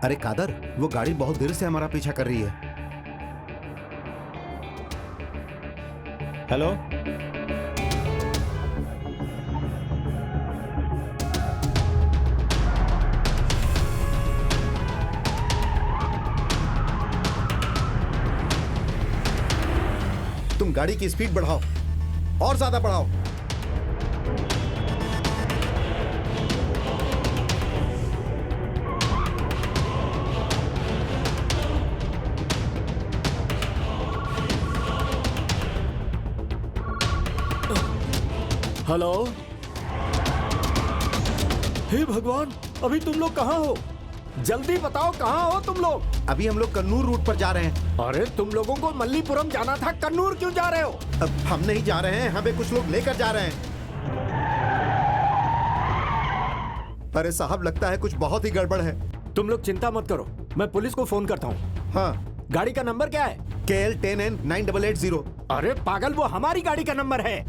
अरे कादर, वो गाड़ी बहुत देर से हमारा पीछा कर रही है। हेलो, तुम गाड़ी की स्पीड बढ़ाओ और ज्यादा बढ़ाओ। हेलो। हे भगवान, अभी तुम लोग कहाँ हो? जल्दी बताओ, कहाँ हो तुम लोग? अभी हम लोग कन्नूर रूट पर जा रहे हैं। अरे तुम लोगों को मल्लीपुरम जाना था, कन्नूर क्यों जा रहे हो? अब हम नहीं जा रहे हैं, हमें कुछ लोग लेकर जा रहे हैं। अरे साहब, लगता है कुछ बहुत ही गड़बड़ है। तुम लोग चिंता मत करो, मैं पुलिस को फोन करता हूँ। हाँ, गाड़ी का नंबर क्या है? KL10N9880। अरे पागल, वो हमारी गाड़ी का नंबर है।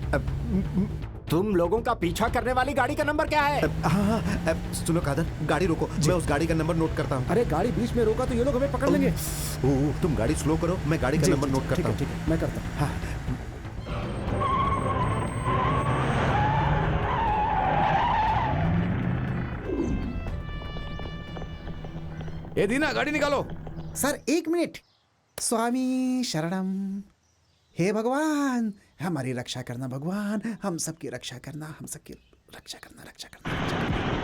तुम लोगों का पीछा करने वाली गाड़ी का नंबर क्या है? हाँ, सुनो कादर, गाड़ी रोको, मैं उस गाड़ी का नंबर नोट करता हूँ। अरे गाड़ी बीच में रोका तो ये लोग हमें पकड़ लेंगे। तुम गाड़ी स्लो करो, मैं गाड़ी का नंबर नोट करता हूँ। ठीक है, मैं करता हूँ। हाँ। ए दीना, गाड़ी निकालो। Sir 1 minute. स्वामी शरणम। हे भगवान, हमारी रक्षा करना भगवान, हम सबकी रक्षा करना, हम सबकी रक्षा करना, रक्षा करना, रक्षा करना।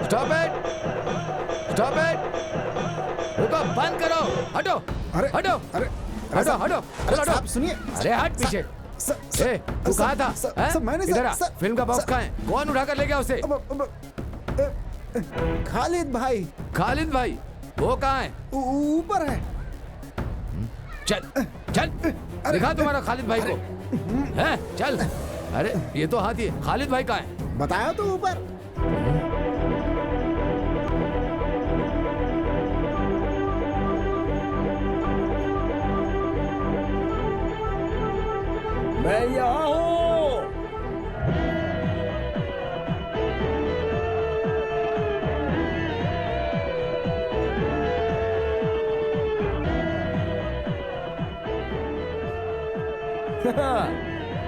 स्टॉप इट, स्टॉप इट, रुको, बंद करो, हटो, अरे हटो, अरे हटो, हटो, अरे चलो, साहब सुनिए। अरे हट पीछे। ए, तू कहाँ था? हैं? मैंने इधर आ, फिल्म का बॉक्स कहाँ है? कौन उठा कर ले गया उसे? खालिद भाई। खालिद भाई, वो कहाँ है? ऊपर है। चल, चल, दिखा तुम्हारा खालिद भाई को। हैं? चल। अरे ये तो हाथी है, खालिद भाई कहाँ है? बताया तो ऊपर। मैं यहाँ हूँ।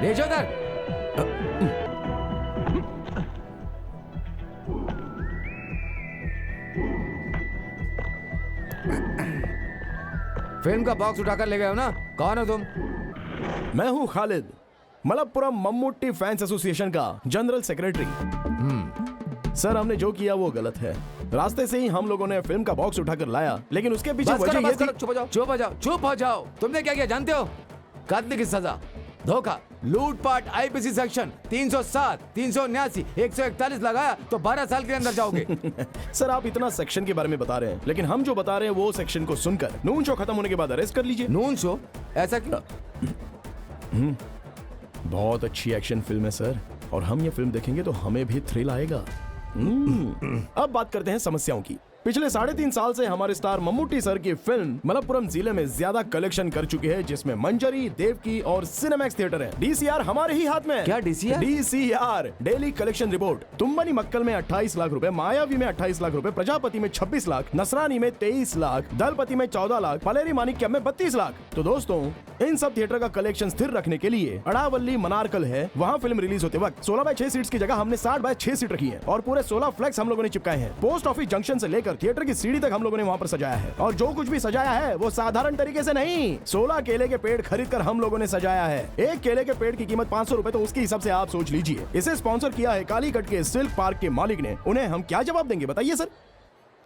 भेजो उधर। फिल्म का बॉक्स उठाकर ले गए हो ना? कौन हो तुम? मैं हूँ खालिद, मलप्पुरम मम्मूटी फैंस एसोसिएशन का जनरल सेक्रेटरी। सर, हमने जो किया वो गलत है। रास्ते से ही हम लोगों ने फिल्म का बॉक्स उठाकर लाया, लेकिन उसके पीछे वजह ये थी। चुप हो जाओ, चुप हो जाओ, चुप हो जाओ। तुमने क्या किया जानते हो? कत्ल की सजा, धोखा, लूटपाट, आईपीसी सेक्शन 307, 379, 141 लगाया तो 12 साल के अंदर जाओगे। सर, आप इतना सेक्शन के बारे में बता रहे हैं, लेकिन हम जो बता रहे हैं वो सेक्शन को सुनकर नून शो खत्म होने के बाद अरेस्ट कर लीजिए। Noon show? ऐसा क्यों? बहुत अच्छी एक्शन फिल्म है सर, और हम ये फिल्म देखेंगे तो हमें भी थ्रिल आएगा। अब बात करते हैं समस्याओं की। पिछले 3.5 साल से हमारे स्टार मम्मूटी सर की फिल्म मलप्पुरम जिले में ज्यादा कलेक्शन कर चुकी है, जिसमें मंजरी, देवकी और सिनेमैक्स थिएटर है। डीसीआर हमारे ही हाथ में। क्या DCR? DCR daily collection report. तुम्बनी मक्कल में 28 लाख रुपए, मायावी में 28 लाख रुपए, प्रजापति में 26 लाख, नसरानी में 23 लाख, दलपति में 14 लाख, पलेरी मानिक्यम में 32 लाख। तो दोस्तों, इन सब थिएटर का कलेक्शन स्थिर रखने के लिए अड़ावली मनारकल है, वहाँ फिल्म रिलीज होते वक्त 16/6 सीट्स की जगह हमने 60/6 सीट रखी है और पूरे 16 फ्लैक्स हम लोगों ने चिपकाए हैं। पोस्ट ऑफिस जंक्शन से लेकर थिएटर की सीढ़ी तक हम लोगों ने वहाँ पर सजाया है, और जो कुछ भी सजाया है वो साधारण तरीके से नहीं। 16 केले के पेड़ खरीद कर हम लोगों ने सजाया है। एक केले के पेड़ की कीमत 500 रुपए, तो उसके हिसाब से आप सोच लीजिए। इसे स्पॉन्सर किया है कालीकट के सिल्क पार्क के मालिक ने। उन्हें हम क्या जवाब देंगे बताइए सर?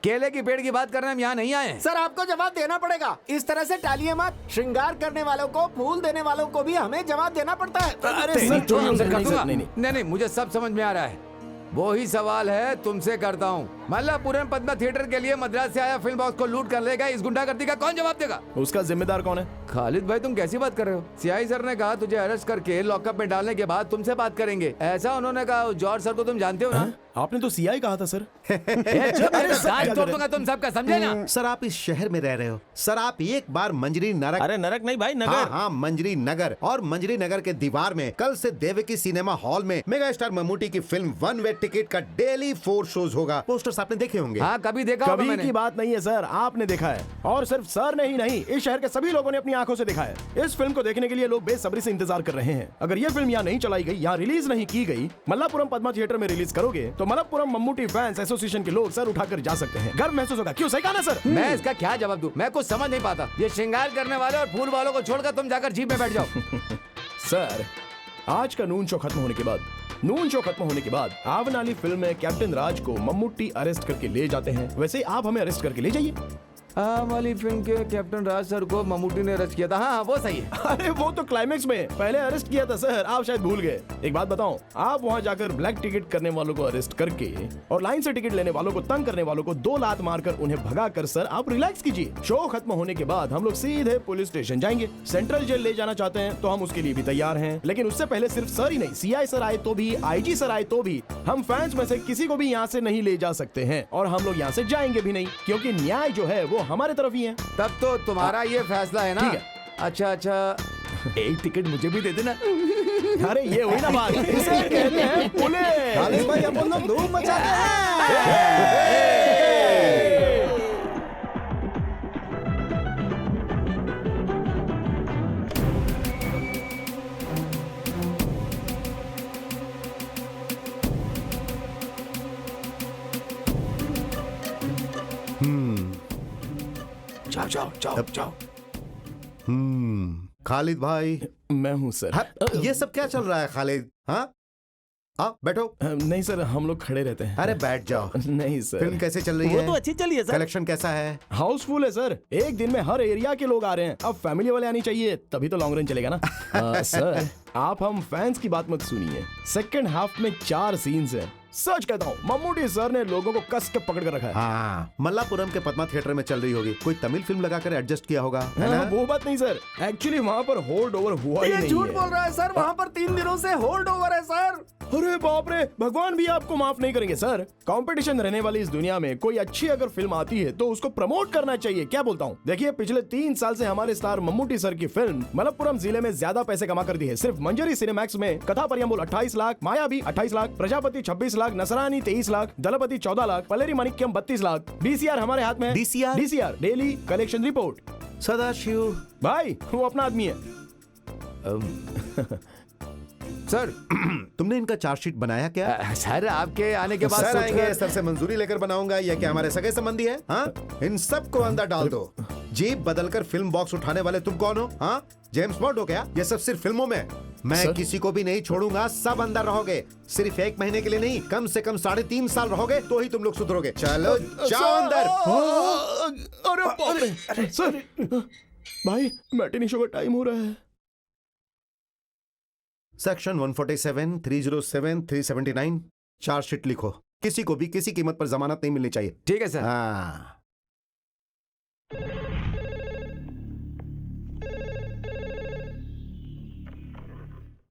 केले की पेड़ की बात करने हम यहाँ नहीं आए हैं। सर आपको जवाब देना पड़ेगा। इस तरह से टालिए मत। श्रृंगार करने वालों को, फूल देने वालों को भी हमें जवाब देना पड़ता है। अरे तेरी सर, तो नहीं, हमसे नहीं, कर नहीं, दूंगा। सर, नहीं। नहीं, मुझे सब समझ में आ रहा है। वो ही सवाल है तुमसे करता हूँ। मल्लापुरम पद्मा थिएटर के लिए मद्रास से आया फिल्म बॉक्स को लूट कर लेगा, इस गुंडागर्दी का कौन जवाब देगा? उसका जिम्मेदार कौन है? खालिद भाई, तुम कैसी बात कर रहे हो? सीआई सर ने कहा तुझे अरेस्ट करके लॉकअप में डालने के बाद तुमसे बात करेंगे, ऐसा उन्होंने कहा। जॉर्ज सर को तुम जानते हो ना? आपने तो सीआई कहा था सर। दांत तोड़ दूंगा तुम सबका, समझे ना? सर आप इस शहर में रह रहे हो सर, आप एक बार मंजरी नरक, अरे नरक नहीं भाई, नगर। हाँ हाँ मंजरी नगर, और मंजरी नगर के दीवार में कल से देवकी सिनेमा हॉल में मेगा स्टार मम्मूटी की फिल्म 1 वे टिकट का डेली 4 शोज होगा। पोस्टर्स आपने देखे होंगे। हाँ, कभी देखा होगा कभी मैंने। की बात नहीं है सर, आपने देखा है। और सिर्फ सर ने ही नहीं, इस शहर के सभी लोगों ने अपनी आंखों से देखा है। इस फिल्म को देखने के लिए लोग बेसब्री से इंतजार कर रहे हैं। अगर ये फिल्म यहाँ नहीं चलाई गई, यहाँ रिलीज नहीं की गई, मल्लापुरम पद्मा थिएटर में रिलीज करोगे तो मलप्पुरम मम्मूटी फैंस एसोसिएशन के लोग सर उठाकर जा सकते हैं। गर्व महसूस होगा। क्यों? सही कहा ना सर? मैं इसका क्या जवाब दूं? मैं कुछ समझ नहीं पाता। ये श्रृंगार करने वाले और फूल वालों को छोड़कर तुम जाकर जीप में बैठ जाओ। सर, आज का नून शो खत्म होने के बाद आवनाली फिल्म में कैप्टन राज को मम्मूटी अरेस्ट करके ले जाते हैं, वैसे ही आप हमें अरेस्ट करके ले जाइए। वाली फिल्म के कैप्टन राज सर को मम्मूटी ने अरेस्ट किया था। हाँ, वो सही है। अरे वो तो क्लाइमेक्स में, पहले अरेस्ट किया था सर, आप शायद भूल गए। एक बात बताऊं, आप वहां जाकर ब्लैक टिकट करने वालों को अरेस्ट करके और लाइन से टिकट लेने वालों को, तंग करने वालों को 2 लात मारकर उन्हें भगाकर सर आप रिलैक्स कीजिए। शो खत्म होने के बाद हम लोग सीधे पुलिस स्टेशन जाएंगे। सेंट्रल जेल ले जाना चाहते हैं तो हम उसके लिए भी तैयार हैं, लेकिन उससे पहले सिर्फ सर ही नहीं, सीआई सर आए तो भी, आईजी सर आए तो भी, हम फैंस में से किसी को भी यहाँ से नहीं ले जा सकते हैं, और हम लोग यहाँ से जाएंगे भी नहीं, क्योंकि न्याय जो है वो हमारे तरफ ही है। तब तो तुम्हारा ये फैसला है ना? ठीक है। अच्छा, एक टिकट मुझे भी दे देना। अरे ये हुई ना बात, इसे कहते हैं पुलिस। खालिद भाई अपन लोग धूम मचाते हैं। जाओ। खालिद भाई, मैं हूँ सर। हाँ, ये सब क्या चल रहा है खालिद? हाँ बैठो। नहीं सर, हम लोग खड़े रहते हैं। अरे बैठ जाओ। नहीं सर। फिल्म कैसे चल रही वो है? तो अच्छी चली है सर। कलेक्शन कैसा है? हाउसफुल है सर, एक दिन में हर एरिया के लोग आ रहे हैं। अब फैमिली वाले आनी चाहिए, तभी तो लॉन्ग रन चलेगा ना। सर, आप हम फैंस की बात मत सुनिए। सेकंड हाफ में 4 सीन्स हैं। सच कहता हूँ, मम्मूटी सर ने लोगों को कस के पकड़ कर रखा है। हाँ, मल्लापुरम के पद्मा थिएटर में चल रही होगी। कोई तमिल फिल्म लगाकर एडजस्ट किया होगा, है ना? वो बात नहीं सर, एक्चुअली वहाँ पर होल्ड ओवर हुआ ही ये नहीं झूठ है। बोल रहा है सर, वहाँ पर 3 दिनों से होल्ड ओवर है सर। अरे बाप रे, भगवान भी आपको माफ नहीं करेंगे सर। कंपटीशन रहने वाली इस दुनिया में कोई अच्छी अगर फिल्म आती है तो उसको प्रमोट करना चाहिए। क्या बोलता हूँ? देखिए, पिछले 3 साल से हमारे स्टार मम्मूटी सर की फिल्म मलप्पुरम जिले में ज्यादा पैसे कमा कर दी है। सिर्फ मंजरी सिनेमैक्स में कथा परियम्बुल 28 लाख, मायावी 28 लाख, प्रजापति 26 लाख, नसरानी 23 लाख, दलपति 14 लाख, पलेरी मानिक्यम 32 लाख। डीसीआर हमारे हाथ में है। DCR daily collection report. Sadashiv भाई वो अपना आदमी है। सर, तुमने इनका चार्जशीट बनाया क्या? सर आपके आने के बाद सर सोच आएंगे, रहे- सर से मंजूरी लेकर बनाऊंगा। या क्या हमारे सगे संबंधी है? हाँ, इन सबको अंदर डाल दो। जीप बदलकर फिल्म बॉक्स उठाने वाले तुम कौन हो? हाँ, जेम्स बॉन्ड हो क्या? ये सब सिर्फ फिल्मों में। मैं सर? किसी को भी नहीं छोड़ूंगा, सब अंदर रहोगे। सिर्फ 1 महीने के लिए नहीं, कम से कम 3.5 साल रहोगे तो ही तुम लोग सुधरोगे। चलो जाओ अंदर। अरे बाप रे सर, भाई मैटिनी शो का टाइम हो रहा है। सेक्शन 147, 307, 379 चार्जशीट लिखो। किसी को भी किसी कीमत पर जमानत नहीं मिलनी चाहिए। ठीक है सर। हाँ।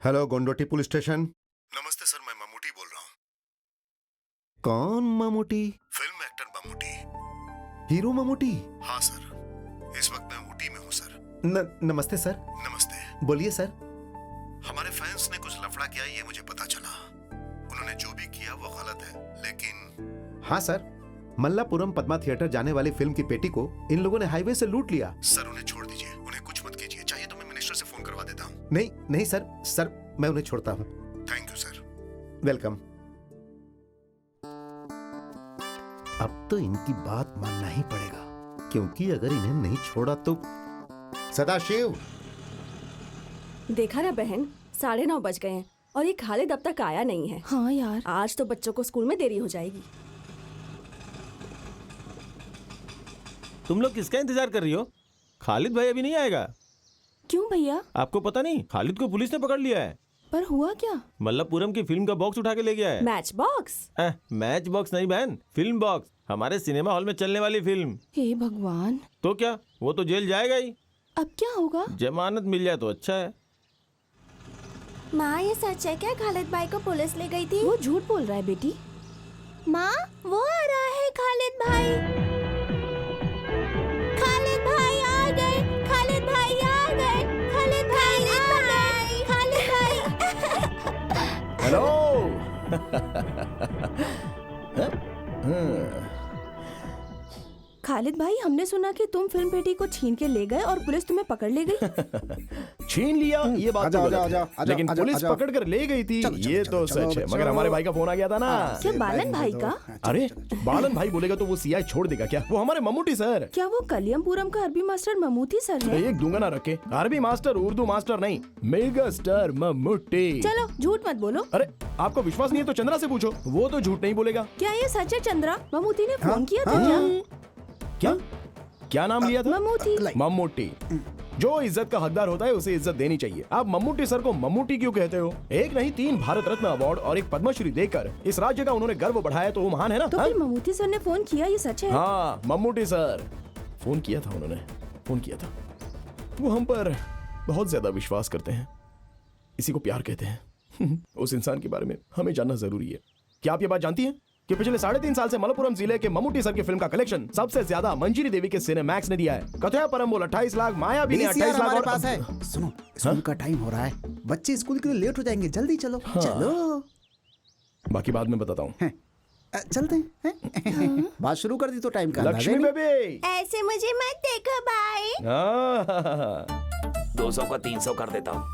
Hello, Kondotty police station. नमस्ते सर, मैं मम्मूटी बोल रहा हूँ। कौन Mammootty? Film actor Mammootty. Hero Mammootty. हाँ सर, इस वक्त मैं ऊटी में हूँ सर। नमस्ते सर। नमस्ते। बोलिए सर। हमारे फैंस ने कुछ लफड़ा किया ये मुझे पता चला। उन्होंने जो भी किया वो गलत है, लेकिन हाँ सर, मल्लापुरम पद्मा थिएटर जाने वाली फिल्म की पेटी को इन लोगों ने हाईवे से लूट लिया। सर उन्हें छोड़ दीजिए, उन्हें कुछ मत कीजिए। चाहिए तो मैं मिनिस्टर से फोन करवा देता हूँ। नहीं नहीं सर, सर मैं उन्हें छोड़ता हूँ। Thank you sir. वेलकम। अब तो इनकी बात मानना ही पड़ेगा, क्योंकि अगर इन्हें नहीं छोड़ा तो। सदाशिव, देखा ना बहन, 9:30 बज गए हैं और ये खालिद अब तक आया नहीं है। हाँ यार, आज तो बच्चों को स्कूल में देरी हो जाएगी। तुम लोग किसका इंतजार कर रही हो? खालिद भाई अभी नहीं आएगा। क्यों भैया? आपको पता नहीं, खालिद को पुलिस ने पकड़ लिया है। पर हुआ क्या? मल्लापुरम की फिल्म का बॉक्स उठा के ले गया है। Match box? मैच बॉक्स नहीं बहन, फिल्म बॉक्स। हमारे सिनेमा हॉल में चलने वाली फिल्म। हे भगवान, तो क्या, वो तो जेल जाएगा ही। अब क्या होगा? जमानत मिल जाए तो अच्छा है। माँ, ये सच है क्या खालिद भाई को पुलिस ले गई थी? वो झूठ बोल रहा है बेटी। माँ, वो आ रहा है खालिद भाई। खालिद भाई आ गए, खालिद भाई आ गए, खालिद भाई आ गए, खालिद भाई। हेलो। खालिद भाई, हमने सुना कि तुम फिल्म पेटी को छीन के ले गए और पुलिस तुम्हें पकड़ ले गई। छीन लिया ये बात तो गलत है, लेकिन पुलिस पकड़ कर ले गई थी ये तो सच है। मगर हमारे भाई का फोन आ गया था ना। क्या बालन भाई का? अरे बालन भाई बोलेगा तो वो सीआई छोड़ देगा क्या? वो हमारे मम्मूटी सर। क्या वो कलियमपुरम का अरबी मास्टर ममूटी सर है? एक दूंगा ना रखे, अरबी मास्टर उर्दू मास्टर नहीं, मेगा स्टार मम्मूटी। चलो झूठ मत बोलो। अरे आपको विश्वास नहीं है तो चंद्रा से पूछो, वो तो झूठ नहीं बोलेगा। क्या ये सच है चंद्रा? ममूटी ने फोन किया था क्या? क्या नाम लिया था? ममूटी। मम्मूटी। जो इज्जत का हकदार होता है उसे इज्जत देनी चाहिए। आप मम्मूटी सर को मम्मूटी क्यों कहते हो? एक नहीं 3 भारत रत्न अवार्ड और एक पद्मश्री देकर इस राज्य का उन्होंने गर्व बढ़ाया, तो वो महान है ना। तो फिर ममूटी सर ने फोन किया, ये सच है? हाँ, मम्मूटी सर फोन किया था, उन्होंने फोन किया था। वो हम पर बहुत ज्यादा विश्वास करते हैं, इसी को प्यार कहते हैं। उस इंसान के बारे में हमें जानना जरूरी है। क्या आप ये बात जानती हैं कि पिछले 3.5 साल से मलप्पुरम जिले के मम्मूटी सर की फिल्म का कलेक्शन सबसे ज्यादा मंजिरी देवी के सिनेमैक्स ने दिया है। कथया परम्बोल 28 लाख, मायावी ने 28 लाख हमारे और पास है। सुनो, स्कूल का टाइम हो रहा है, बच्चे स्कूल के लिए लेट हो जाएंगे, जल्दी चलो। चलो, बाकी बाद में बताता हूँ। चलते हैं। बात शुरू कर दी तो टाइम का अंदाजा ही लक्ष्मी नहीं। बेबी, ऐसे मुझे मत देखो भाई। 200 को 300 कर देता हूँ।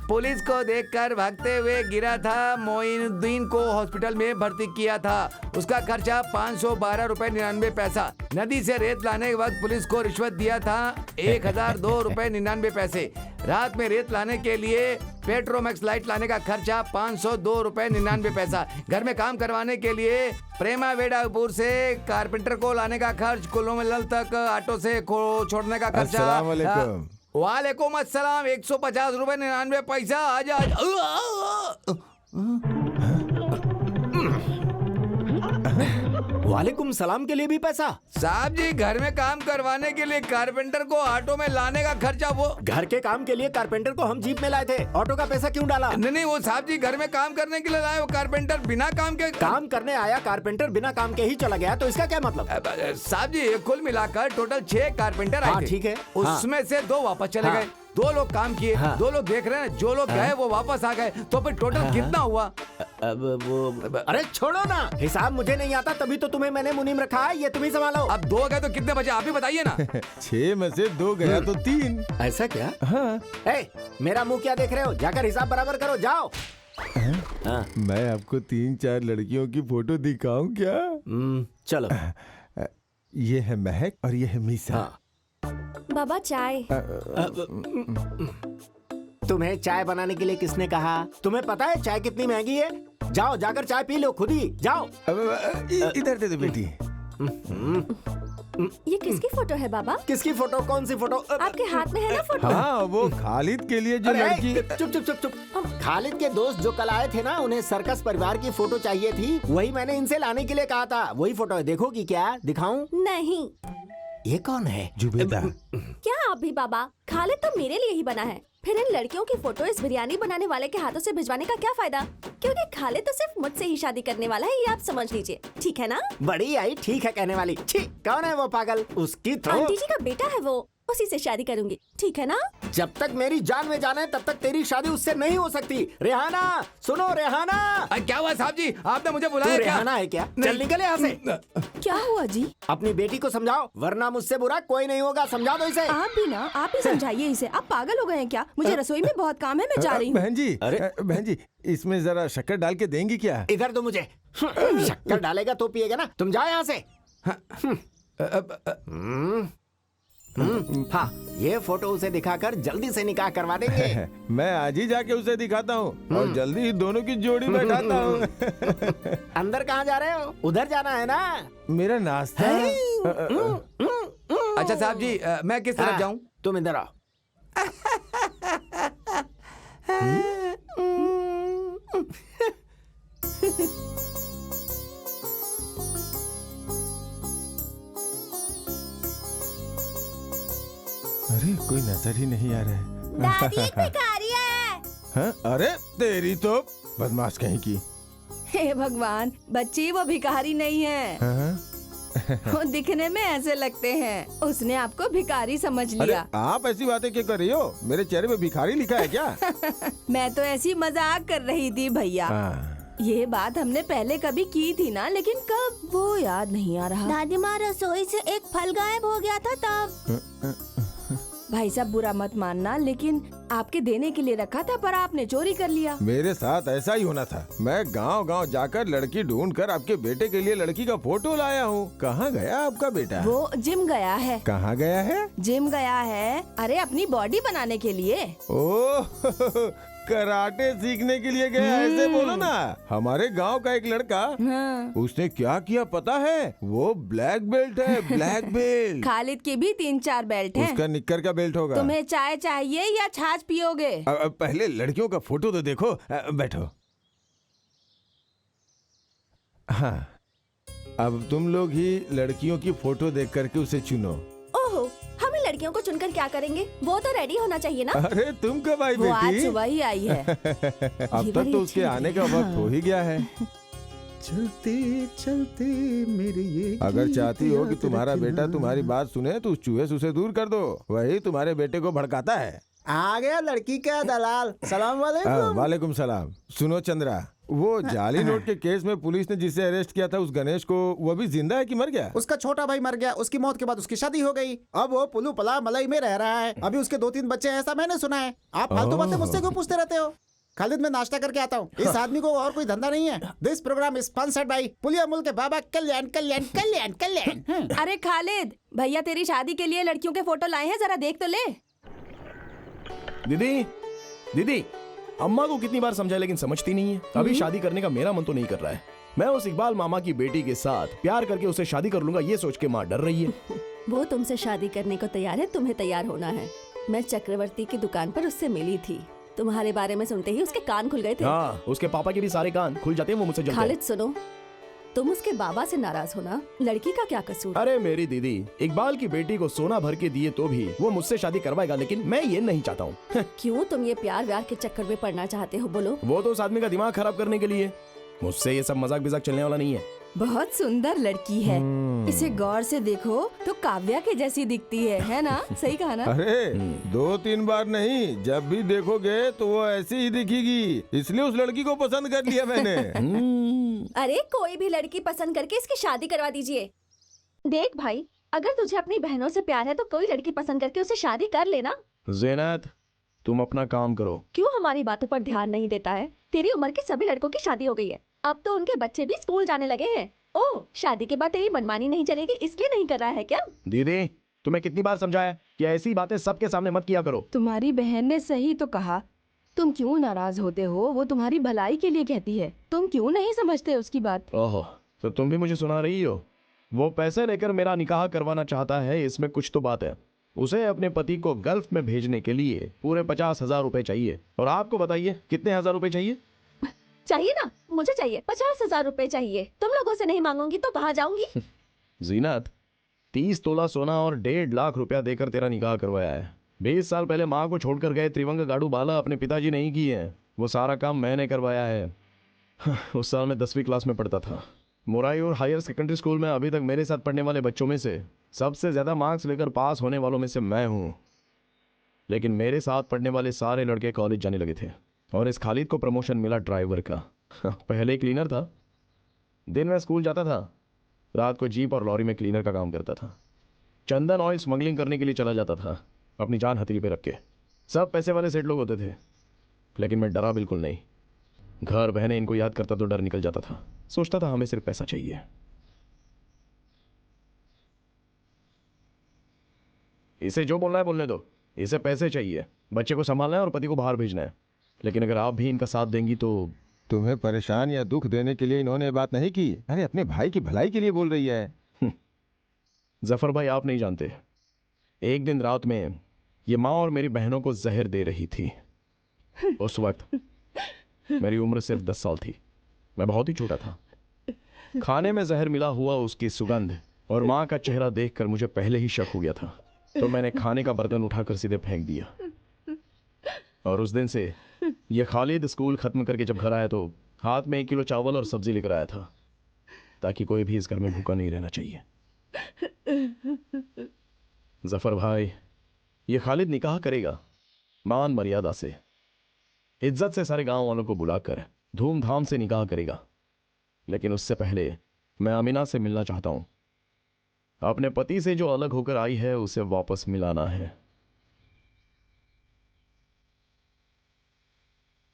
पुलिस को देखकर भागते हुए गिरा था, मोइनुद्दीन को हॉस्पिटल में भर्ती किया था। उसका खर्चा 512 रुपए 99 पैसा। नदी से रेत लाने के वक्त पुलिस को रिश्वत दिया था 1002 रुपए 99 पैसे। रात में रेत लाने के लिए पेट्रोमैक्स लाइट लाने का खर्चा 502 रुपए 99 पैसा। घर में काम करवाने के लिए प्रेमा वेडापुर से कारपेंटर को लाने का खर्च, कुल्लूमलल तक ऑटो से छोड़ने का खर्चा। वालेकुम अस्सलाम, 150 रुपए 99 पैसा। आजा वालेकुम सलाम के लिए भी पैसा? साहब जी, घर में काम करवाने के लिए कारपेंटर को ऑटो में लाने का खर्चा। वो घर के काम के लिए कारपेंटर को हम जीप में लाए थे, ऑटो का पैसा क्यों डाला? नहीं, वो साहब जी घर में काम करने के लिए लाए। वो कारपेंटर बिना काम के काम करने आया, कारपेंटर बिना काम के ही चला गया, तो इसका क्या मतलब? साहब जी कुल मिलाकर टोटल 6 कारपेंटर आए थे। ठीक है। उसमें से 2 वापस चले गए, 2 लोग काम किए, 2 लोग देख रहे हैं। जो लोग गए वो वापस आ गए, तो फिर टोटल कितना हुआ? अब वो अरे छोड़ो ना, हिसाब मुझे नहीं आता, तभी तो तुम्हें मैंने मुनीम रखा है, ये तुम ही संभालो। अब 2 गए तो कितने बचे आप ही बताइए ना। 6 में से 2 गया तो 3। ऐसा क्या? हाँ। मेरा मुंह क्या देख रहे हो? जाकर हिसाब बराबर करो, जाओ। मैं आपको 3-4 लड़कियों की फोटो दिखाऊं क्या? चलो। ये है महक और ये है मीसा। बाबा चाय। तुम्हें चाय बनाने के लिए किसने कहा? तुम्हें पता है चाय कितनी महंगी है? जाओ जाकर चाय पी लो खुद ही, जाओ। इधर दे दो बेटी। ये किसकी फोटो है बाबा? किसकी फोटो? कौन सी फोटो? आपके हाथ में है ना फोटो? हाँ, वो खालिद के लिए जो लड़की। चुप चुप चुप चुप। खालिद के दोस्त जो कल आए थे ना, उन्हें सर्कस परिवार की फोटो चाहिए थी, वही मैंने इनसे लाने के लिए कहा था। वही फोटो है, देखोगी क्या? दिखाऊं? नहीं। ये कौन है? जुबेदा। क्या आप भी बाबा? खालिद तो मेरे लिए ही बना है। फिर इन लड़कियों की फोटो इस बिरयानी बनाने वाले के हाथों से भिजवाने का क्या फायदा? क्योंकि खालिद तो सिर्फ मुझसे ही शादी करने वाला है, ये आप समझ लीजिए, ठीक है ना? बड़ी आई ठीक है कहने वाली। छी, कौन है वो पागल? उसकी तो आंटी जी का बेटा है वो, उसी से शादी करूंगी, ठीक है ना? जब तक मेरी जान में जान है तब तक तेरी शादी उससे नहीं हो सकती। रेहाना, सुनो रेहाना। क्या हुआ साहब जी, आपने मुझे तू बुलाया क्या? रेहाना है क्या? चल निकल यहाँ से। क्या हुआ जी? अपनी बेटी को समझाओ, वरना मुझसे बुरा कोई नहीं होगा। समझा दो इसे। आप भी ना, आप ही समझाइए इसे। आप पागल हो गए हैं क्या? मुझे रसोई में बहुत काम है, मैं जा रही हूँ। बहन जी, बहन जी, इसमें जरा शक्कर डाल के देंगी क्या? इधर दो मुझे। शक्कर डालेगा तो पिएगा ना। तुम जाओ यहाँ से। हाँ, ये फोटो उसे दिखाकर जल्दी से निकाह करवा देंगे। मैं आज ही जाके उसे दिखाता हूँ और जल्दी ही दोनों की जोड़ी बैठाता हूँ। अंदर कहाँ जा रहे हो? उधर जाना है ना? मेरा नाश्ता। अच्छा साहब जी, मैं किस तरफ जाऊँ? तुम इधर आओ। अरे कोई नजर ही नहीं आ रहा है। दादी एक भिखारी है। हाँ? अरे तेरी तो बदमाश कहीं की। हे भगवान, बच्ची वो भिखारी नहीं है। हाँ? वो दिखने में ऐसे लगते हैं। उसने आपको भिखारी समझ अरे लिया। आप ऐसी बातें क्यों कर रही हो? मेरे चेहरे पे भिखारी लिखा है क्या? मैं तो ऐसी मजाक कर रही थी भैया। ये बात हमने पहले कभी की थी ना, लेकिन कब वो याद नहीं आ रहा। दादी माँ रसोई से एक फल गायब हो गया था तब। भाई साहब बुरा मत मानना, लेकिन आपके देने के लिए रखा था पर आपने चोरी कर लिया। मेरे साथ ऐसा ही होना था। मैं गांव-गांव जाकर लड़की ढूंढकर आपके बेटे के लिए लड़की का फोटो लाया हूँ। कहाँ गया आपका बेटा? वो जिम गया है। कहाँ गया है? जिम गया है। अरे अपनी बॉडी बनाने के लिए। ओह कराटे सीखने के लिए गया, ऐसे बोलो ना। हमारे गांव का एक लड़का, उसने क्या किया पता है? वो ब्लैक बेल्ट है, ब्लैक बेल्ट। खालिद की भी 3-4 बेल्ट हैं। उसका निक्कर का बेल्ट होगा। तुम्हें चाय चाहिए या छाछ पियोगे? पहले लड़कियों का फोटो तो देखो। बैठो। हाँ, अब तुम लोग ही लड़कियों की फोटो देख करके उसे चुनो। ओहो, हम इन लड़कियों को चुनकर क्या करेंगे? वो तो रेडी होना चाहिए ना। अरे तुम कब आई वो आज बेटी? सुबह ही आई है। अब तक तो उसके आने का वक्त हो ही गया है। चलते चलते मेरे ये अगर चाहती हो कि तुम्हारा बेटा तुम्हारी बात सुने तो उस चूहे से उसे दूर कर दो। वही तुम्हारे बेटे को भड़काता है। आ गया लड़की का दलाल। सलाम वालेकुम। वालेकुम सलाम। सुनो चंद्रा, वो जाली नोट के केस में पुलिस ने जिसे अरेस्ट किया था उस गणेश को, वो भी जिंदा है कि मर गया? उसका छोटा भाई मर गया। उसकी मौत के बाद उसकी शादी हो गई। अब वो पुलू पला मलाई में रह रहा है। अभी उसके 2-3 बच्चे हैं, ऐसा मैंने सुना है। आप फालतू बातें मुझसे क्यों पूछते रहते हो? खालिद, मैं नाश्ता करके आता हूँ। इस आदमी को और कोई धंधा नहीं है। This program is sponsored by पुलिया मुल्क के बाबा कल्याण कल्याण कल्याण कल्याण। अरे खालिद, भैया तेरी शादी के लिए लड़कियों के फोटो लाए हैं, जरा देख तो ले। दीदी, दीदी, अम्मा को कितनी बार समझाया लेकिन समझती नहीं है। अभी शादी करने का मेरा मन तो नहीं कर रहा है। मैं उस इकबाल मामा की बेटी के साथ प्यार करके उसे शादी कर लूंगा, ये सोच के माँ डर रही है। वो तुमसे शादी करने को तैयार है, तुम्हें तैयार होना है। मैं चक्रवर्ती की दुकान पर उससे मिली थी। तुम्हारे बारे में सुनते ही उसके कान खुल गए थे। हाँ, उसके पापा के भी सारे कान खुल जाते हैं, वो मुझसे जलते हैं। खालिद सुनो, तुम उसके बाबा से नाराज होना, लड़की का क्या कसूर? अरे मेरी दीदी, इकबाल की बेटी को सोना भर के दिए तो भी वो मुझसे शादी करवाएगा, लेकिन मैं ये नहीं चाहता हूँ। क्यों तुम ये प्यार व्यार के चक्कर में पड़ना चाहते हो? बोलो। वो तो उस आदमी का दिमाग खराब करने के लिए। मुझसे ये सब मजाक बिजाक चलने वाला नहीं है। बहुत सुंदर लड़की है। इसे गौर से देखो तो काव्या के जैसी दिखती है ना? सही कहा ना? अरे 2-3 बार नहीं, जब भी देखोगे तो वो ऐसी ही दिखेगी। इसलिए उस लड़की को पसंद कर लिया मैंने। अरे कोई भी लड़की पसंद करके इसकी शादी करवा दीजिए। देख भाई, अगर तुझे अपनी बहनों से प्यार है तो कोई लड़की पसंद करके उसे शादी कर लेना। ज़ैनत, तुम अपना काम करो। क्यों हमारी बातों पर ध्यान नहीं देता है? तेरी उम्र के सभी लड़कों की शादी हो गई है। अब तो उनके बच्चे भी स्कूल जाने लगे हैं। ओह, शादी के बाद तेरी मनमानी नहीं चलेगी, इसलिए नहीं कर रहा है क्या? दीदी, तुम्हें कितनी बार समझाया कि ऐसी बातें सबके सामने मत किया करो। तुम्हारी बहन ने सही तो कहा। तुम क्यों नाराज होते हो? वो तुम्हारी भलाई के लिए कहती है। तुम क्यों नहीं समझते उसकी बात? ओहो, तो तुम भी मुझे सुना रही हो? वो पैसे लेकर मेरा निकाह करवाना चाहता है, इसमें कुछ तो बात है। उसे अपने पति को गल्फ में भेजने के लिए पूरे 50,000 रुपए चाहिए। और आपको बताइए कितने हजार रुपए चाहिए? चाहिए ना, मुझे चाहिए 50,000 रुपए चाहिए। तुम लोगों से नहीं मांगूंगी तो कहाँ जाऊंगी? जीनत, 30 तोला सोना और 1.5 लाख रुपया देकर तेरा निकाह करवाया है। 20 साल पहले माँ को छोड़कर गए त्रिवंग गाड़ू बाला अपने पिताजी नहीं किए हैं, वो सारा काम मैंने करवाया है। उस साल मैं 10वीं क्लास में पढ़ता था। मोराई और हायर सेकेंडरी स्कूल में अभी तक मेरे साथ पढ़ने वाले बच्चों में से सबसे ज़्यादा मार्क्स लेकर पास होने वालों में से मैं हूँ। लेकिन मेरे साथ पढ़ने वाले सारे लड़के कॉलेज जाने लगे थे और इस खालिद को प्रमोशन मिला ड्राइवर का। पहले क्लीनर था, दिन में स्कूल जाता था, रात को जीप और लॉरी में क्लीनर का काम करता था। चंदन ऑयल स्मगलिंग करने के लिए चला जाता था, अपनी जान हथेली पे रख के। सब पैसे वाले सेठ लोग होते थे, लेकिन मैं डरा बिल्कुल नहीं। घर बहने इनको याद करता तो डर निकल जाता था। सोचता था हमें सिर्फ पैसा चाहिए। इसे जो बोलना है बोलने दो, इसे पैसे चाहिए, बच्चे को संभालना है और पति को बाहर भेजना है। लेकिन अगर आप भी इनका साथ देंगी तो। तुम्हें परेशान या दुख देने के लिए इन्होंने बात नहीं की। अरे अपने भाई की भलाई के लिए बोल रही है। जफर भाई, आप नहीं जानते, एक दिन रात में ये माँ और मेरी बहनों को जहर दे रही थी। उस वक्त मेरी उम्र सिर्फ 10 साल थी, मैं बहुत ही छोटा था। खाने में जहर मिला हुआ उसकी सुगंध और माँ का चेहरा देखकर मुझे पहले ही शक हो गया था, तो मैंने खाने का बर्तन उठाकर सीधे फेंक दिया। और उस दिन से ये खालिद स्कूल खत्म करके जब घर आया तो हाथ में 1 किलो चावल और सब्जी लेकर आया था, ताकि कोई भी इस घर में भूखा नहीं रहना चाहिए। जफर भाई, ये खालिद निकाह करेगा मान मर्यादा से, इज्जत से सारे गांव वालों को बुलाकर धूमधाम से निकाह करेगा। लेकिन उससे पहले मैं अमीना से मिलना चाहता हूं। अपने पति से जो अलग होकर आई है उसे वापस मिलाना है।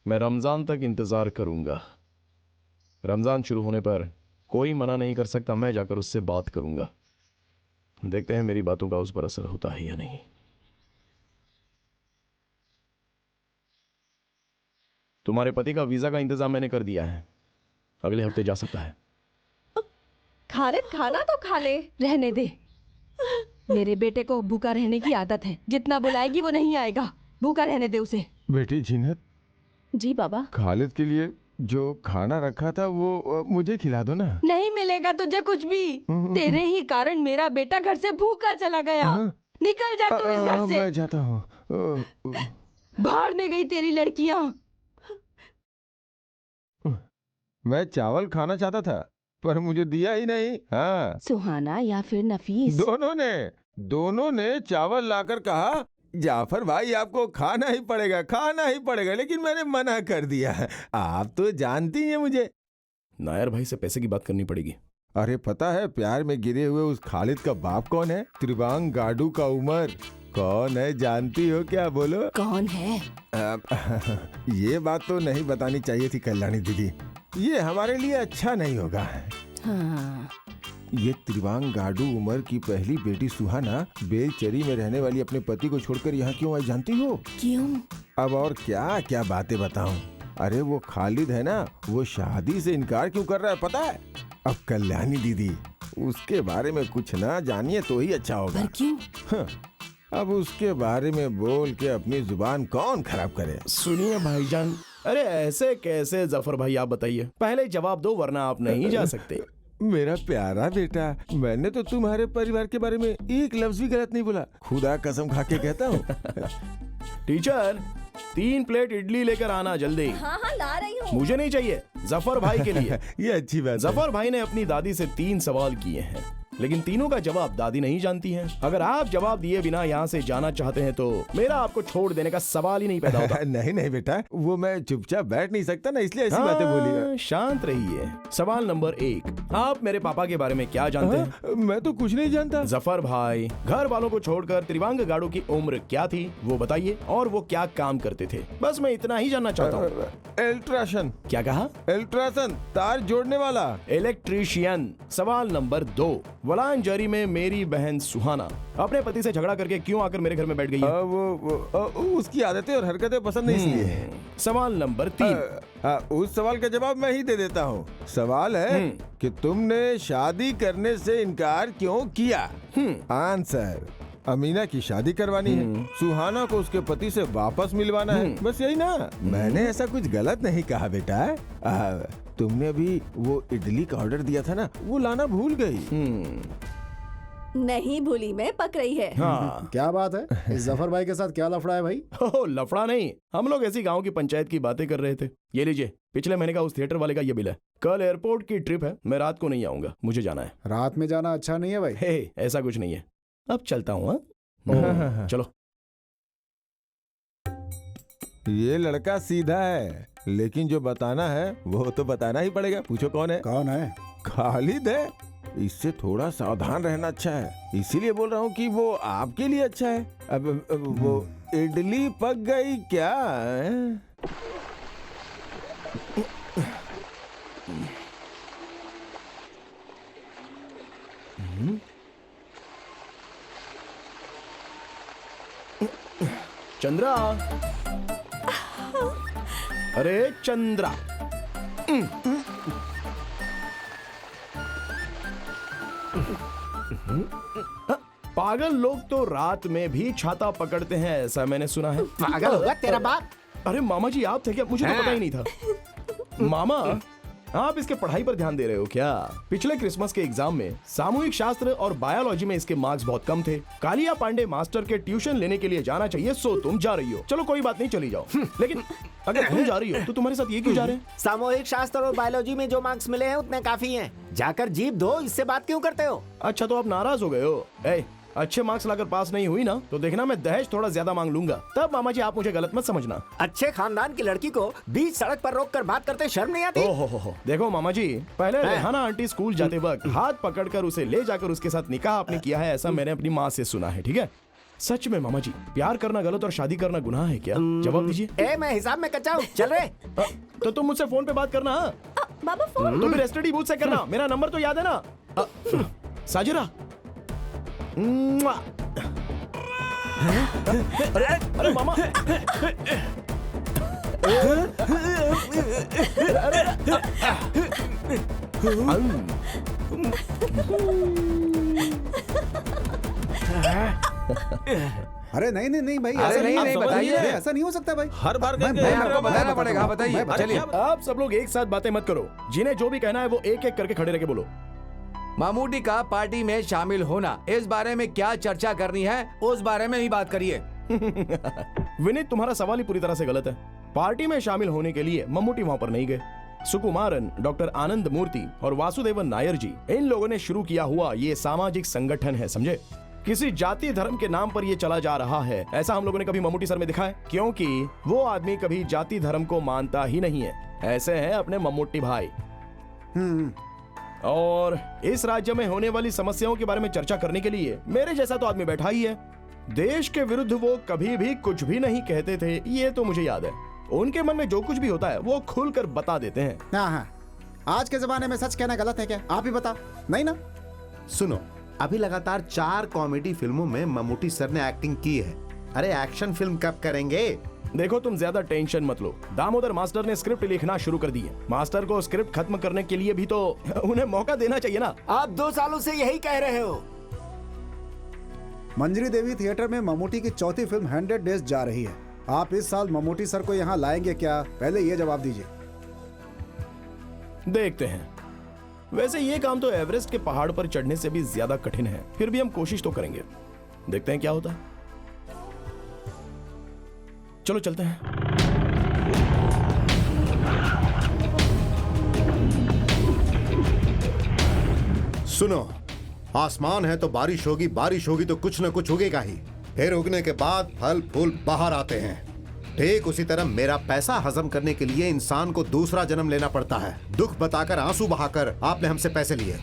मैं रमजान तक इंतजार करूंगा। रमजान शुरू होने पर कोई मना नहीं कर सकता, मैं जाकर उससे बात करूंगा। देखते हैं मेरी बातों का उस पर असर होता है या नहीं। तुम्हारे पति का वीजा का इंतजाम मैंने कर दिया है, अगले हफ्ते जा सकता है। खालिद, खाना तो खा ले। रहने दे, मेरे बेटे को भूखा रहने की आदत है, जितना बुलाएगी वो नहीं आएगा। भूखा रहने दे उसे। बेटी जीनत। जी बाबा। खालिद के लिए जो खाना रखा था वो मुझे खिला दो ना। नहीं मिलेगा तुझे कुछ भी। तेरे ही कारण मेरा बेटा घर से भूखा चला गया। निकल जा तू इस घर से। मैं जाता हूँ। बाहर में गई तेरी लड़कियां। मैं चावल खाना चाहता था पर मुझे दिया ही नहीं। हाँ, सुहाना या फिर नफीस, दोनों ने चावल लाकर कहा जाफर भाई आपको खाना ही पड़ेगा, लेकिन मैंने मना कर दिया। आप तो जानती हैं मुझे। नायर भाई से पैसे की बात करनी पड़ेगी। अरे पता है प्यार में गिरे हुए उस खालिद का बाप कौन है? त्रिवांग गाडू का उमर। कौन है जानती हो क्या? बोलो कौन है? ये बात तो नहीं बतानी चाहिए थी कल्याणी दीदी, ये हमारे लिए अच्छा नहीं होगा। हाँ। ये त्रिवांग गाडू उमर की पहली बेटी सुहाना बेलचरी में रहने वाली अपने पति को छोड़कर यहाँ क्यों आई जानती हो? क्यों? अब और क्या क्या बातें बताऊं। अरे वो खालिद है ना, वो शादी से इनकार क्यों कर रहा है पता है? अब कल्याणी दीदी उसके बारे में कुछ ना जानिए तो ही अच्छा होगा। पर क्यों? हाँ, अब उसके बारे में बोल के अपनी जुबान कौन खराब करे। सुनिए भाईजान, अरे ऐसे कैसे जफर भाई, आप बताइए, पहले जवाब दो वरना आप नहीं जा सकते। मेरा प्यारा बेटा, मैंने तो तुम्हारे परिवार के बारे में एक लफ्ज भी गलत नहीं बोला, खुदा कसम खा के कहता हूँ। टीचर 3 प्लेट इडली लेकर आना जल्दी। हाँ हाँ ला रही हूँ। मुझे नहीं चाहिए, जफर भाई के लिए। ये अच्छी बात है। जफर भाई ने अपनी दादी से 3 सवाल किए हैं, लेकिन तीनों का जवाब दादी नहीं जानती हैं। अगर आप जवाब दिए बिना यहाँ से जाना चाहते हैं तो मेरा आपको छोड़ देने का सवाल ही नहीं पैदा होता। नहीं बेटा, वो मैं चुपचाप बैठ नहीं सकता ना, इसलिए ऐसी बातें बोली। शांत रहिए। सवाल नंबर 1, आप मेरे पापा के बारे में क्या जानते हैं? मैं तो कुछ नहीं जानता। जफर भाई, घर वालों को छोड़कर त्रिवांग गाडू की उम्र क्या थी वो बताइए, और वो क्या काम करते थे, बस मैं इतना ही जानना चाहता हूँ। इलेक्ट्रिशियन। क्या कहा? इलेक्ट्रिशियन, तार जोड़ने वाला। इलेक्ट्रीशियन। सवाल नंबर 2, वलांजरी में मेरी बहन सुहाना अपने पति से झगड़ा करके क्यों आकर मेरे घर में बैठ गई है? वो उसकी आदतें और हरकतें पसंद नहीं इसलिए। सवाल नंबर 3, उस सवाल का जवाब मैं ही दे देता हूँ। सवाल है कि तुमने शादी करने से इनकार क्यों किया? आंसर, अमीना की शादी करवानी है, सुहाना को उसके पति से वापस मिलवाना है, बस यही ना। मैंने ऐसा कुछ गलत नहीं कहा बेटा। तुमने अभी वो इडली का ऑर्डर दिया था ना, वो लाना भूल गई। नहीं भूली मैं, पक रही है। हाँ। क्या बात है, इस जफर भाई के साथ क्या लफड़ा है भाई? ओह, लफड़ा नहीं, हम लोग ऐसी गांव की पंचायत की बातें कर रहे थे। ये लीजिए, पिछले महीने का उस थिएटर वाले का ये बिल है। कल एयरपोर्ट की ट्रिप है, मैं रात को नहीं आऊंगा, मुझे जाना है। रात में जाना अच्छा नहीं है भाई। हे, ऐसा कुछ नहीं है, अब चलता हूँ। हाँ, चलो। ये लड़का सीधा है, लेकिन जो बताना है वो तो बताना ही पड़ेगा। पूछो कौन है? कौन है? खालिद है। इससे थोड़ा सावधान रहना अच्छा है, इसीलिए बोल रहा हूँ कि वो आपके लिए अच्छा है। अब वो इडली पक गई क्या? चंद्रा, अरे चंद्रा, पागल लोग तो रात में भी छाता पकड़ते हैं, ऐसा मैंने सुना है। पागल होगा तेरा बाप। अरे मामा जी, आप थे क्या? मुझे तो पता ही नहीं था। मामा, आप इसके पढ़ाई पर ध्यान दे रहे हो क्या? पिछले क्रिसमस के एग्जाम में सामूहिक शास्त्र और बायोलॉजी में इसके मार्क्स बहुत कम थे। कालिया पांडे मास्टर के ट्यूशन लेने के लिए जाना चाहिए, सो तुम जा रही हो। चलो कोई बात नहीं, चली जाओ। लेकिन अगर तुम जा रही हो तो तुम्हारे साथ ये क्यों जा रहे हैं? सामूहिक शास्त्र और बायोलॉजी में जो मार्क्स मिले हैं उतने काफी हैं। जाकर जीप दो, इससे बात क्यों करते हो? अच्छा, तो आप नाराज हो गए हो? अच्छे मार्क्स लाकर पास नहीं हुई ना, तो देखना मैं दहेज थोड़ा ज्यादा मांग लूंगा। तब मामा जी आप मुझे गलत मत समझना। अच्छे खानदान की लड़की को बीच सड़क पर रोक कर बात करते शर्म नहीं आती? ओहो, देखो मामा जी, पहले रेहाना आंटी स्कूल जाते वक्त हाथ पकड़कर उसे ले जाकर उसके साथ निकाह आपने किया है, ऐसा मैंने अपनी माँ से सुना है। ठीक है? सच में मामा जी, प्यार करना गलत और शादी करना गुनाह है क्या? जवाब दीजिए। मैं हिसाब में कच्चा हूँ, चल रहे। तो तुम मुझसे फोन पे बात करना। बाबा फोन तो फिर एसटीडी बूथ से करना, मेरा नंबर तो याद है ना? साजिरा, अरे मामा, अरे नहीं नहीं नहीं भाई, अरे नहीं, बताइए। ऐसा नहीं हो सकता भाई। हर बार मैं आपको बताना पड़ेगा, बताइए। चलिए, आप सब लोग एक साथ बातें मत करो, जिन्हें जो भी कहना है वो एक एक करके खड़े रह के बोलो। मामूटी का पार्टी में शामिल होना, इस बारे में क्या चर्चा करनी है, उस बारे में ही बात करिए। विनीत, तुम्हारा सवाल ही पूरी तरह से गलत है। पार्टी में शामिल होने के लिए मम्मूटी वहां पर नहीं गए। सुकुमारन, डॉक्टर आनंद मूर्ति और वासुदेवन नायर जी, इन लोगों ने शुरू किया हुआ ये सामाजिक संगठन है, समझे? किसी जाति धर्म के नाम पर ये चला जा रहा है, ऐसा हम लोगों ने कभी मम्मूटी सर में दिखा है? क्योंकि वो आदमी कभी जाति धर्म को मानता ही नहीं है। ऐसे हैं अपने मम्मूटी भाई। और इस राज्य में होने वाली समस्याओं के बारे में चर्चा करने के लिए मेरे जैसा तो आदमी बैठा ही है। देश के विरुद्ध वो कभी भी कुछ भी नहीं कहते थे, ये तो मुझे याद है। उनके मन में जो कुछ भी होता है वो खुलकर बता देते हैं। हाँ, आज के जमाने में सच कहना गलत है क्या? आप ही बता। नहीं ना? सुनो, अभी लगातार 4 कॉमेडी फिल्मों में मम्मूटी सर ने एक्टिंग की है। अरे एक्शन फिल्म कब करेंगे? देखो, तुम ज्यादा टेंशन मत लो। दामोदर मास्टर ने स्क्रिप्ट लिखना शुरू कर दी है। मास्टर को स्क्रिप्ट खत्म करने के लिए भी तो उन्हें मौका देना चाहिए ना। आप 2 सालों से यही कह रहे हो। मंजरी देवी थिएटर में मम्मूटी की चौथी फिल्म 100 डेज जा रही है। आप इस साल मम्मूटी सर को यहाँ लाएंगे क्या? पहले ये जवाब दीजिए। देखते हैं। वैसे ये काम तो एवरेस्ट के पहाड़ पर चढ़ने से भी ज्यादा कठिन है, फिर भी हम कोशिश तो करेंगे। देखते हैं क्या होता है। चलो चलते हैं। सुनो, आसमान है तो बारिश होगी, बारिश होगी तो कुछ न कुछ उगेगा ही। फिर उगने के बाद फल फूल बाहर आते हैं। ठीक उसी तरह मेरा पैसा हजम करने के लिए इंसान को दूसरा जन्म लेना पड़ता है। दुख बताकर, आंसू बहाकर आपने हमसे पैसे लिए।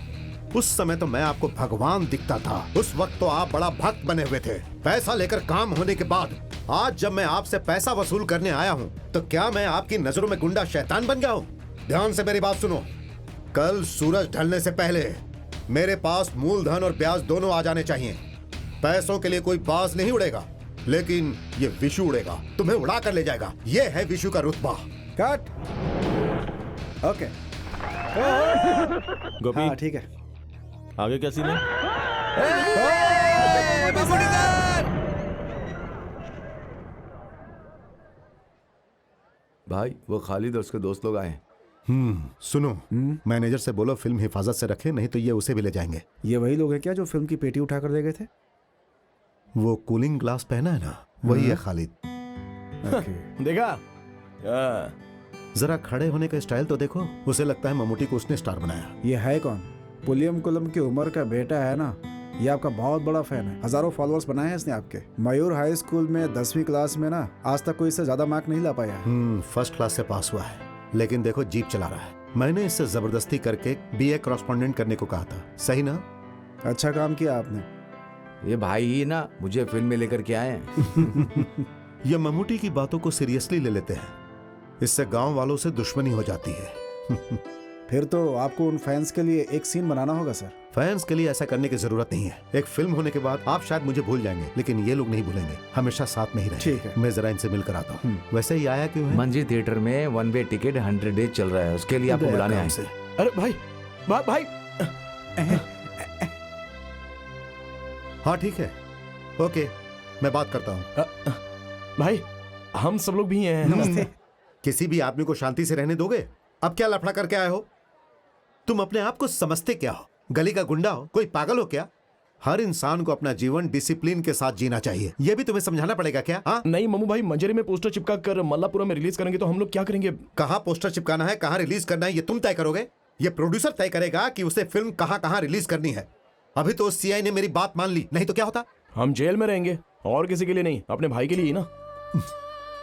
उस समय तो मैं आपको भगवान दिखता था, उस वक्त तो आप बड़ा भक्त बने हुए थे। पैसा लेकर काम होने के बाद आज जब मैं आपसे पैसा वसूल करने आया हूँ, तो क्या मैं आपकी नजरों में गुंडा शैतान बन गया हूँ? ध्यान से मेरी बात सुनो। कल सूरज ढलने से पहले मेरे पास मूलधन और ब्याज दोनों आ जाने चाहिए। पैसों के लिए कोई बाज नहीं उड़ेगा, लेकिन ये विशु उड़ेगा, तुम्हें उड़ा कर ले जाएगा। ये है विशु का रुतबा। कट। ओके, गोपी, हाँ ठीक है। आगे क्या सीन है? भाई, वो खालिद और उसके दोस्त लोग आए हैं। सुनो, मैनेजर से बोलो फिल्म हिफाजत से रखे, नहीं तो ये उसे भी ले जाएंगे। ये वही लोग हैं क्या जो फिल्म की पेटी उठा कर दे गए थे? वो कूलिंग ग्लास पहना है ना, वही है खालिद। देखा? जरा खड़े होने का स्टाइल तो देखो, उसे लगता है ममूटी को उसने स्टार बनाया। ये है कौन? पुलियम कुलम की उम्र का बेटा है ना, ये आपका बहुत बड़ा फैन है। हजारों फॉलोअर्स बनाए हैं इसने आपके। मयूर हाई स्कूल में 10वीं क्लास में ना आज तक कोई इससे ज्यादा मार्क नहीं ला पाया है। फर्स्ट क्लास से पास हुआ है, लेकिन देखो जीप चला रहा है। मैंने इससे जबरदस्ती करके बीए कॉरेस्पॉन्डेंट करने को कहा था, सही ना? अच्छा काम किया आपने। ये भाई ही ना मुझे फिल्म में लेकर के आए हैं। ये ममूटी की बातों को सीरियसली ले लेते हैं, इससे गांव वालों से दुश्मनी हो जाती है। फिर तो आपको उन फैंस के लिए एक सीन बनाना होगा सर। फैंस के लिए ऐसा करने की जरूरत नहीं है। एक फिल्म होने के बाद आप शायद मुझे भूल जाएंगे, लेकिन ये लोग नहीं भूलेंगे, हमेशा साथ में ही रहेंगे। ठीक है। मैं जरा इनसे मिलकर आता हूँ। वैसे ही आया क्यों है? मंजी थिएटर में 1 वे टिकट 100 डेज चल रहा है, उसके लिए आपको बुलाने आए से। अरे भाई भाई हाँ ठीक है, ओके, मैं बात करता हूँ। भाई हम सब लोग भी हैं। नमस्ते। किसी भी आदमी को शांति से रहने दोगे? अब क्या लफड़ा करके आए हो? तुम अपने आप को समझते क्या हो? गली का गुंडा हो? कोई पागल हो क्या? हर इंसान को अपना जीवन डिसिप्लिन के साथ जीना चाहिए, यह भी तुम्हें समझाना पड़ेगा क्या? हाँ नहीं मम्मू भाई, मंजरी में पोस्टर चिपका कर मल्लापुरम में रिलीज करेंगे तो हम लोग क्या करेंगे? कहाँ पोस्टर चिपकाना है, कहाँ रिलीज करना है, ये तुम तय करोगे? ये प्रोड्यूसर तय करेगा कि उसे फिल्म कहाँ कहाँ रिलीज करनी है। अभी तो सीआई ने मेरी बात मान ली, नहीं तो क्या होता? हम जेल में रहेंगे, और किसी के लिए नहीं, अपने भाई के लिए ही ना।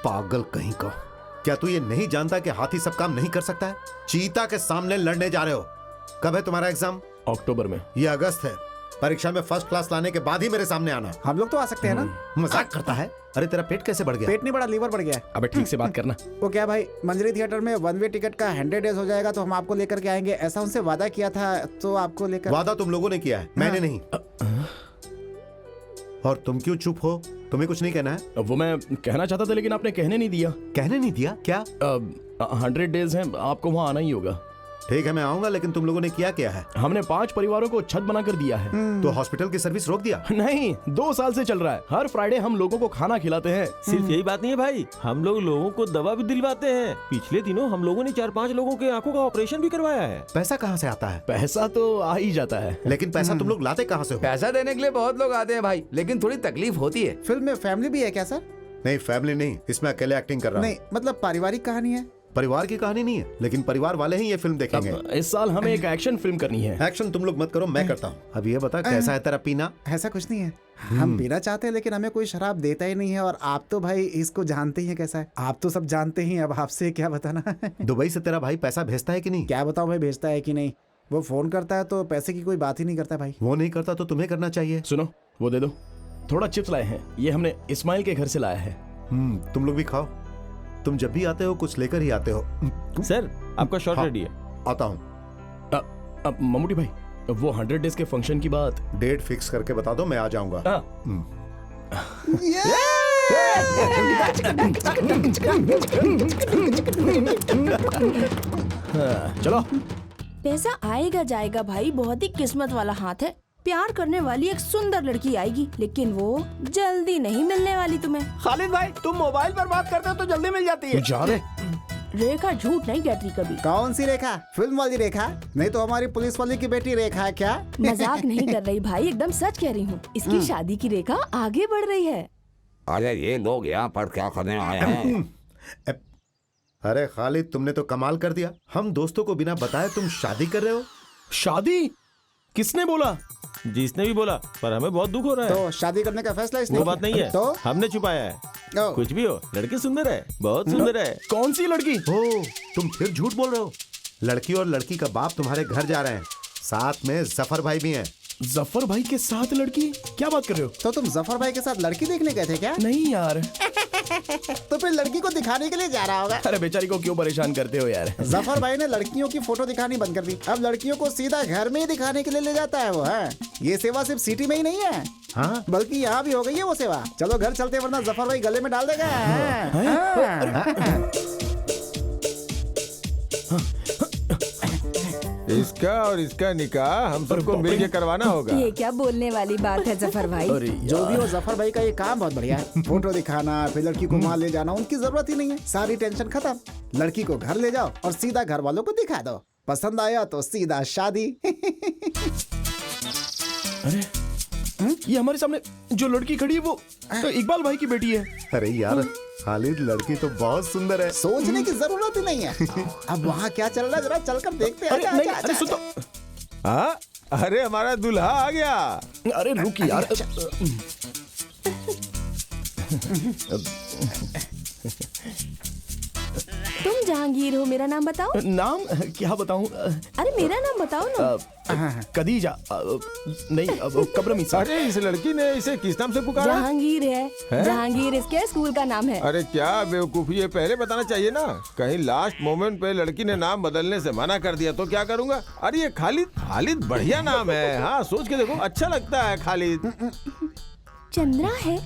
पागल कहीं का। क्या तू ये नहीं जानता कि हाथी सब काम नहीं कर सकता है? चीता के सामने लड़ने जा रहे हो। कब है तुम्हारा एग्जाम? अक्टूबर में। ये अगस्त है। परीक्षा में फर्स्ट क्लास लाने के बाद ही मेरे सामने आना। हम लोग तो आ सकते हैं ना? मजाक करता है? अरे तेरा पेट कैसे बढ़ गया? पेट नहीं बढ़ा, लीवर बढ़ गया है। अबे ठीक से बात करना। वो क्या भाई, मंजरी थिएटर में 1 वे टिकट का 100 डेज हो जाएगा तो हम आपको लेकर के आएंगे, ऐसा उनसे वादा किया था, तो आपको लेकर। वादा तुम लोगों ने किया है, मैंने नहीं। और तुम क्यों चुप हो? तुम्हें कुछ नहीं कहना है? वो मैं कहना चाहता था लेकिन आपने कहने नहीं दिया। कहने नहीं दिया? क्या? 100 डेज हैं, आपको वहाँ आना ही होगा। ठीक है मैं आऊंगा, लेकिन तुम लोगों ने क्या किया है? हमने 5 परिवारों को छत बनाकर दिया है। तो हॉस्पिटल की सर्विस रोक दिया? नहीं, 2 साल से चल रहा है। हर फ्राइडे हम लोगों को खाना खिलाते हैं। सिर्फ यही बात नहीं है भाई, हम लोग लोगों को दवा भी दिलवाते हैं। पिछले दिनों हम लोगों ने 4-5 लोगों के आंखों का ऑपरेशन भी करवाया है। पैसा कहाँ से आता है? पैसा तो आ ही जाता है, लेकिन पैसा तुम लोग लाते कहाँ से हो? पैसा देने के लिए बहुत लोग आते हैं भाई, लेकिन थोड़ी तकलीफ होती है। फिल्म में फैमिली भी है क्या सर? नहीं फैमिली नहीं, इसमें अकेले एक्टिंग कर रहा हूँ। नहीं मतलब पारिवारिक कहानी है। परिवार की कहानी नहीं है, लेकिन परिवार वाले ही ये फिल्म देखेंगे। इस साल हमें एक एक्शन फिल्म करनी है। एक्शन तुम लोग मत करो, मैं करता हूँ। अब ये बता कैसा है तेरा पीना? ऐसा कुछ नहीं है, हम पीना चाहते हैं लेकिन हमें कोई शराब देता ही नहीं है, और आप तो भाई इसको जानते ही हैं कैसा है। आप तो सब जानते ही, अब आपसे क्या बताना। दुबई से तेरा भाई पैसा भेजता है कि नहीं? क्या बताऊं भाई, भेजता है कि नहीं? वो फोन करता है तो पैसे की कोई बात ही नहीं करता भाई। वो नहीं करता तो तुम्हें करना चाहिए। सुनो, वो दे दो। थोड़ा चिप्स लाए हैं, ये हमने इस्माइल के घर से लाया है। तुम लोग भी खाओ, तुम जब भी आते हो कुछ लेकर ही आते हो। सर आपका शॉट रेडी है। आता हूँ। ममूटी भाई, वो 100 डेज के फंक्शन की बात डेट फिक्स करके बता दो, मैं आ जाऊंगा। चलो। पैसा आएगा जाएगा भाई, बहुत ही किस्मत वाला हाथ है। प्यार करने वाली एक सुंदर लड़की आएगी, लेकिन वो जल्दी नहीं मिलने वाली तुम्हें। खालिद भाई, तुम मोबाइल पर बात करते हो तो जल्दी मिल जाती है। जा रे। रेखा झूठ नहीं कहती कभी। कौन सी रेखा? फिल्म वाली रेखा? नहीं तो हमारी पुलिस वाली की बेटी रेखा है क्या? मजाक नहीं कर रही भाई, एकदम सच कह रही हूँ। इसकी शादी की रेखा आगे बढ़ रही है। अरे ये लोग यहाँ पर क्या करने आए हैं? अरे खालिद, तुमने तो कमाल कर दिया। हम दोस्तों को बिना बताए तुम शादी कर रहे हो। शादी? किसने बोला? जिसने भी बोला, पर हमें बहुत दुख हो रहा है। तो शादी करने का फैसला इसने वो बात नहीं है, तो हमने छुपाया है। कुछ भी हो, लड़की सुंदर है, बहुत सुंदर है। कौन सी लड़की? ओ, तुम फिर झूठ बोल रहे हो। लड़की और लड़की का बाप तुम्हारे घर जा रहे हैं, साथ में जफर भाई भी हैं। जफर भाई के साथ लड़की? क्या बात कर रहे हो? तो तुम जफर भाई के साथ लड़की देखने गए थे क्या? नहीं यार। तो फिर लड़की को दिखाने के लिए जा रहा होगा। अरे बेचारी को क्यों परेशान करते हो यार? जफर भाई ने लड़कियों की फोटो दिखानी बंद कर दी, अब लड़कियों को सीधा घर में ही दिखाने के लिए ले जाता है वो है। ये सेवा सिर्फ सिटी में ही नहीं है, हाँ? बल्कि यहाँ भी हो गई है वो सेवा। चलो घर चलते, वरना जफर भाई गले में डाल देगा। इसका और इसका निकाह हम सबको मिलके करवाना होगा। ये क्या बोलने वाली बात है जफर भाई। जो भी हो, जफर भाई का ये काम बहुत बढ़िया है। फोटो दिखाना, फिर लड़की को वहाँ ले जाना, उनकी जरूरत ही नहीं है। सारी टेंशन खत्म। लड़की को घर ले जाओ और सीधा घर वालों को दिखा दो। पसंद आया तो सीधा शादी। अरे ये हमारे सामने जो लड़की खड़ी है वो तो इकबाल भाई की बेटी है। अरे यार खालिद, लड़की तो बहुत सुंदर है। सोचने की जरूरत ही नहीं है। अब वहाँ क्या चल रहा है जरा चलकर देखते हैं। अरे आजा, नहीं, आजा, अरे आजा, सुन तो। हाँ, अरे हमारा दूल्हा आ गया। अरे रुक यार। तुम जहांगीर हो, मेरा नाम बताओ। नाम क्या बताऊं? अरे मेरा नाम बताओ ना। कदीजा नहीं, कब्रमीसा। अरे इस लड़की ने इसे किस नाम से पुकारा? जहांगीर है। जहांगीर इसके स्कूल का नाम है। अरे क्या बेवकूफी, ये पहले बताना चाहिए ना। कहीं लास्ट मोमेंट पे लड़की ने नाम बदलने से मना कर दिया तो क्या करूंगा? अरे ये खालिद बढ़िया नाम है। हाँ सोच के देखो, अच्छा लगता है खालिद। चंद्रा है।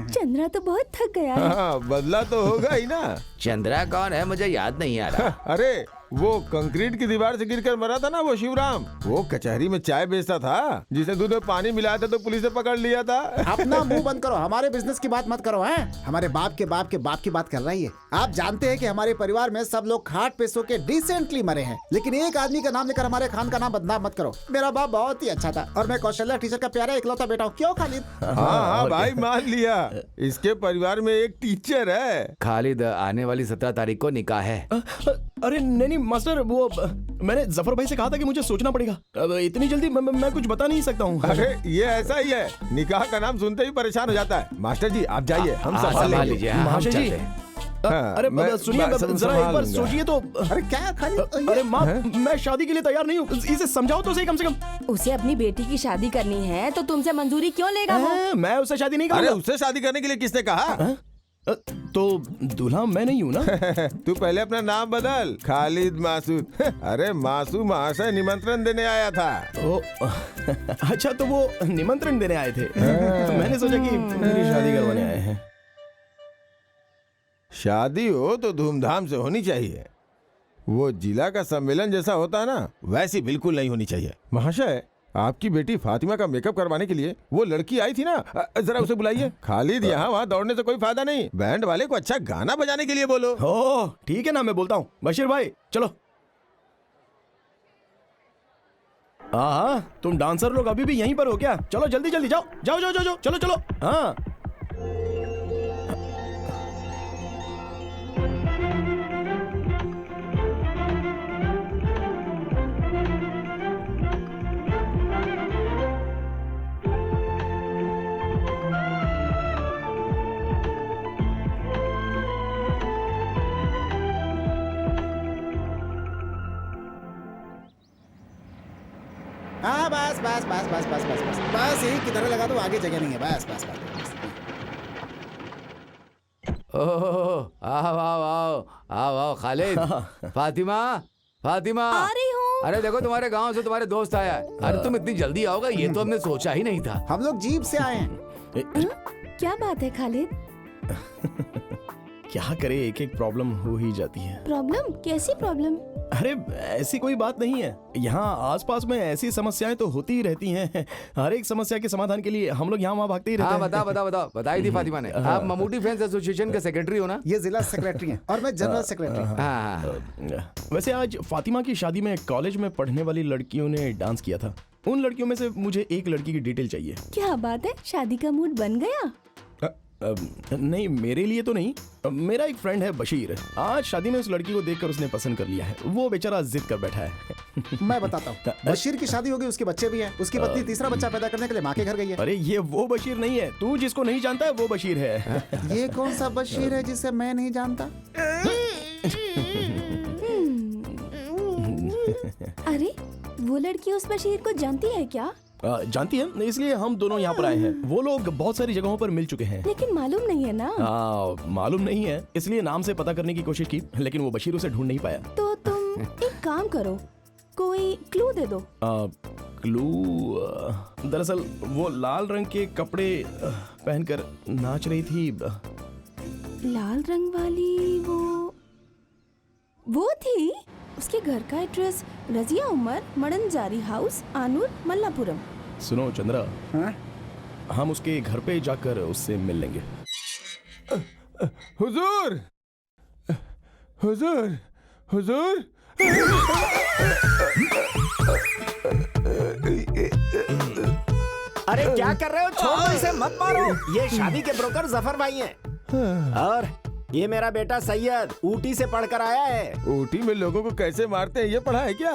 चंद्रा तो बहुत थक गया है। हाँ, बदला तो होगा ही ना। चंद्रा कौन है मुझे याद नहीं आ रहा। अरे वो कंक्रीट की दीवार से गिरकर मरा था ना, वो शिवराम। वो कचहरी में चाय बेचता था, जिसे दूध में पानी मिलाया था तो पुलिस ने पकड़ लिया था। अपना मुंह बंद करो, हमारे बिजनेस की बात मत करो। हैं हमारे बाप के बाप के बाप की बात कर रही है। आप जानते हैं कि हमारे परिवार में सब लोग खाट पे सो के डिसेंटली मरे हैं, लेकिन एक आदमी का नाम लेकर हमारे खान का नाम बदनाम मत करो। मेरा बाप बहुत ही अच्छा था और मैं कौशल्या टीचर का प्यारा इकलौता बेटा हूँ। क्यों खालिद? हाँ भाई मान लिया, इसके परिवार में एक टीचर है। खालिद आने वाली 17 तारीख को निकाह है। अरे नहीं मास्टर, वो मैंने जफर भाई से कहा था कि मुझे सोचना पड़ेगा। अब इतनी जल्दी मैं कुछ बता नहीं सकता हूँ। अरे ये ऐसा ही है, निकाह का नाम सुनते ही परेशान हो जाता है। मास्टर जी आप जाइए, हम संभाल लेंगे। महाशय जी, अरे सुनिए जरा एक बार सोचिए तो। अरे क्या खालिद? अरे माँ, मैं शादी के लिए तैयार नहीं हूँ। इसे समझाओ तो सही कम से कम। उसे अपनी बेटी की शादी करनी है तो तुमसे मंजूरी क्यों लेगा वो? मैं उससे शादी नहीं अरे करूँगा। उससे शादी करने के लिए किसने कहा? तो दूल्हा मैं नहीं हूँ ना। तू पहले अपना नाम बदल, खालिद मासूद। अरे मासूद महाशय निमंत्रण देने आया था। ओ, अच्छा तो वो निमंत्रण देने आए थे। मैंने सोचा कि मेरी शादी करवाने आए हैं। शादी हो तो धूमधाम से होनी चाहिए। वो जिला का सम्मेलन जैसा होता है ना, वैसी बिल्कुल नहीं होनी चाहिए। महाशय, आपकी बेटी फातिमा का मेकअप करवाने के लिए वो लड़की आई थी ना, जरा उसे बुलाइए। खालिद यहाँ वहाँ दौड़ने से कोई फायदा नहीं। बैंड वाले को अच्छा गाना बजाने के लिए बोलो। ओह ठीक है ना, मैं बोलता हूँ। बशीर भाई चलो। हाँ, तुम डांसर लोग अभी भी यहीं पर हो क्या? चलो जल्दी जल्दी जाओ जाओ जाओ जाओ, चलो चलो। हाँ हाँ बस बस बस बस बस बस बस बस यही किधर लगा दो, आगे जगह नहीं है। बस बस बस। ओह आओ आओ आओ आओ आओ खालिद। फातिमा फातिमा आ रही हूँ। अरे देखो तुम्हारे गांव से तुम्हारे दोस्त आया है। अरे तुम इतनी जल्दी आओगे ये तो हमने सोचा ही नहीं था। हम लोग जीप से आए हैं। क्या बात है खालिद? क्या करे, एक एक प्रॉब्लम हो ही जाती है। प्रॉब्लम? कैसी प्रॉब्लम? अरे ऐसी कोई बात नहीं है। यहाँ आसपास में ऐसी समस्याएं तो होती ही रहती हैं। हर एक समस्या के समाधान के लिए हम लोग यहाँ वहाँ भागते ही रहते हैं। बताओ बताओ बताओ, बताई थी फातिमा ने। आप ममूटी फैंस एसोसिएशन के सेक्रेटरी हो ना? ये जिला सेक्रेटरी हैं और मैं जनरल सेक्रेटरी। हाँ। वैसे आज फातिमा की शादी में कॉलेज में पढ़ने वाली लड़कियों ने डांस किया था। उन लड़कियों में से मुझे एक लड़की की डिटेल चाहिए। क्या बात है, शादी का मूड बन गया? नहीं मेरे लिए तो नहीं, मेरा एक फ्रेंड है बशीर। आज शादी में उस लड़की को देखकर उसने पसंद कर लिया है। वो बेचारा जिद कर बैठा है। मैं बताता हूँ, बशीर की शादी होगी, उसके बच्चे भी हैं। उसकी पत्नी तीसरा बच्चा पैदा करने के लिए माँ के घर गई है। अरे ये वो बशीर नहीं है, तू जिसको नहीं जानता है वो बशीर है। ये कौन सा बशीर है जिसे मैं नहीं जानता? अरे वो लड़की उस बशीर को जानती है क्या? जानती है, इसलिए हम दोनों यहाँ पर आए हैं। वो लोग बहुत सारी जगहों पर मिल चुके हैं, लेकिन मालूम नहीं है ना। मालूम नहीं है, इसलिए नाम से पता करने की कोशिश की, लेकिन वो बशीर उसे ढूंढ नहीं पाया। तो तुम एक काम करो, कोई क्लू दे दो। क्लू? दरअसल वो लाल रंग के कपड़े पहनकर नाच रही थी। लाल रंग वाली वो थी? उसके आपके घर का एड्रेस रजिया उमर मडनजारी हाउस आनूर मल्लापुरम। सुनो चंद्रा, हम उसके घर पे जाकर उससे मिल लेंगे। हुजूर, हुजूर, हुजूर। अरे क्या कर रहे हो? छोड़ दो इसे, मत मारो। ये शादी के ब्रोकर जफर भाई हैं। और ये मेरा बेटा सैयद ऊटी से पढ़कर आया है। ऊटी में लोगों को कैसे मारते हैं ये पढ़ा है क्या?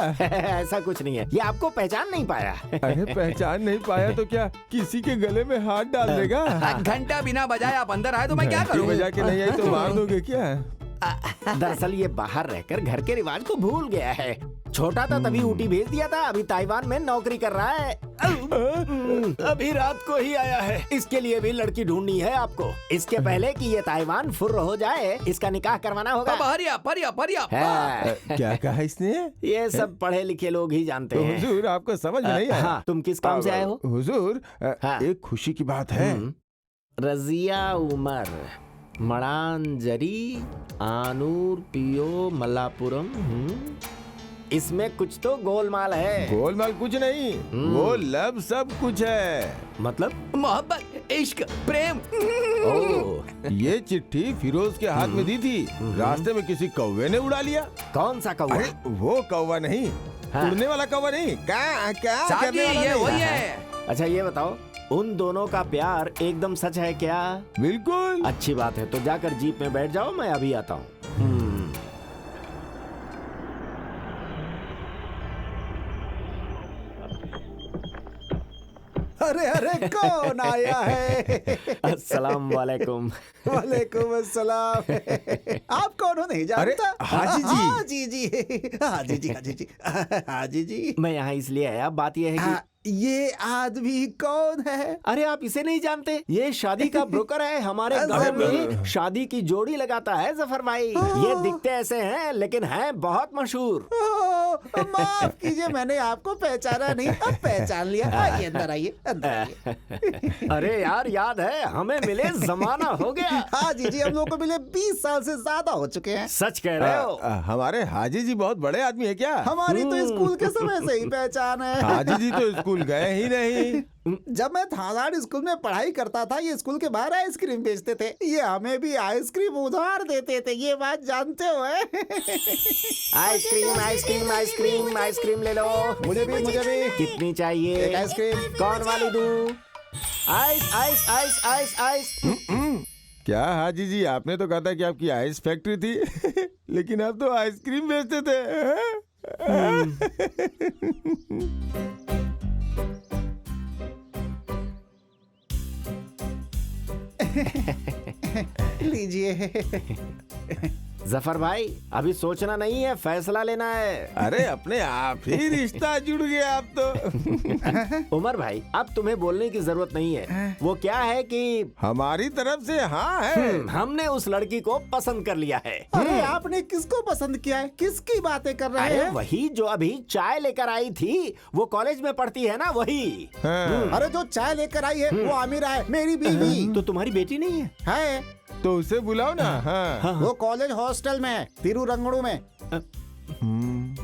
ऐसा कुछ नहीं है, ये आपको पहचान नहीं पाया। अरे पहचान नहीं पाया तो क्या किसी के गले में हाथ डाल देगा? घंटा बिना बजाए आप अंदर आए तो मैं क्या घंटी करूं? बजा के नहीं आई तो मार दोगे क्या? दरअसल ये बाहर रहकर घर के रिवाज को भूल गया है। छोटा था तभी ऊटी भेज दिया था, अभी ताइवान में नौकरी कर रहा है। अभी रात को ही आया है। इसके लिए भी लड़की ढूंढनी है आपको। इसके पहले कि ये ताइवान फुर्र हो जाए, इसका निकाह करवाना होगा। क्या कहा इसने? ये सब पढ़े लिखे लोग ही जानते हैं। हुजूर आपको समझ में नहीं आया? हाँ, तुम किस काम से आए हो? हुजूर एक खुशी की बात है। रजिया उमर मडानजारी आनूर पियो मल्लापुरम। इसमें कुछ तो गोलमाल है। गोलमाल कुछ नहीं, वो लब सब कुछ है। मतलब? मोहब्बत, इश्क, प्रेम। ये चिट्ठी फिरोज के हाथ में दी थी, रास्ते में किसी कौवे ने उड़ा लिया। कौन सा कौवा? वो कौवा नहीं, उड़ने वाला कौवा नहीं। क्या करने वाला ये वही है। अच्छा ये बताओ, उन दोनों का प्यार एकदम सच है क्या? बिल्कुल। अच्छी बात है, तो जाकर जीप में बैठ जाओ, मैं अभी आता हूँ। अरे अरे कौन आया है? अस्सलाम वालेकुम। वालेकुम अस्सलाम। आप कौन हो नहीं जानता? हाजी जी। हाजी जी, हाजी जी, हाजी जी, हाजी जी। मैं यहाँ इसलिए आया, बात यह है कि ये आदमी कौन है? अरे आप इसे नहीं जानते? ये शादी का ब्रोकर है, हमारे गांव में शादी की जोड़ी लगाता है जफर भाई। ये दिखते ऐसे हैं लेकिन हैं बहुत मशहूर। माफ कीजिए, मैंने आपको पहचाना नहीं, अब पहचान लिया। आइए अंदर आइए, अंदर आइए। अरे यार याद है, हमें मिले जमाना हो गया। हाजी जी, हम लोग को मिले 20 साल से ज्यादा हो चुके हैं। सच कह रहे हो? हमारे हाजी जी बहुत बड़े आदमी है क्या? हमारी तो स्कूल के समय से ही पहचान है। हाजी जी तो स्कूल गए ही नहीं। जब मैं थानाड़ स्कूल में पढ़ाई करता था, ये स्कूल के बाहर आइसक्रीम बेचते थे। ये हमें भी आइसक्रीम उधार देते थे, ये बात जानते हो? आइसक्रीम आइसक्रीम आइसक्रीम आइसक्रीम ले लो। मुझे भी, मुझे भी। कितनी चाहिए? एक आइसक्रीम। कौन वाली दूं? Ice ice ice ice ice. क्या हाजी जी, आपने तो कहा था कि आपकी आइस फैक्ट्री थी लेकिन आप तो आइसक्रीम बेचते थे। लीजिए। जफर भाई, अभी सोचना नहीं है, फैसला लेना है। अरे अपने आप ही रिश्ता जुड़ गया आप तो। उमर भाई, अब तुम्हें बोलने की जरूरत नहीं है। वो क्या है कि हमारी तरफ से हाँ है। हमने उस लड़की को पसंद कर लिया है। अरे आपने किसको पसंद किया है? किसकी बातें कर रहे हैं? वही जो अभी चाय लेकर आई थी, वो कॉलेज में पढ़ती है ना, वही। अरे जो चाय लेकर आई है वो आमिरा है, मेरी बीवी। तो तुम्हारी बेटी नहीं है? है। तो उसे बुलाओ ना। हाँ। वो कॉलेज हॉस्टल में, तिरुरंगड़ू में।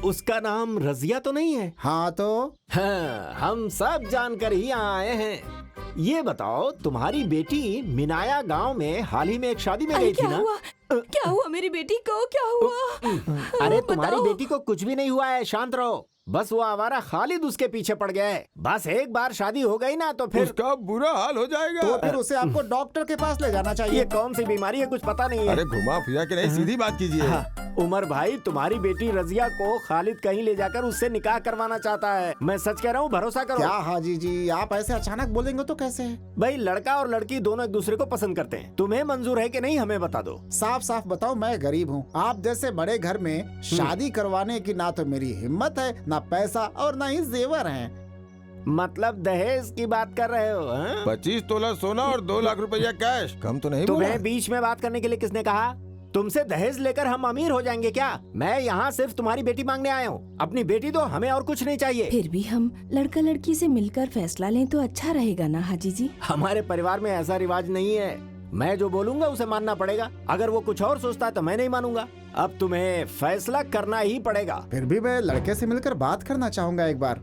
उसका नाम रजिया तो नहीं है? हाँ तो हाँ, हम सब जानकर ही यहाँ आए हैं। ये बताओ, तुम्हारी बेटी मिनाया गांव में हाल ही में एक शादी में गई थी ना? क्या हुआ मेरी बेटी को? क्या हुआ? अरे तुम्हारी बेटी को कुछ भी नहीं हुआ है, शांत रहो। बस वो आवारा खालिद उसके पीछे पड़ गया है। बस एक बार शादी हो गई ना तो फिर उसका बुरा हाल हो जाएगा। तो फिर उसे आपको डॉक्टर के पास ले जाना चाहिए। ये कौन सी बीमारी है, कुछ पता नहीं है। अरे घुमा फिरा के नहीं, सीधी बात कीजिए। उमर भाई, तुम्हारी बेटी रजिया को खालिद कहीं ले जाकर उससे निकाह करवाना चाहता है। मैं सच कह रहा हूँ, भरोसा करो। क्या हाजी जी, आप ऐसे अचानक बोलेंगे तो कैसे? भाई, लड़का और लड़की दोनों एक दूसरे को पसंद करते हैं। तुम्हें मंजूर है कि नहीं, हमें बता दो। साफ साफ बताओ, मैं गरीब हूँ। आप जैसे बड़े घर में शादी करवाने की ना तो मेरी हिम्मत है, ना पैसा और ना ही जेवर हैं। मतलब दहेज की बात कर रहे हो? 25 तोला सोना और 2 लाख रुपया कैश। कम तो नहीं? तुम्हें बीच में बात करने के लिए किसने कहा? तुमसे दहेज लेकर हम अमीर हो जाएंगे क्या? मैं यहाँ सिर्फ तुम्हारी बेटी मांगने आया हूँ। अपनी बेटी दो, हमें और कुछ नहीं चाहिए। फिर भी हम लड़का लड़की से मिलकर फैसला लें तो अच्छा रहेगा ना हाजी जी? हमारे परिवार में ऐसा रिवाज नहीं है। मैं जो बोलूंगा उसे मानना पड़ेगा। अगर वो कुछ और सोचता है तो मैं नहीं मानूंगा। अब तुम्हें फैसला करना ही पड़ेगा। फिर भी मैं लड़के से मिलकर बात करना चाहूंगा एक बार।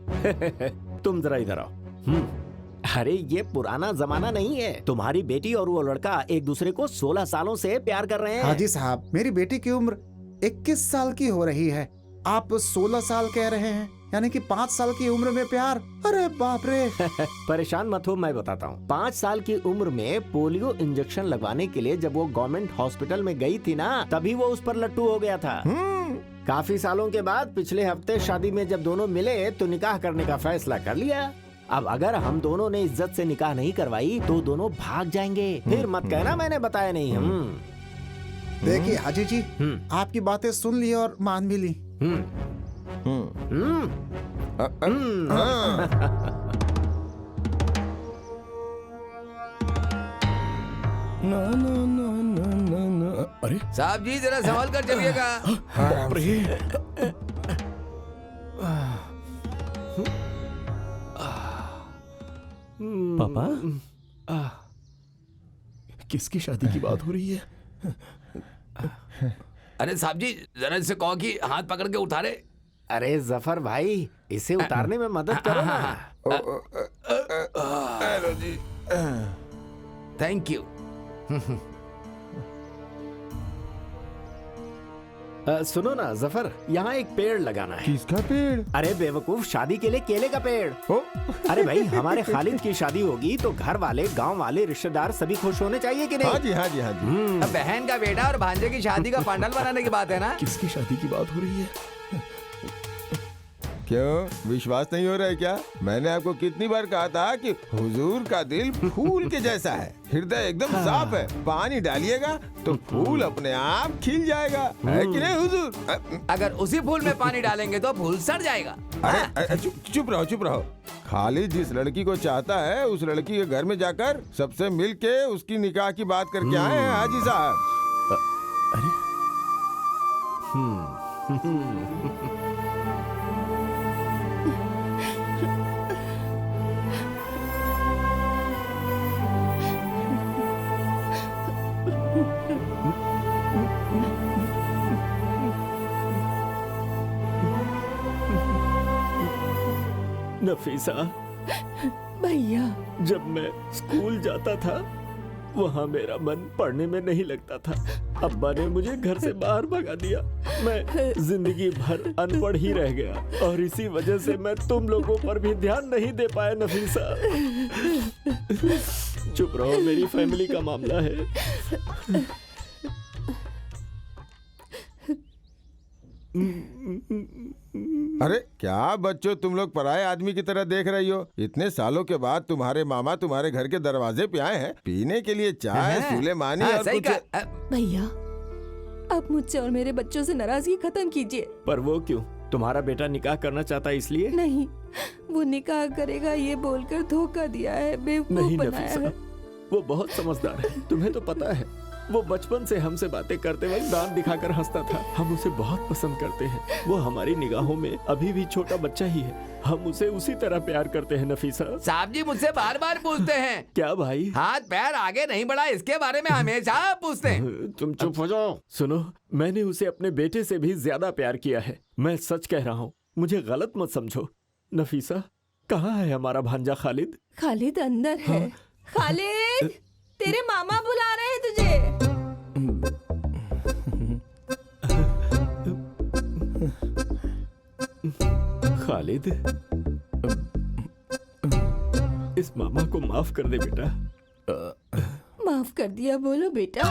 तुम जरा इधर आओ। अरे ये पुराना जमाना नहीं है। तुम्हारी बेटी और वो लड़का एक दूसरे को 16 सालों से प्यार कर रहे हैं। हाजी साहब, मेरी बेटी की उम्र 21 साल की हो रही है। आप 16 साल कह रहे हैं, यानी कि 5 साल की उम्र में प्यार। अरे बाप रे। परेशान मत हो, मैं बताता हूँ। 5 साल की उम्र में पोलियो इंजेक्शन लगवाने के लिए जब वो गवर्नमेंट हॉस्पिटल में गई थी ना, तभी वो उस पर लट्टू हो गया था। काफी सालों के बाद पिछले हफ्ते शादी में जब दोनों मिले तो निकाह करने का फैसला कर लिया। अब अगर हम दोनों ने इज्जत से निकाह नहीं करवाई तो दोनों भाग जाएंगे। फिर मत कहना मैंने बताया नहीं। देखिए हाजी जी, आपकी बातें सुन ली और मान भी ली। ना ना ना ना ना ना। अरे साहब जी जरा संभाल कर चलिएगा। पापा, किसकी शादी की बात हो रही है? अरे साहब जी जरा इसे कहो कि हाथ पकड़ के उतारे। अरे जफर भाई, इसे उतारने में मदद करो ना। Thank you. सुनो ना जफर, यहाँ एक पेड़ लगाना है। किसका पेड़? अरे बेवकूफ, शादी के लिए केले का पेड़। अरे भाई, हमारे खालिद की शादी होगी तो घर वाले, गांव वाले, रिश्तेदार सभी खुश होने चाहिए कि नहीं? हाँ जी हाँ जी हाँ जी। अब बहन का बेटा और भांजे की शादी का पंडाल बनाने की बात है ना। किसकी शादी की बात हो रही है? क्यों विश्वास नहीं हो रहा है क्या? मैंने आपको कितनी बार कहा था कि हुजूर का दिल फूल के जैसा है, हृदय एकदम साफ है। पानी डालिएगा तो फूल अपने आप खिल जाएगा, है कि नहीं हुजूर? अगर उसी फूल में पानी डालेंगे तो फूल सड़ जाएगा। अरे चुप रहो चुप रहो। खालिद जिस लड़की को चाहता है उस लड़की के घर में जाकर सबसे मिल के उसकी निकाह की बात करके आए हैं हाजी साहब। नफीसा भैया, जब मैं स्कूल जाता था वहाँ मेरा मन पढ़ने में नहीं लगता था। अब्बा ने मुझे घर से बाहर भगा दिया। मैं जिंदगी भर अनपढ़ ही रह गया और इसी वजह से मैं तुम लोगों पर भी ध्यान नहीं दे पाया नफीसा। चुप रहो, मेरी फैमिली का मामला है। अरे क्या बच्चों, तुम लोग पराये आदमी की तरह देख रही हो? इतने सालों के बाद तुम्हारे मामा तुम्हारे घर के दरवाजे पे आए हैं पीने के लिए चाय, सुलेमानी और सही कुछ। भैया, आप मुझसे और मेरे बच्चों से नाराजगी खत्म कीजिए। पर वो क्यों? तुम्हारा बेटा निकाह करना चाहता है इसलिए? नहीं, वो निकाह करेगा ये बोलकर धोखा दिया है, बेवकूफ नहीं बनाया है। वो बहुत समझदार है, तुम्हें तो पता है। वो बचपन से हमसे बातें करते वक्त दांत दिखाकर हंसता था। हम उसे बहुत पसंद करते हैं। वो हमारी निगाहों में अभी भी छोटा बच्चा ही है। हम उसे उसी तरह प्यार करते हैं नफीसा। साहब जी मुझसे बार बार पूछते हैं। क्या भाई? हाथ पैर आगे नहीं बढ़ा, इसके बारे में हमेशा पूछते हैं। तुम चुप हो जाओ। सुनो, मैंने उसे अपने बेटे से भी ज्यादा प्यार किया है। मैं सच कह रहा हूँ, मुझे गलत मत समझो। नफीसा, कहाँ है हमारा भांजा खालिद? खालिद अंदर है। खालिद, तेरे मामा बुला रहे हैं तुझे। खालिद, इस मामा को माफ कर दे बेटा। माफ कर दिया बोलो बेटा।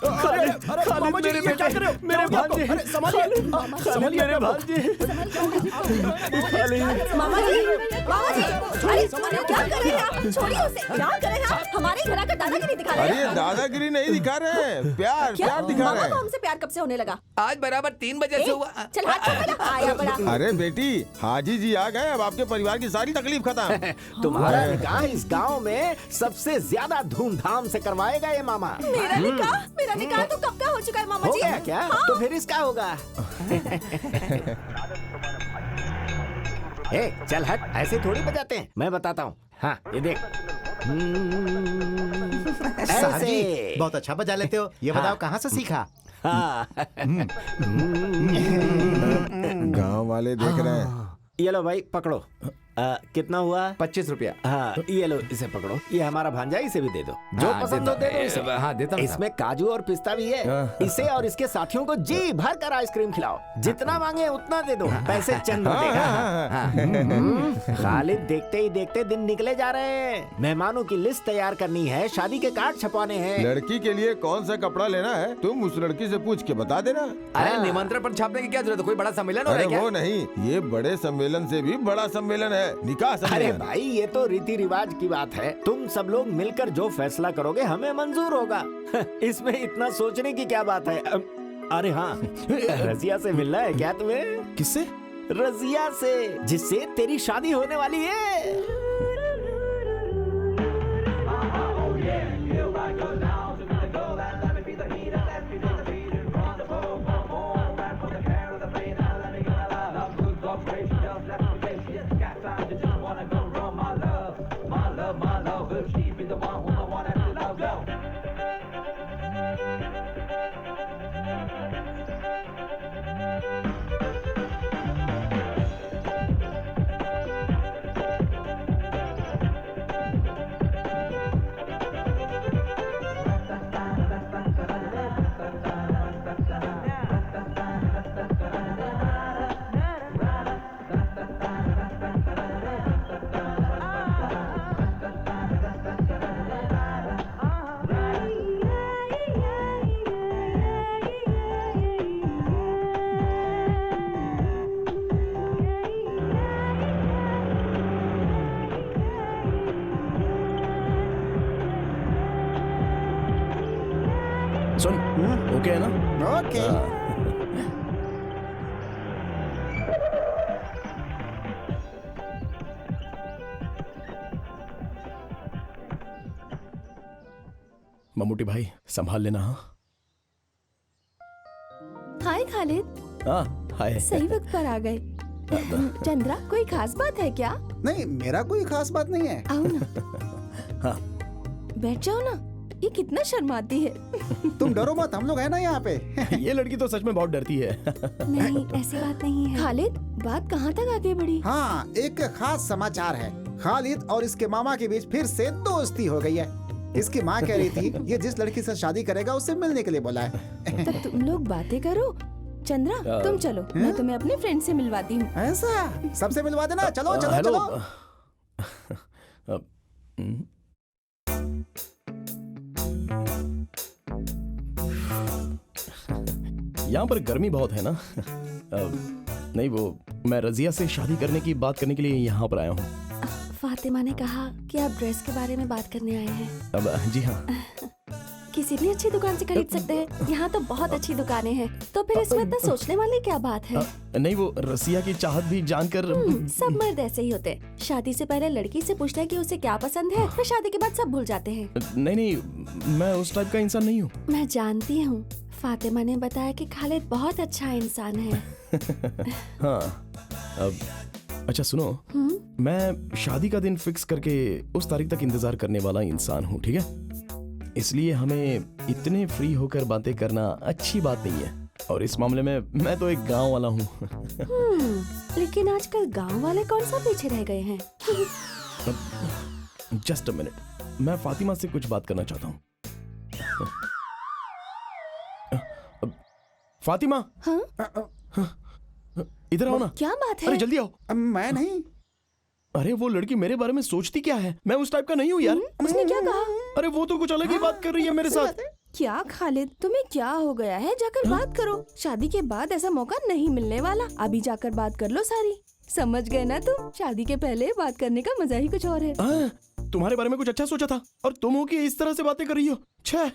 खालिद, खालिद मेरे बेटे, मेरे भांजे, खालिद मेरे भांजे। मामा जी, अरे क्या कर रहे हैं आप? छोड़िए उसे, क्या कर रहे हैं आप? हमारे घर आकर दादागिरी दिखा रहे हैं। अरे दादागिरी नहीं दिखा रहे हैं, प्यार प्यार दिखा रहे मामा को हैं। हमसे प्यार कब से होने लगा? आज बराबर 3 बजे से हुआ। चल हाथ छोड़ मेरा, आया बड़ा। अरे बेटी, हाजी जी आ गए, अब आपके परिवार की सारी तकलीफ खत्म। तुम्हारा निकाह इस गांव में सबसे ज्यादा धूमधाम से करवाएगा ये मामा। मेरा निकाह तो कब का हो चुका है मामा हो जी। गया क्या? हाँ। तो फिर इसका होगा। ए, चल हट, ऐसे थोड़ी बजाते हैं। मैं बताता हूँ। हाँ, ये देख। साहब जी ऐसे। बहुत अच्छा बजा लेते हो। ये बताओ कहाँ से सीखा? हाँ। गांव वाले देख रहे हैं। ये लो भाई पकड़ो। कितना हुआ? 25 रुपया। हाँ ये लो इसे पकड़ो। ये हमारा भांजा, इसे भी दे दो। जो हाँ, पसंद हो देता दे दो इसे। हूँ। हाँ, देता हूँ इसमें काजू और पिस्ता भी है। इसे और इसके साथियों को जी भर कर आइसक्रीम खिलाओ। जितना मांगे उतना दे दो। पैसे चंद देगा। खालिद देखते ही देखते दिन निकले जा रहे हैं। मेहमानों की लिस्ट तैयार करनी है, शादी के कार्ड छपवाने हैं। लड़की के लिए कौन सा कपड़ा लेना है तुम उस लड़की से पूछ के बता देना। अरे निमंत्रण पर छापने की क्या जरूरत है? कोई बड़ा सम्मेलन हो रहा अरे है क्या? वो नहीं, ये बड़े सम्मेलन से भी बड़ा सम्मेलन है, निकाह अरे सम्मेलन। भाई ये तो रीति रिवाज की बात है। तुम सब लोग मिलकर जो फैसला करोगे हमें मंजूर होगा। इसमें इतना सोचने की क्या बात है? अरे हाँ, रजिया से मिलना है क्या तुम्हें? किससे? रजिया से, जिससे तेरी शादी होने वाली है। सुन, ओके है ना? ओके। मम्मूटी भाई संभाल लेना। हाँ हाय खालिद, हाँ हाय। सही वक्त पर आ गए। चंद्रा, कोई खास बात है क्या? नहीं, मेरा कोई खास बात नहीं है। आओ ना। हाँ बैठ जाओ ना। ये कितना शर्माती है। तुम डरो मत, हम लोग हैं ना यहाँ पे। ये लड़की तो सच में बहुत डरती है। नहीं, ऐसी बात नहीं है। खालिद, बात कहाँ तक आगे बढ़ी? हाँ, एक खास समाचार है। खालिद और इसके मामा के बीच फिर से दोस्ती हो गई है। इसकी माँ कह रही थी ये जिस लड़की से शादी करेगा उससे मिलने के लिए बोला है। तब तुम लोग बातें करो। चंद्रा तुम चलो, मैं तुम्हें अपने फ्रेंड से मिलवाती हूँ। ऐसा? सबसे मिलवा देना। चलो चलो हेलो। चलो। यहाँ पर गर्मी बहुत है ना? नहीं वो मैं रजिया से शादी करने की बात करने के लिए यहाँ पर आया हूँ। फातिमा ने कहा कि आप ड्रेस के बारे में बात करने आए हैं। अब जी हाँ। किसी भी अच्छी दुकान से खरीद सकते हैं। यहाँ तो बहुत अच्छी दुकानें हैं। तो फिर इसमें इतना सोचने वाली क्या बात है? नहीं वो रसिया की चाहत भी जानकर। सब मर्द ऐसे ही होते हैं। शादी से पहले लड़की से पूछते हैं कि उसे क्या पसंद है, फिर शादी के बाद सब भूल जाते हैं। नहीं मैं उस टाइप का इंसान नहीं हूँ। मैं जानती हूँ। फातिमा ने बताया कि खालिद बहुत अच्छा इंसान है। हाँ अब अच्छा सुनो, मैं शादी का दिन फिक्स करके उस तारीख तक इंतजार करने वाला इंसान हूँ, ठीक है? इसलिए हमें इतने फ्री होकर बातें करना अच्छी बात नहीं है। और इस मामले में मैं तो एक गांव वाला हूँ। लेकिन आजकल गांव वाले कौन सा पीछे रह गए हैं? जस्ट अ मिनट, मैं फातिमा से कुछ बात करना चाहता हूँ। फातिमा, हाँ? इधर आओ ना। क्या बात है? अरे जल्दी आओ। मैं नहीं। अरे वो लड़की मेरे बारे में सोचती क्या है? मैं उस टाइप का नहीं हूँ यार। उसने क्या कहा? अरे वो तो कुछ अलग ही बात कर रही है मेरे साथ। क्या खालिद, तुम्हें क्या हो गया है? जाकर बात करो। शादी के बाद ऐसा मौका नहीं मिलने वाला। अभी जाकर बात कर लो सारी। समझ गए ना तुम? शादी के पहले बात करने का मजा ही कुछ और है। तुम्हारे बारे में कुछ अच्छा सोचा था और तुम हो कि इस तरह से बातें कर रही हो। छह,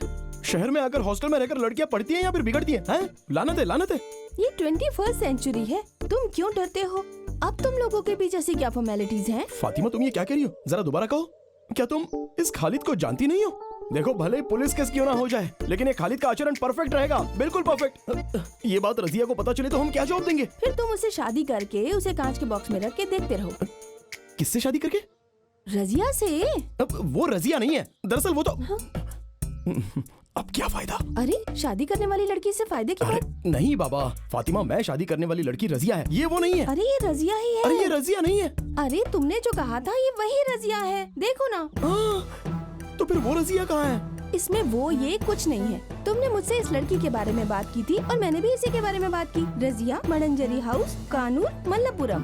शहर में आकर हॉस्टल में रहकर लड़कियां पढ़ती हैं या फिर बिगड़ती हैं? लानत है, लानत है। ये 21st सेंचुरी है। तुम क्यों डरते हो? अब तुम लोगों के बीच ऐसी क्या फॉर्मेलिटीज हैं? फातिमा तुम ये क्या कह रही हो? जरा दोबारा कहो। क्या तुम इस खालिद को जानती नहीं हो? देखो भले ही पुलिस केस क्यों ना हो जाए, लेकिन ये खालिद का आचरण परफेक्ट रहेगा, बिल्कुल परफेक्ट। ये बात रजिया को पता चले तो हम क्या जवाब देंगे? फिर तुम उसे शादी करके उसे कांच के बॉक्स में रख के देखते रहो। किससे शादी करके? रजिया से। वो रजिया नहीं है, दरअसल वो तो अब क्या फायदा? अरे शादी करने वाली लड़की से फायदे की अरे बात? नहीं बाबा, फातिमा, मैं शादी करने वाली लड़की रजिया है, ये वो नहीं है। अरे ये रजिया ही है। अरे ये रजिया नहीं है। अरे तुमने जो कहा था ये वही रजिया है, देखो ना। तो फिर वो रजिया कहाँ है? इसमें वो ये कुछ नहीं है। तुमने मुझसे इस लड़की के बारे में बात की थी और मैंने भी इसी के बारे में बात की। रजिया, मडंजरी हाउस, कानूर, मल्लपुरम।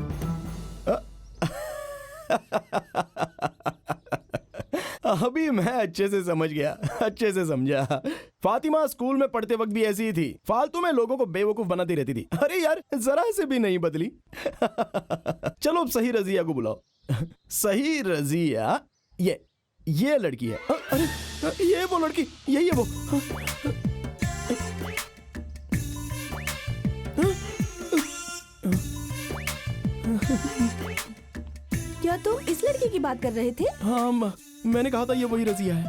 अभी मैं अच्छे से समझ गया, अच्छे से समझा। फातिमा स्कूल में पढ़ते वक्त भी ऐसी ही थी, फालतू में लोगों को बेवकूफ बनाती रहती थी। अरे यार जरा से भी नहीं बदली। चलो अब सही रजिया को बुलाओ। सही रजिया ये लड़की है। अरे ये वो लड़की, यही है वो। क्या तुम इस लड़की की बात कर रहे थे? हाँ मैंने कहा था ये वही रजिया है।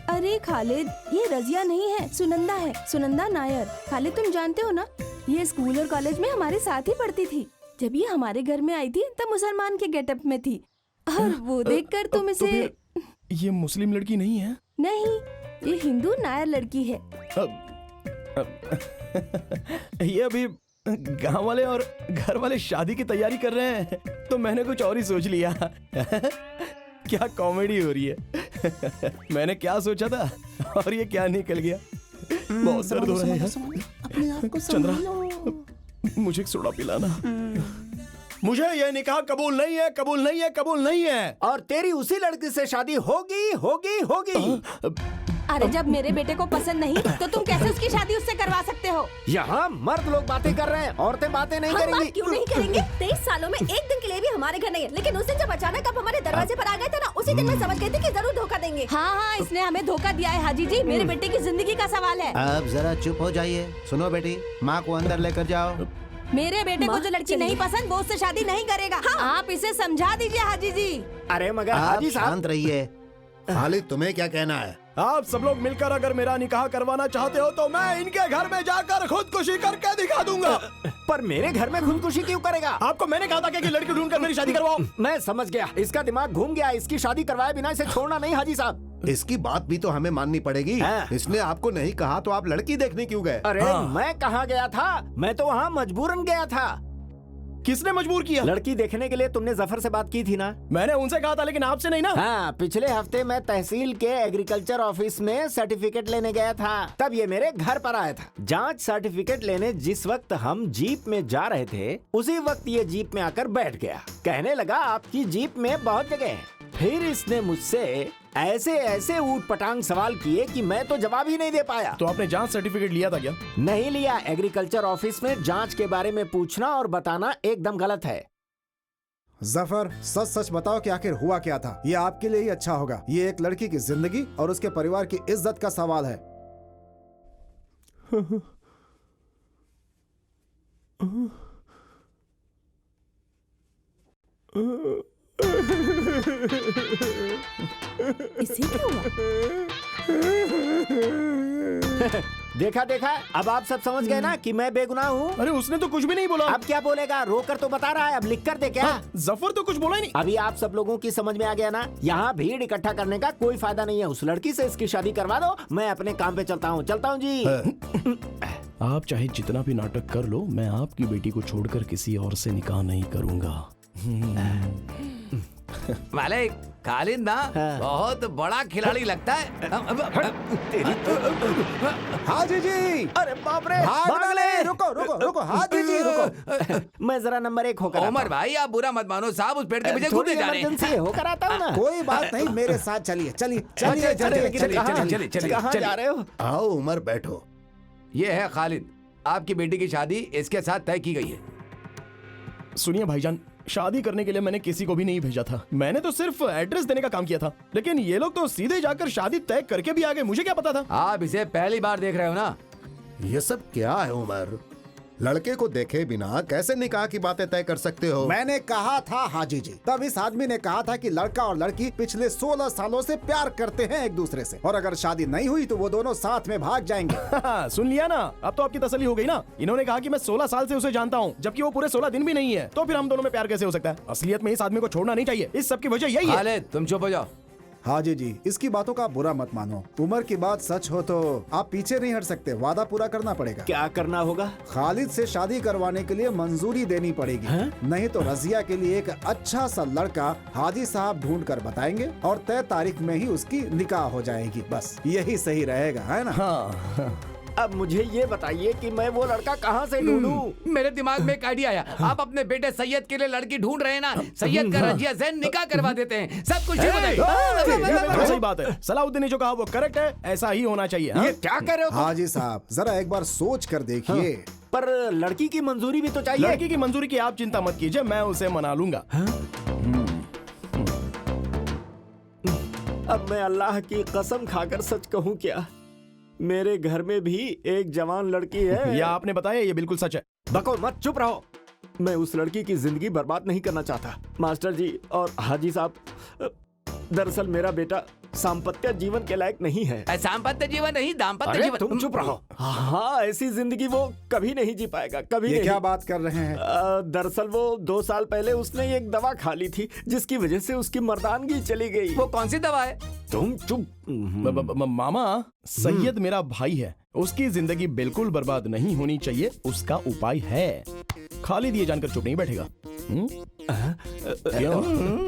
अरे खालिद, ये रजिया नहीं है, सुनंदा है, सुनंदा नायर। खालिद तुम जानते हो ना, ये स्कूल और कॉलेज में हमारे साथ ही पढ़ती थी। जब ये हमारे घर में आई थी तब मुसलमान के गेटअप में थी, और वो देखकर तुम इसे। ये मुस्लिम लड़की नहीं है? नहीं, ये हिंदू नायर लड़की है। ये अभी गांव वाले और घर वाले शादी की तैयारी कर रहे हैं, तो मैंने कुछ और ही सोच लिया। क्या कॉमेडी हो रही है। मैंने क्या सोचा था और ये क्या निकल गया। बहुत दर्द हो रहा है। अपने आप को चंद्रा, संभालो। मुझे एक सोडा पिलाना। मुझे ये निकाह कबूल नहीं है, कबूल नहीं है, कबूल नहीं है। और तेरी उसी लड़की से शादी होगी होगी होगी। अरे जब मेरे बेटे को पसंद नहीं तो तुम कैसे उसकी शादी उससे करवा सकते हो? यहाँ मर्द लोग बातें कर रहे हैं, औरतें बातें नहीं हम करेंगी। बात क्यों नहीं करेंगे? 23 सालों में एक दिन के लिए भी हमारे घर नहीं है, लेकिन उस दिन जब अचानक आप हमारे दरवाजे पर आ गए थे ना, उसी दिन मैं समझ गई थी कि जरूर धोखा देंगे। हाँ, इसने हमें धोखा दिया है हाजी जी। मेरे बेटे की जिंदगी का सवाल है। अब जरा चुप हो जाइए। सुनो बेटी, माँ को अंदर लेकर जाओ। मेरे बेटे को जो लड़की नहीं पसंद वो उससे शादी नहीं करेगा। आप इसे समझा दीजिए हाजी जी। अरे मगर आप हाजी साहब, शांत रहिए। खालिद, तुम्हें क्या कहना है? आप सब लोग मिलकर अगर मेरा निकाह करवाना चाहते हो तो मैं इनके घर में जाकर खुदकुशी करके दिखा दूंगा। पर मेरे घर में खुदकुशी क्यों करेगा? आपको मैंने कहा था कि लड़की ढूंढकर मेरी शादी करवाओ। मैं समझ गया, इसका दिमाग घूम गया। इसकी शादी करवाए बिना इसे छोड़ना नहीं हाजी साहब। इसकी बात भी तो हमें माननी पड़ेगी। हाँ। इसने आपको नहीं कहा तो आप लड़की देखने क्यों गए? अरे मैं कहाँ गया था? मैं तो वहाँ मजबूरन गया था। किसने मजबूर किया? लड़की देखने के लिए तुमने जफर से बात की थी ना? मैंने उनसे कहा था, लेकिन आपसे नहीं ना। हाँ, पिछले हफ्ते मैं तहसील के एग्रीकल्चर ऑफिस में सर्टिफिकेट लेने गया था, तब ये मेरे घर पर आया था। जांच सर्टिफिकेट लेने जिस वक्त हम जीप में जा रहे थे, उसी वक्त ये जीप में आकर बैठ गया। कहने लगा आपकी जीप में बहुत जगह है। फिर इसने मुझसे ऐसे ऐसे ऊट पटांग सवाल किए कि मैं तो जवाब ही नहीं दे पाया। तो आपने जांच सर्टिफिकेट लिया था क्या? नहीं लिया। एग्रीकल्चर ऑफिस में जांच के बारे में पूछना और बताना एकदम गलत है। जफर, सच सच बताओ कि आखिर हुआ क्या था? ये आपके लिए ही अच्छा होगा। ये एक लड़की की जिंदगी और उसके परिवार की इज्जत का सवाल है। इसे क्या हुआ? देखा देखा, अब आप सब समझ गए ना कि मैं बेगुनाह हूँ। अरे उसने तो कुछ भी नहीं बोला। अब क्या बोलेगा? रोकर तो बता रहा है, अब लिख कर दे क्या? जफर तो कुछ बोला ही नहीं। अभी आप सब लोगों की समझ में आ गया ना? यहाँ भीड़ इकट्ठा करने का कोई फायदा नहीं है। उस लड़की से इसकी शादी करवा दो। मैं अपने काम पे चलता हूँ जी। आप चाहे जितना भी नाटक कर लो, मैं आपकी बेटी को छोड़कर किसी और से निकाह नहीं करूंगा। मालिक, खालिद ना बहुत बड़ा खिलाड़ी लगता है। हाजी जी, अरे बाप रे, भाग ले। रुको रुको रुको हाजी जी, रुको। मैं जरा नंबर 1 होकर उमर भाई, आप बुरा मत मानो साहब, उस पेड़ के पीछे कूदे जा रहे हैं। इमरजेंसी होकर आता हूँ ना। कोई बात नहीं, मेरे साथ चलिए चलिए चलिए चलिए। कहाँ जा रहे हो? आओ उमर, बैठो। ये है खालिद, आपकी बेटी की शादी इसके साथ तय की गई है। सुनिए भाईजान, शादी करने के लिए मैंने किसी को भी नहीं भेजा था। मैंने तो सिर्फ एड्रेस देने का काम किया था, लेकिन ये लोग तो सीधे जाकर शादी तय करके भी आ गए। मुझे क्या पता था? आप इसे पहली बार देख रहे हो ना? ये सब क्या है उमर? लड़के को देखे बिना कैसे निकाह की बातें तय कर सकते हो? मैंने कहा था हाजी जी, तब इस आदमी ने कहा था कि लड़का और लड़की पिछले 16 सालों से प्यार करते हैं एक दूसरे से, और अगर शादी नहीं हुई तो वो दोनों साथ में भाग जाएंगे। सुन लिया ना? अब तो आपकी तसल्ली हो गई ना? इन्होंने कहा कि मैं 16 साल से उसे जानता हूँ, जबकि वो पूरे 16 दिन भी नहीं है। तो फिर हम दोनों में प्यार कैसे हो सकता है? असलियत में इस आदमी को छोड़ना नहीं चाहिए। इस सब की वजह यही है। खालिद, तुम चुप हो जाओ। हाजी जी, इसकी बातों का बुरा मत मानो। उम्र की बात सच हो तो आप पीछे नहीं हट सकते, वादा पूरा करना पड़ेगा। क्या करना होगा? खालिद से शादी करवाने के लिए मंजूरी देनी पड़ेगी, नहीं तो रजिया के लिए एक अच्छा सा लड़का हाजी साहब ढूंढ कर बताएंगे और तय तारीख में ही उसकी निकाह हो जाएगी। बस यही सही रहेगा, है ना? हाँ। अब मुझे ये बताइए कि मैं वो लड़का कहाँ से ढूंढूं? मेरे दिमाग में एक आइडिया आया। आप अपने बेटे सैयद के लिए लड़की ढूंढ रहे हैं ना, सैयद का रजिया से निकाह करवा देते हैं। सब कुछ ठीक हो जाएगा। सही बात है, सलाउद्दीन ने जो कहा वो करेक्ट है, ऐसा ही होना चाहिए। हाँ? ये क्या कर रहे हो? हाजी साहब जरा एक बार सोच कर देखिए। पर लड़की की मंजूरी भी तो चाहिए। लड़की की मंजूरी की आप चिंता मत कीजिए, मैं उसे मना लूंगा। अब मैं अल्लाह की कसम खाकर सच कहूँ क्या, मेरे घर में भी एक जवान लड़की है। या आपने बताया, ये बिल्कुल सच है। बको मत, चुप रहो। मैं उस लड़की की जिंदगी बर्बाद नहीं करना चाहता। मास्टर जी और हाजी साहब, दरअसल मेरा बेटा सांपत्य जीवन के लायक नहीं है। सांपत्य जीवन नहीं, दाम्पत्य अरे जीवन। तुम चुप रहो। हाँ, ऐसी जिंदगी वो कभी नहीं जी पाएगा, कभी ये नहीं। क्या बात कर रहे हैं? दरअसल वो 2 साल पहले उसने एक दवा खा ली थी जिसकी वजह से उसकी मर्दानगी चली गई। वो कौन सी दवा है? तुम चुप। मामा, सैयद मेरा भाई है, उसकी जिंदगी बिल्कुल बर्बाद नहीं होनी चाहिए, उसका उपाय है। खालिद ये जानकर चुप नहीं बैठेगा।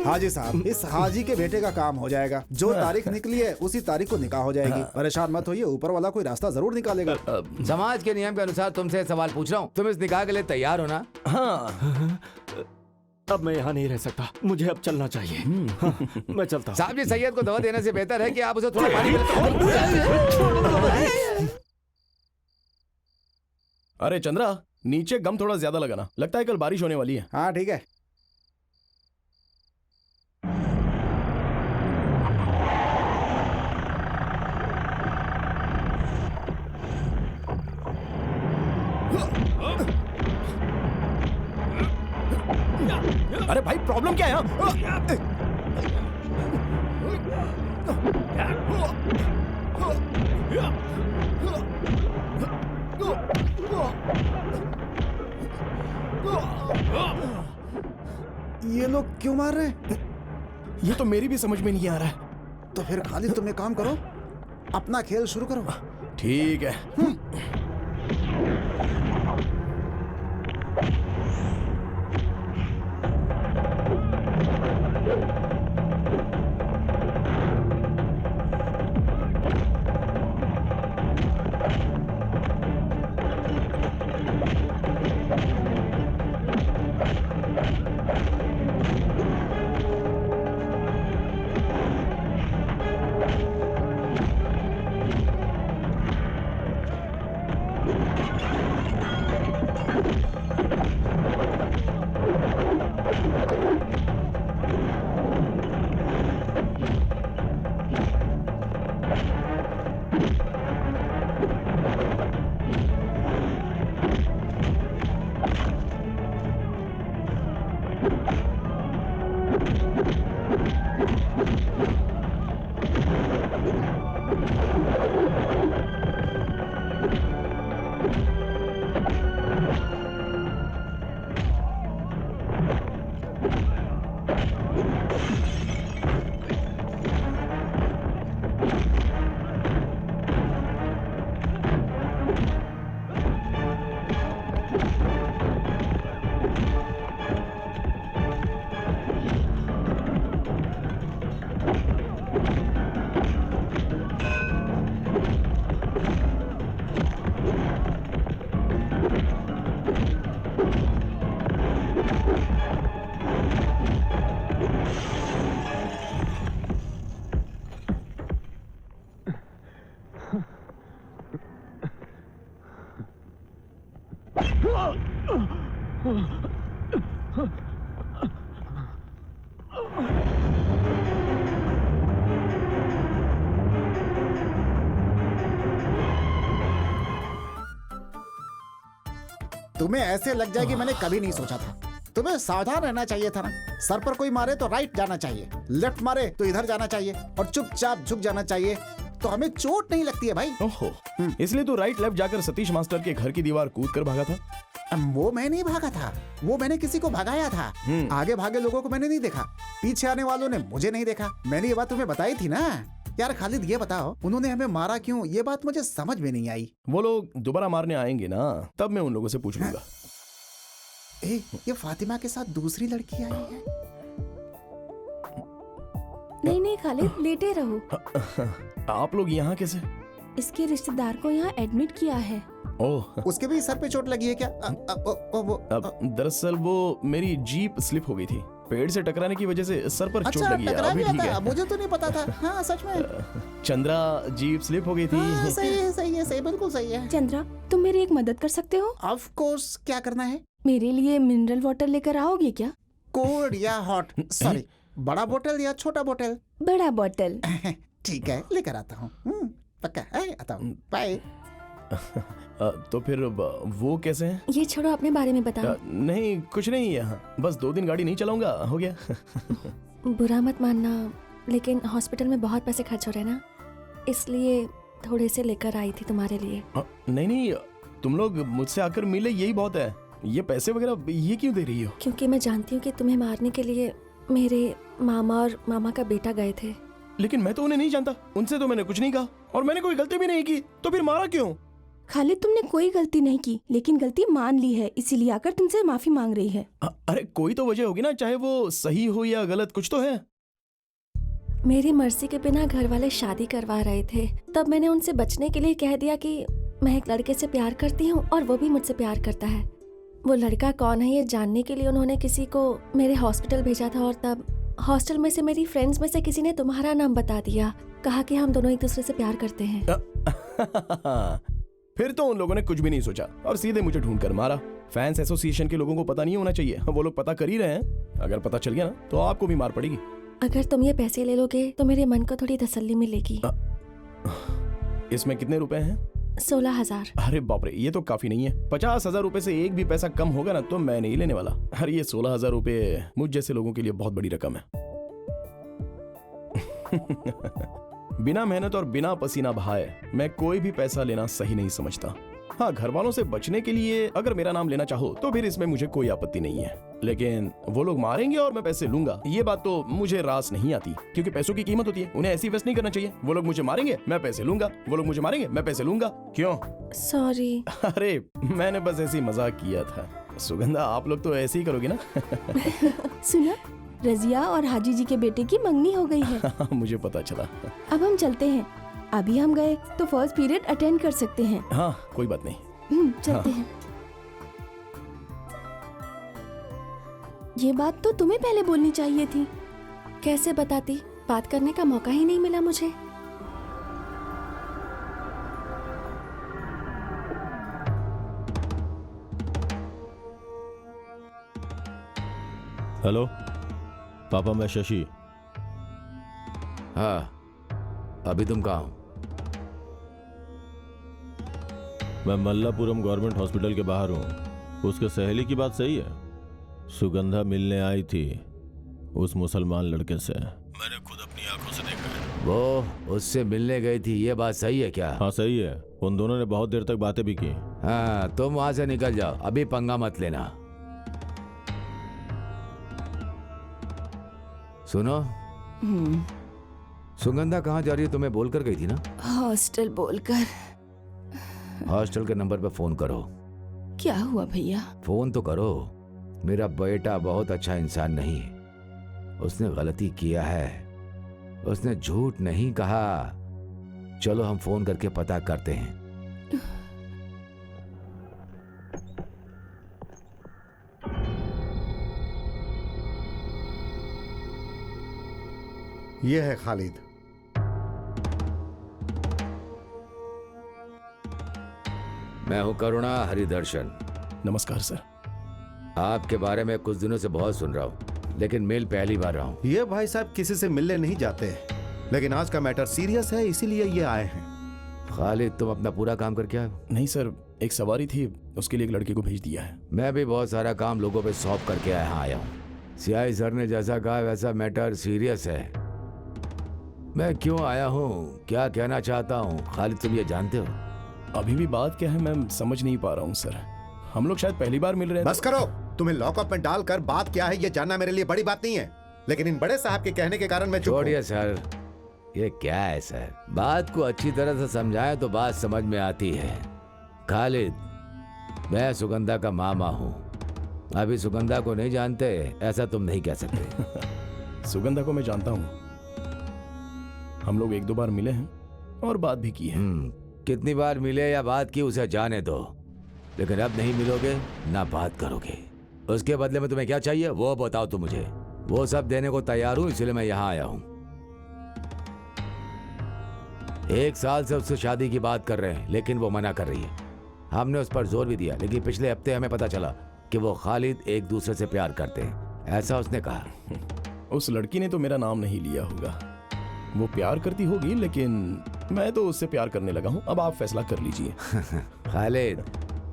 हाजी साहब, इस हाजी के बेटे का काम हो जाएगा। जो तारीख निकली है उसी तारीख को निकाह हो जाएगी। परेशान मत होइए, ऊपर वाला कोई रास्ता जरूर निकालेगा। समाज के नियम के अनुसार तुमसे सवाल पूछ रहा हूँ, तुम इस निकाह के लिए तैयार हो ना? हाँ। अब मैं यहाँ नहीं रह सकता, मुझे अब चलना चाहिए। हाँ, मैं चलता हूँ। साहब जी, सैयद को दवा देने से बेहतर है कि आप उसे थोड़ा पानी अरे चंद्रा, नीचे गम थोड़ा ज्यादा लगाना, लगता है कल बारिश होने वाली है। हाँ ठीक है। अरे भाई, प्रॉब्लम क्या है? ये लोग क्यों मार रहे हैं? ये तो मेरी भी समझ में नहीं आ रहा है। तो फिर खालिद तुम एक काम करो, अपना खेल शुरू करो। ठीक है। तुम्हें ऐसे लग जाएगी मैंने कभी नहीं सोचा था। तुम्हें सावधान रहना चाहिए था ना। सर पर कोई मारे तो राइट जाना चाहिए, लेफ्ट मारे तो इधर जाना चाहिए और चुपचाप झुक जाना चाहिए, तो हमें चोट नहीं लगती है भाई। ओहो। इसलिए तू राइट लेफ्ट जाकर सतीश मास्टर के घर की दीवार कूद कर भागा था। वो मैं नहीं भागा था, वो मैंने किसी को भगाया था। आगे भागे लोगों को मैंने नहीं देखा, पीछे आने वालों ने मुझे नहीं देखा। मैंने ये बात तुम्हें बताई थी ना। यार खालिद ये बताओ, उन्होंने हमें मारा क्यों? ये बात मुझे समझ में नहीं आई। वो लोग दोबारा मारने आएंगे ना, तब मैं उन लोगों से पूछ लूंगा। ये फातिमा के साथ दूसरी लड़की आई है। नहीं नहीं खालिद, लेटे रहो। आप लोग यहाँ कैसे? इसके रिश्तेदार को यहाँ एडमिट किया है। ओह, उसके भी सर पे चोट लगी है क्या? दरअसल वो मेरी जीप स्लिप हो गई थी, पेड़ से टकराने की वजह से सर पर चोट लगी है। टकरा अभी गया ठीक था, है। मुझे तो नहीं पता था। हाँ सच में। चंद्रा, जीप स्लिप हो गई थी। हाँ, सही है, बिल्कुल सही है। चंद्रा, तुम मेरी एक मदद कर सकते हो? ऑफ कोर्स, क्या करना है? मेरे लिए मिनरल वाटर लेकर आओगे क्या? कोल्ड या हॉट? सॉरी, बड़ा बोतल या छोटा बोतल? बड़ा बोतल। ठीक है, लेकर आता हूँ। पक्का है, आता हूँ। बाय। तो फिर वो कैसे हैं? ये छोड़ो, अपने बारे में बताओ। नहीं कुछ नहीं, यहाँ बस 2 दिन गाड़ी नहीं चलाऊंगा, हो गया। बुरा मत मानना, लेकिन हॉस्पिटल में बहुत पैसे खर्च हो रहे हैं ना, इसलिए थोड़े से लेकर आई थी तुम्हारे लिए। नहीं, तुम लोग मुझसे आकर मिले, यही बहुत है। ये पैसे वगैरह ये क्यों दे रही हो? क्योंकि मैं जानती हूँ कि तुम्हें मारने के लिए मेरे मामा और मामा का बेटा गए थे। लेकिन मैं तो उन्हें नहीं जानता, उनसे तो मैंने कुछ नहीं कहा और मैंने कोई गलती भी नहीं की, तो फिर मारा क्यों? खालिद, तुमने कोई गलती नहीं की, लेकिन गलती मान ली है, इसीलिए आकर तुमसे माफी मांग रही है। अरे कोई तो वजह होगी ना, चाहे वो सही हो या गलत, कुछ तो है। मेरी मर्जी के बिना घर वाले शादी करवा रहे थे, तब मैंने उनसे बचने के लिए कह दिया कि मैं एक लड़के से प्यार करती हूँ और वो भी मुझसे प्यार करता है। वो लड़का कौन है ये जानने के लिए उन्होंने किसी को मेरे हॉस्पिटल भेजा था, और तब हॉस्टल में से मेरी फ्रेंड्स में से किसी ने तुम्हारा नाम बता दिया, कहा कि हम दोनों एक दूसरे से प्यार करते हैं। फिर तो उन लोगों ने कुछ भी नहीं सोचा और सीधे मुझे ढूंढ कर मारा। फैंस एसोसिएशन के लोगों को पता नहीं होना चाहिए, वो लोग पता कर ही रहे हैं। अगर पता चल गया ना तो आपको भी मार पड़ेगी। अगर तुम ये पैसे ले लोगे तो मेरे मन को थोड़ी तसल्ली मिलेगी। इसमें कितने रुपए हैं? 16,000। अरे बाप रे, ये तो काफी नहीं है। 50,000 रुपए से एक भी पैसा कम होगा ना तो मैं नहीं लेने वाला। अरे ये 16,000 रुपए मुझ जैसे लोगों के लिए बहुत बड़ी रकम है। बिना मेहनत और बिना पसीना बहाए मैं कोई भी पैसा लेना सही नहीं समझता। हाँ, घर वालों से बचने के लिए अगर मेरा नाम लेना चाहो तो फिर इसमें मुझे कोई आपत्ति नहीं है, लेकिन वो लोग मारेंगे और मैं पैसे लूंगा, ये बात तो मुझे रास नहीं आती, क्योंकि पैसों की कीमत होती है, उन्हें ऐसी वेस्ट नहीं करना चाहिए। वो लोग मुझे मारेंगे, मैं पैसे लूंगा, वो लोग मुझे मारेंगे, मैं पैसे लूंगा। क्यों? सॉरी। अरे मैंने बस ऐसे ही मजाक किया था। सुगंधा, आप लोग तो ऐसे ही करोगे ना? सुना, रजिया और हाजी जी के बेटे की मंगनी हो गई है। मुझे पता चला। अब हम चलते हैं, अभी हम गए तो फर्स्ट पीरियड अटेंड कर सकते हैं। हाँ, कोई बात नहीं। चलते हैं। ये बात तो तुम्हें पहले बोलनी चाहिए थी। कैसे बताती, बात करने का मौका ही नहीं मिला मुझे। हेलो पापा, मैं शशि। हाँ, अभी तुम कहाँ हो? मैं मल्लापुरम गवर्नमेंट हॉस्पिटल के बाहर हूँ। उसके सहेली की बात सही है, सुगंधा मिलने आई थी उस मुसलमान लड़के से। मैंने खुद अपनी आंखों से देखा है। वो उससे मिलने गई थी, ये बात सही है क्या? हाँ सही है, उन दोनों ने बहुत देर तक बातें भी की। हाँ, तुम वहां से निकल जाओ, अभी पंगा मत लेना। सुनो, सुगंधा कहाँ जा रही है तुम्हें बोलकर गई थी ना? हॉस्टल बोलकर। हॉस्टल के नंबर पे फोन करो। क्या हुआ भैया? फोन तो करो। मेरा बेटा बहुत अच्छा इंसान नहीं है, उसने गलती किया है, उसने झूठ नहीं कहा। चलो हम फोन करके पता करते हैं। ये है खालिद। मैं हूं करुणा हरिदर्शन। नमस्कार सर। आपके बारे में कुछ दिनों से बहुत सुन रहा हूं, लेकिन मेल पहली बार रहा हूं। ये भाई साहब किसी से मिलने नहीं जाते, लेकिन आज का मैटर सीरियस है, इसीलिए ये आए हैं। खालिद, तुम अपना पूरा काम करके आए? नहीं सर, एक सवारी थी, उसके लिए एक लड़के को भेज दिया है। मैं भी बहुत सारा काम लोगों पे सौंप करके आया हूँ। सीआई सर ने जैसा कहा वैसा मैटर सीरियस है। मैं क्यों आया हूँ, क्या कहना चाहता हूँ, खालिद तुम ये जानते हो? अभी भी बात क्या है मैं समझ नहीं पा रहा हूँ सर। हम लोग शायद पहली बार मिल रहे हैं। बस करो, तुम्हें लॉकअप में डालकर बात क्या है ये जानना मेरे लिए बड़ी बात नहीं है, लेकिन इन बड़े साहब के कहने के कारण मैं चुप हूं। छोड़िए सर, ये क्या है सर, बात को अच्छी तरह से समझाएं तो बात समझ में आती है। खालिद, मैं सुगंधा का मामा हूँ। अभी सुगंधा को नहीं जानते ऐसा तुम नहीं कह सकते। सुगंधा को मैं जानता हूँ, हम लोग 1-2 बार मिले हैं और बात भी की है। कितनी बार मिले या बात की उसे जाने दो, लेकिन अब नहीं मिलोगे ना बात करोगे। उसके बदले में तुम्हें क्या चाहिए वो बताओ तुम मुझे। वो सब देने को तैयार हूँ, इसलिए मैं यहाँ आया हूँ। 1 साल से उससे शादी की बात कर रहे हैं, लेकिन वो मना कर रही है। हमने उस पर जोर भी दिया, लेकिन पिछले हफ्ते हमें पता चला कि वो खालिद एक दूसरे से प्यार करते हैं, ऐसा उसने कहा। उस लड़की ने तो मेरा नाम नहीं लिया होगा। वो प्यार करती होगी, लेकिन मैं तो उससे प्यार करने लगा हूँ। अब आप फैसला कर लीजिए। खालिद,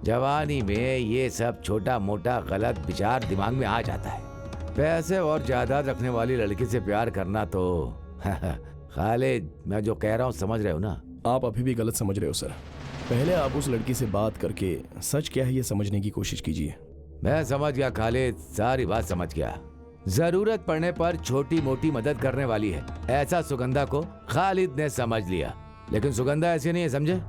जवानी में ये सब छोटा मोटा गलत विचार दिमाग में आ जाता है। पैसे और जायदाद रखने वाली लड़की से प्यार करना तो खालिद, मैं जो कह रहा हूँ समझ रहे हो ना? आप अभी भी गलत समझ रहे हो सर। पहले आप उस लड़की से बात करके सच क्या है ये समझने की कोशिश कीजिए। मैं समझ गया खालिद, सारी बात समझ गया। जरूरत पड़ने पर छोटी मोटी मदद करने वाली है, ऐसा सुगंधा को खालिद ने समझ लिया। लेकिन सुगंधा ऐसी नहीं है, समझे?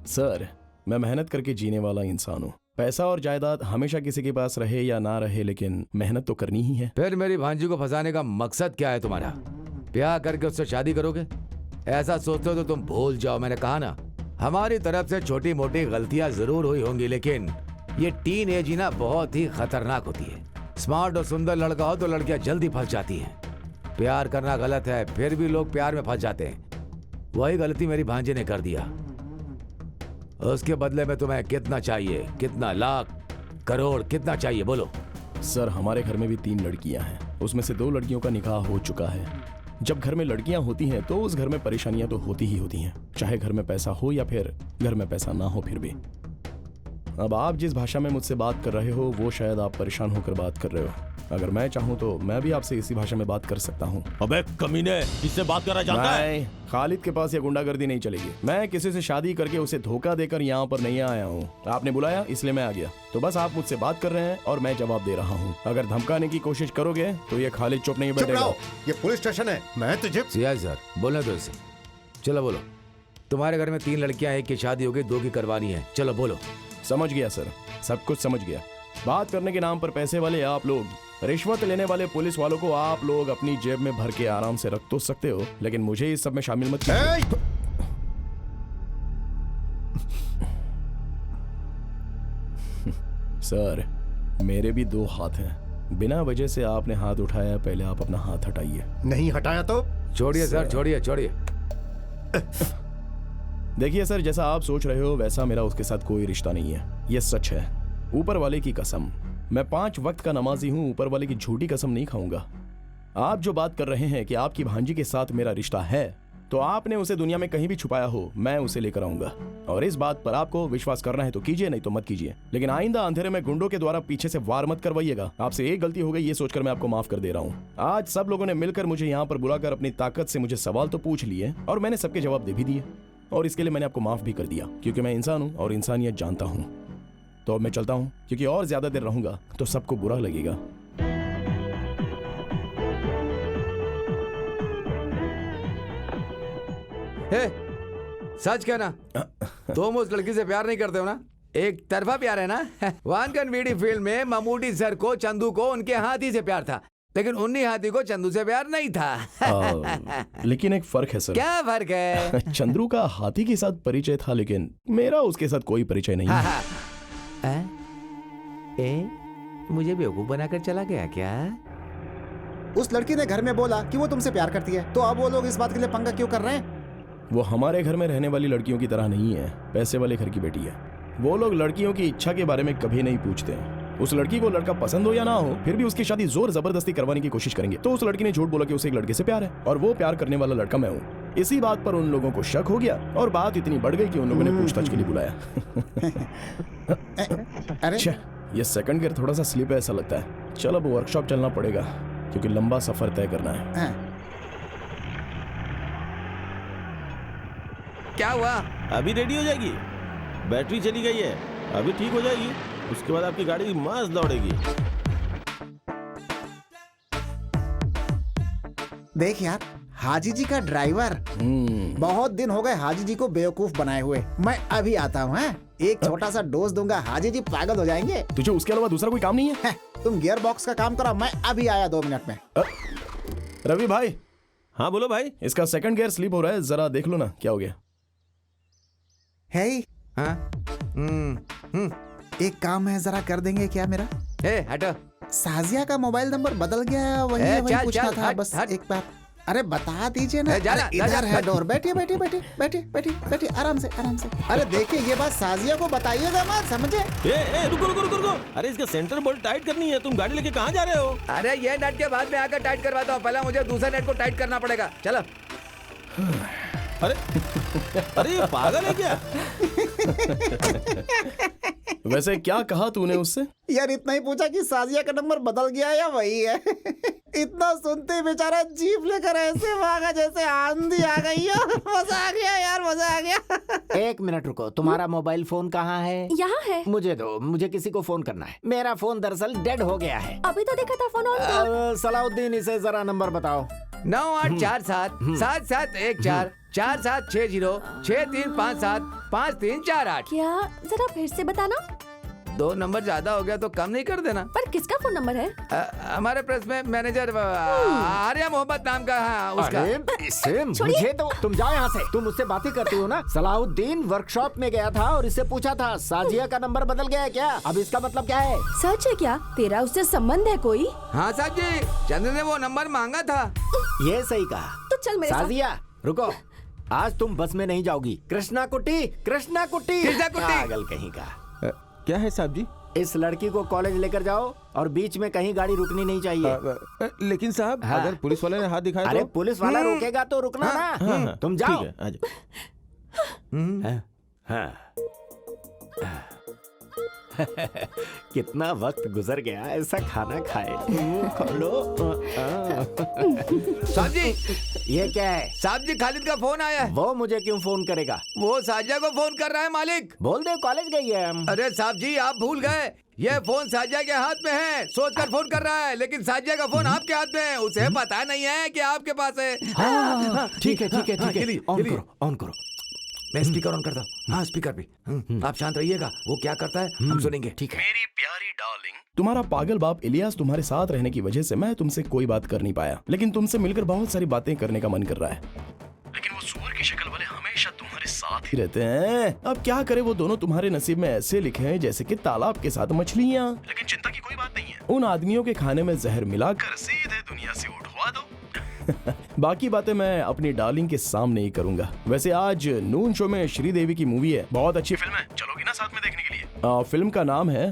सर, मैं मेहनत करके जीने वाला इंसान हूँ। पैसा और जायदाद हमेशा किसी के पास रहे या ना रहे, लेकिन मेहनत तो करनी ही है। फिर मेरी भांजी को फंसाने का मकसद क्या है तुम्हारा? ब्याह करके उससे शादी करोगे? ऐसा सोचते हो तो तुम भूल जाओ। मैंने कहा ना, हमारी तरफ से छोटी मोटी गलतियां जरूर हुई होंगी, लेकिन ये टीन एज ही ना बहुत ही खतरनाक होती है। स्मार्ट और सुंदर लड़का हो तो लड़कियां जल्दी फंस जाती हैं। प्यार करना गलत है, फिर भी लोग प्यार में फंस जाते हैं। वही गलती मेरी भांजी ने कर दिया। उसके बदले में तुम्हें कितना चाहिए? कितना? लाख, करोड़, कितना चाहिए बोलो? सर, हमारे घर में भी 3 लड़कियां हैं, उसमें से 2 लड़कियों का निकाह हो चुका है। जब घर में लड़कियां होती हैं तो उस घर में परेशानियां तो होती ही होती हैं, चाहे घर में पैसा हो या फिर घर में पैसा ना हो। फिर भी अब आप जिस भाषा में मुझसे बात कर रहे हो वो शायद आप परेशान होकर बात कर रहे हो। अगर मैं चाहूँ तो मैं भी आपसे इसी भाषा में बात कर सकता हूँ। अबे कमीने, किससे बात करना चाहता है? खालिद के पास ये गुंडागर्दी नहीं चलेगी। मैं किसी से शादी करके उसे धोखा देकर यहाँ पर नहीं आया हूँ। आपने बुलाया इसलिए मैं आ गया। तो बस आप मुझसे बात कर रहे हैं और मैं जवाब दे रहा हूँ। अगर धमकाने की कोशिश करोगे तो ये खालिद चुप नहीं बैठेगा। ये पुलिस स्टेशन है, मैं तुझे। सियाज सर, बोलने दो इसे। चलो बोलो। तुम्हारे घर में 3 लड़कियां, 1 की शादी हो गई, 2 की करवानी है। चलो बोलो। समझ गया सर, सब कुछ समझ गया। बात करने के नाम पर पैसे वाले आप लोग, रिश्वत लेने वाले पुलिस वालों को आप लोग अपनी जेब में भर के आराम से रख तो सकते हो, लेकिन मुझे इस सब में शामिल मत कीजिए। सर, मेरे भी 2 हाथ हैं। बिना वजह से आपने हाथ उठाया, पहले आप अपना हाथ हटाइए। नहीं हटाया तो छोड़िए सर, छोड़िए छोड़िए। देखिए सर, जैसा आप सोच रहे हो वैसा मेरा उसके साथ कोई रिश्ता नहीं है। ये सच है, ऊपर वाले की कसम। मैं 5 वक्त का नमाजी हूँ, ऊपर वाले की झूठी कसम नहीं खाऊंगा। आप जो बात कर रहे हैं कि आपकी भांजी के साथ मेरा रिश्ता है, तो आपने उसे दुनिया में कहीं भी छुपाया हो, मैं उसे लेकर आऊंगा। और इस बात पर आपको विश्वास करना है तो कीजिए, नहीं तो मत कीजिए। लेकिन आइंदा अंधेरे में गुंडों के द्वारा पीछे से वार मत करवाइएगा। आपसे एक गलती हो गई ये सोचकर मैं आपको माफ कर दे रहा हूँ। आज सब लोगं ने मिलकर मुझे यहाँ पर बुलाकर अपनी ताकत से मुझे सवाल तो पूछ लिए और मैंने सबके जवाब दे भी दिए, और इसके लिए मैंने आपको माफ भी कर दिया, क्योंकि मैं इंसान हूँ और इंसानियत जानता हूँ। तो अब मैं चलता हूँ, क्योंकि और ज्यादा देर रहूंगा तो सबको बुरा लगेगा। हे, सच कहना, तुम उस लड़की से प्यार नहीं करते हो ना? एक तरफा प्यार है ना? वानकन वीडी फिल्म में ममूटी सर को चंदू को उनके हाथी से प्यार था, लेकिन उन्हीं हाथी को चंदू से प्यार नहीं था। लेकिन एक फर्क है सर। क्या फर्क है? चंद्रू का हाथी के साथ परिचय था, लेकिन मेरा उसके साथ कोई परिचय नहीं है। मुझे बेवकूफ बनाकर चला गया क्या? उस लड़की ने घर में बोला कि वो तुमसे प्यार करती है, तो अब वो लोग इस बात के लिए पंगा क्यों कर रहे हैं? वो हमारे घर में रहने वाली लड़कियों की तरह नहीं है, पैसे वाले घर की बेटी है। वो लोग लड़कियों की इच्छा के बारे में कभी नहीं पूछते। उस लड़की को लड़का पसंद हो या ना हो, फिर भी उसकी शादी जोर जबरदस्ती करवाने की कोशिश करेंगे। तो उस लड़की ने झूठ बोला कि उसे एक लड़के से प्यार है और वो प्यार करने वाला लड़का मैं हूँ। इसी बात पर उन लोगों को शक हो गया और बात इतनी बढ़ गई कि उन लोगों ने पूछताछ के लिए बुलाया। अरे ये सेकंड गियर थोड़ा सा स्लिप है ऐसा लगता है। चल अब वर्कशॉप चलना पड़ेगा, क्योंकि लंबा सफर तय करना है। क्या हुआ? अभी रेडी हो जाएगी, बैटरी चली गई है, अभी ठीक हो जाएगी, उसके बाद आपकी गाड़ी मस्त दौड़ेगी। देख यार, हाजी जी का ड्राइवर। बहुत दिन हो गए हाजी जी को बेवकूफ बनाए हुए। मैं अभी आता हूँ। एक छोटा सा डोज दूंगा, हाजी जी पागल हो जाएंगे। तुझे उसके अलावा दूसरा कोई काम नहीं है? तुम गियर बॉक्स का काम करो, मैं अभी आया 2 मिनट में। रवि भाई। हाँ बोलो भाई। इसका सेकंड गियर स्लिप हो रहा है, जरा देख लो ना क्या हो गया। है हाँ? एक काम है, जरा कर देंगे क्या मेरा? हटो। साजिया का मोबाइल नंबर बदल गया है, वही पूछना था बस एक बार। अरे बता दीजिए ना। इधर है डोर। बैठिए बैठिए बैठिए बैठिए बैठिए बैठिए, आराम से आराम से। अरे देखिए, ये बात साजिया को बताइएगा मत, समझे? रुको रुको रुको रुको। अरे इसका सेंटर बोल्ट टाइट करनी है, तुम गाड़ी लेके कहाँ जा रहे हो? अरे ये नट के बाद में आकर टाइट करवाता हूँ, पहले मुझे दूसरे नट को टाइट करना पड़ेगा। चलो। अरे अरे ये पागल है क्या? वैसे क्या कहा तूने उससे? यार इतना ही पूछा कि साजिया का नंबर बदल गया या वही है। इतना सुनते ही बेचारा जीप लेकर ऐसे भागा जैसे आंधी आ गई हो। मजा आ गया यार, मजा आ गया। 1 मिनट रुको, तुम्हारा मोबाइल फोन कहाँ है? यहाँ है। मुझे दो, मुझे किसी को फोन करना है। मेरा फोन दरअसल डेड हो गया है। अभी तो देखा था फोन ऑन था। सलाउद्दीन, इसे जरा नंबर बताओ। 9847 7714 4760 6357 5348। क्या? जरा फिर से बताना। 2 नंबर ज्यादा हो गया तो कम नहीं कर देना? पर किसका फोन नंबर है? हमारे प्रेस में मैनेजर आर्या मोहम्मद नाम का है उसका। अरे इससे मुझे तो, तुम जाओ यहाँ से। तुम उससे बातें करती हो ना। सलाउद्दीन वर्कशॉप में गया था और इससे पूछा था साजिया का नंबर बदल गया है क्या? अब इसका मतलब क्या है? सच है क्या? तेरा उससे संबंध है कोई? हाँ साहब जी, चंद्र ने वो नंबर मांगा था। ये सही कहा। तो चल मेरे साथ। साजिया रुको, आज तुम बस में नहीं जाओगी। कृष्णा कुट्टी, कृष्णा कुट्टी, कृष्णा कुट्टी। पागल कहीं का। क्या है साहब जी? इस लड़की को कॉलेज लेकर जाओ और बीच में कहीं गाड़ी रुकनी नहीं चाहिए। लेकिन साहब, हाँ। अगर पुलिस वाले ने हाथ दिखाया अरे तो? पुलिस वाला रोकेगा तो रुकना ना। तुम जाओ। ठीक है, आ जाओ। कितना वक्त गुजर गया ऐसा खाना खाए। खोलो। साहब जी, ये क्या है? साहब जी, खालिद का फोन आया है। वो मुझे क्यों फोन करेगा? वो साजिया को फोन कर रहा है मालिक। बोल दे कॉलेज गई है। अरे साहब जी, आप भूल गए, ये फोन साजिया के हाथ में है। सोचकर फोन कर रहा है, लेकिन साजिया का फोन आपके हाथ में है। उसे पता नहीं है कि आपके पास है। ठीक है ठीक है ठीक है, ऑन करो ऑन करो। मैं स्पीकर ऑन करता हूँ। हाँ, स्पीकर भी। आप शांत रहिएगा, वो क्या करता है हम सुनेंगे। ठीक है। मेरी प्यारी डार्लिंग, तुम्हारा पागल बाप इलियास तुम्हारे साथ रहने की वजह से मैं तुमसे कोई बात कर नहीं पाया, लेकिन तुमसे मिलकर बहुत सारी बातें करने का मन कर रहा है। लेकिन वो सुअर की शक्ल वाले हमेशा तुम्हारे साथ ही रहते हैं। अब क्या करे, वो दोनों तुम्हारे नसीब में ऐसे लिखे हैं जैसे कि तालाब के साथ मछलियाँ। लेकिन चिंता की कोई बात नहीं है, उन आदमियों के खाने में जहर मिलाकर सीधे दुनिया से उठवा दो। बाकी बातें मैं अपनी डार्लिंग के सामने ही करूंगा। वैसे आज नून शो में श्रीदेवी की मूवी है, बहुत अच्छी फिल्म है, चलोगी ना साथ में देखने के लिए? फिल्म का नाम है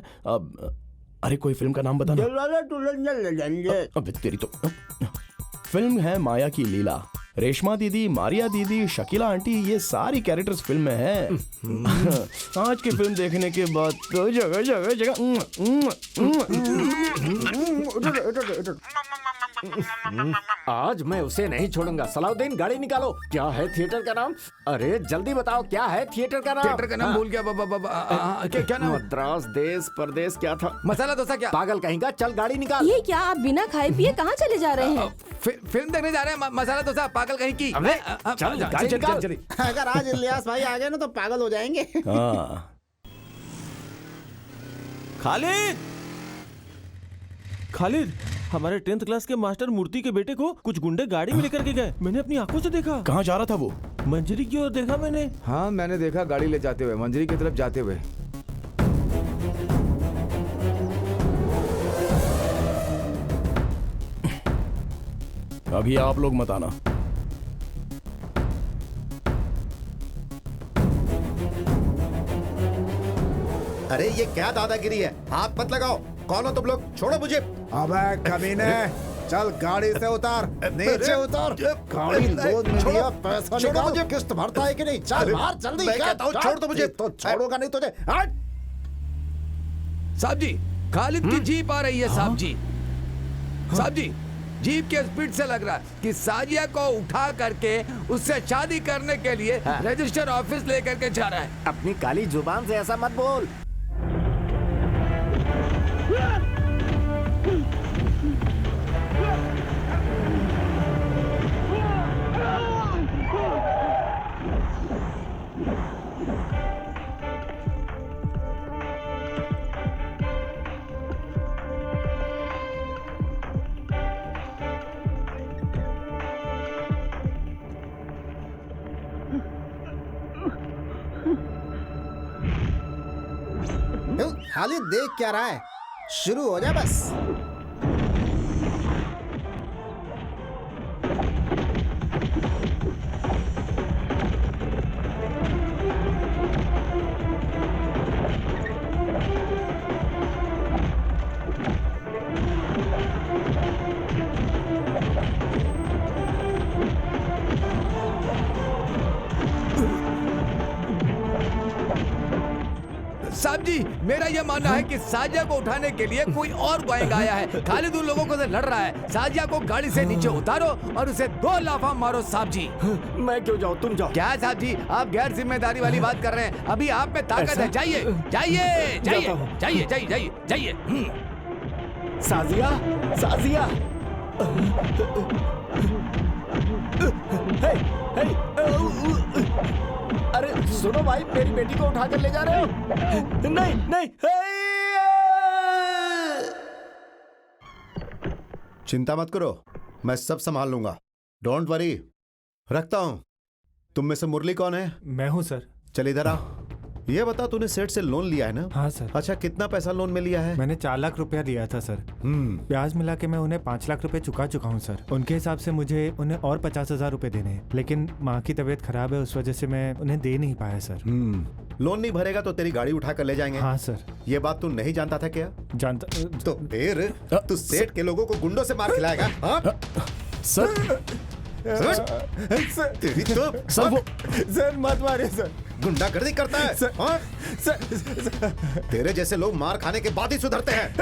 अरे कोई फिल्म का नाम बताना। अबे तेरी तो। फिल्म है माया की लीला। रेशमा दीदी, मारिया दीदी, शकीला आंटी, ये सारी कैरेक्टर्स फिल्म में हैं। आज की फिल्म देखने के बाद तो जगह जगह आज मैं उसे नहीं छोड़ूंगा। सलाउद्दीन, गाड़ी निकालो। क्या है थिएटर का नाम? अरे जल्दी बताओ, क्या है थिएटर का नाम? थिएटर का नाम भूल गया। क्या नाम? मद्रास देश परदेश क्या था? मसाला डोसा। क्या पागल कहीं का, चल गाड़ी निकाल। ये क्या, आप बिना खाए पिए कहाँ चले जा रहे हैं? फिल्म देखने जा रहे हैं। मसाला डोसा, पागल कहीं की। चल गाड़ी निकाल। अगर आज इलियास भाई आ गए ना तो पागल हो जाएंगे। खालिद, खालिद, हमारे 10th क्लास के मास्टर मूर्ति के बेटे को कुछ गुंडे गाड़ी में लेकर के गए। मैंने अपनी आंखों से देखा। कहाँ जा रहा था वो? मंजरी की ओर देखा मैंने। हाँ, मैंने देखा गाड़ी ले जाते हुए, मंजरी की तरफ जाते हुए। अभी आप लोग मत आना। अरे ये क्या दादागिरी है? हाथ मत लगाओ। कौन हो तुम लोग? छोड़ो मुझे। अबे कमीने, चल गाड़ी से उतार, नीचे उतार। गाड़ी लोड में दिया, पैसा निकाल। मुझे किस्त भरता है कि नहीं? चल बाहर जल्दी। मैं कहता हूँ छोड़ दो मुझे। तो छोड़ूंगा नहीं तुझे। साहब जी, खालिद की जीप आ रही है। साहब जी, साहब जी, जीप के स्पीड से लग रहा है कि साजिया को उठा करके उससे शादी करने के लिए रजिस्टर ऑफिस लेकर के जा रहा है। अपनी काली जुबान से ऐसा मत बोल। खालिद देख क्या रहा है, शुरू हो जा बस। साहब जी, मेरा यह मानना है कि साजिया को उठाने के लिए कोई और गैंग आया है। खालिद उन लोगों को से लड़ रहा है। साजिया को गाड़ी से नीचे उतारो और उसे 2 लाफा मारो साहब जी। मैं क्यों जाऊँ, तुम जाओ। क्या साहब जी, आप गैर जिम्मेदारी वाली बात कर रहे हैं। अभी आप में ताकत है। जाइए जाइए जाइए जाइए जाइए जाइए जाइए। साजिया, साजिया। हे, हे, अरे सुनो भाई, मेरी बेटी को उठा कर ले जा रहे हो? नहीं नहीं। चिंता मत करो, मैं सब संभाल लूंगा। Don't worry. रखता हूं। तुम में से मुरली कौन है? मैं हूं सर। चल इधर आ। ये बता, तूने सेठ से लोन लिया है ना? हाँ सर। अच्छा, कितना पैसा लोन में लिया है? मैंने 4 लाख रुपया लिया था सर। ब्याज मिला के मैं उन्हें 5 लाख रुपए चुका चुका हूँ सर। उनके हिसाब से मुझे उन्हें और 50,000 रुपए देने हैं, लेकिन माँ की तबीयत खराब है, उस वजह से मैं उन्हें दे नहीं पाया सर। लोन नहीं भरेगा तो तेरी गाड़ी उठा कर ले जाएंगे। हाँ सर। ये बात तू नहीं जानता था क्या? जानता तो फिर तू सेठ के लोगों को गुंडों से मार खिलाएगा? सर तेरी तो सर, वो सर मत मारिए सर। गुंडागर्दी करता है सर, हाँ? सर, तेरे जैसे लोग मार खाने के बाद ही सुधरते हैं।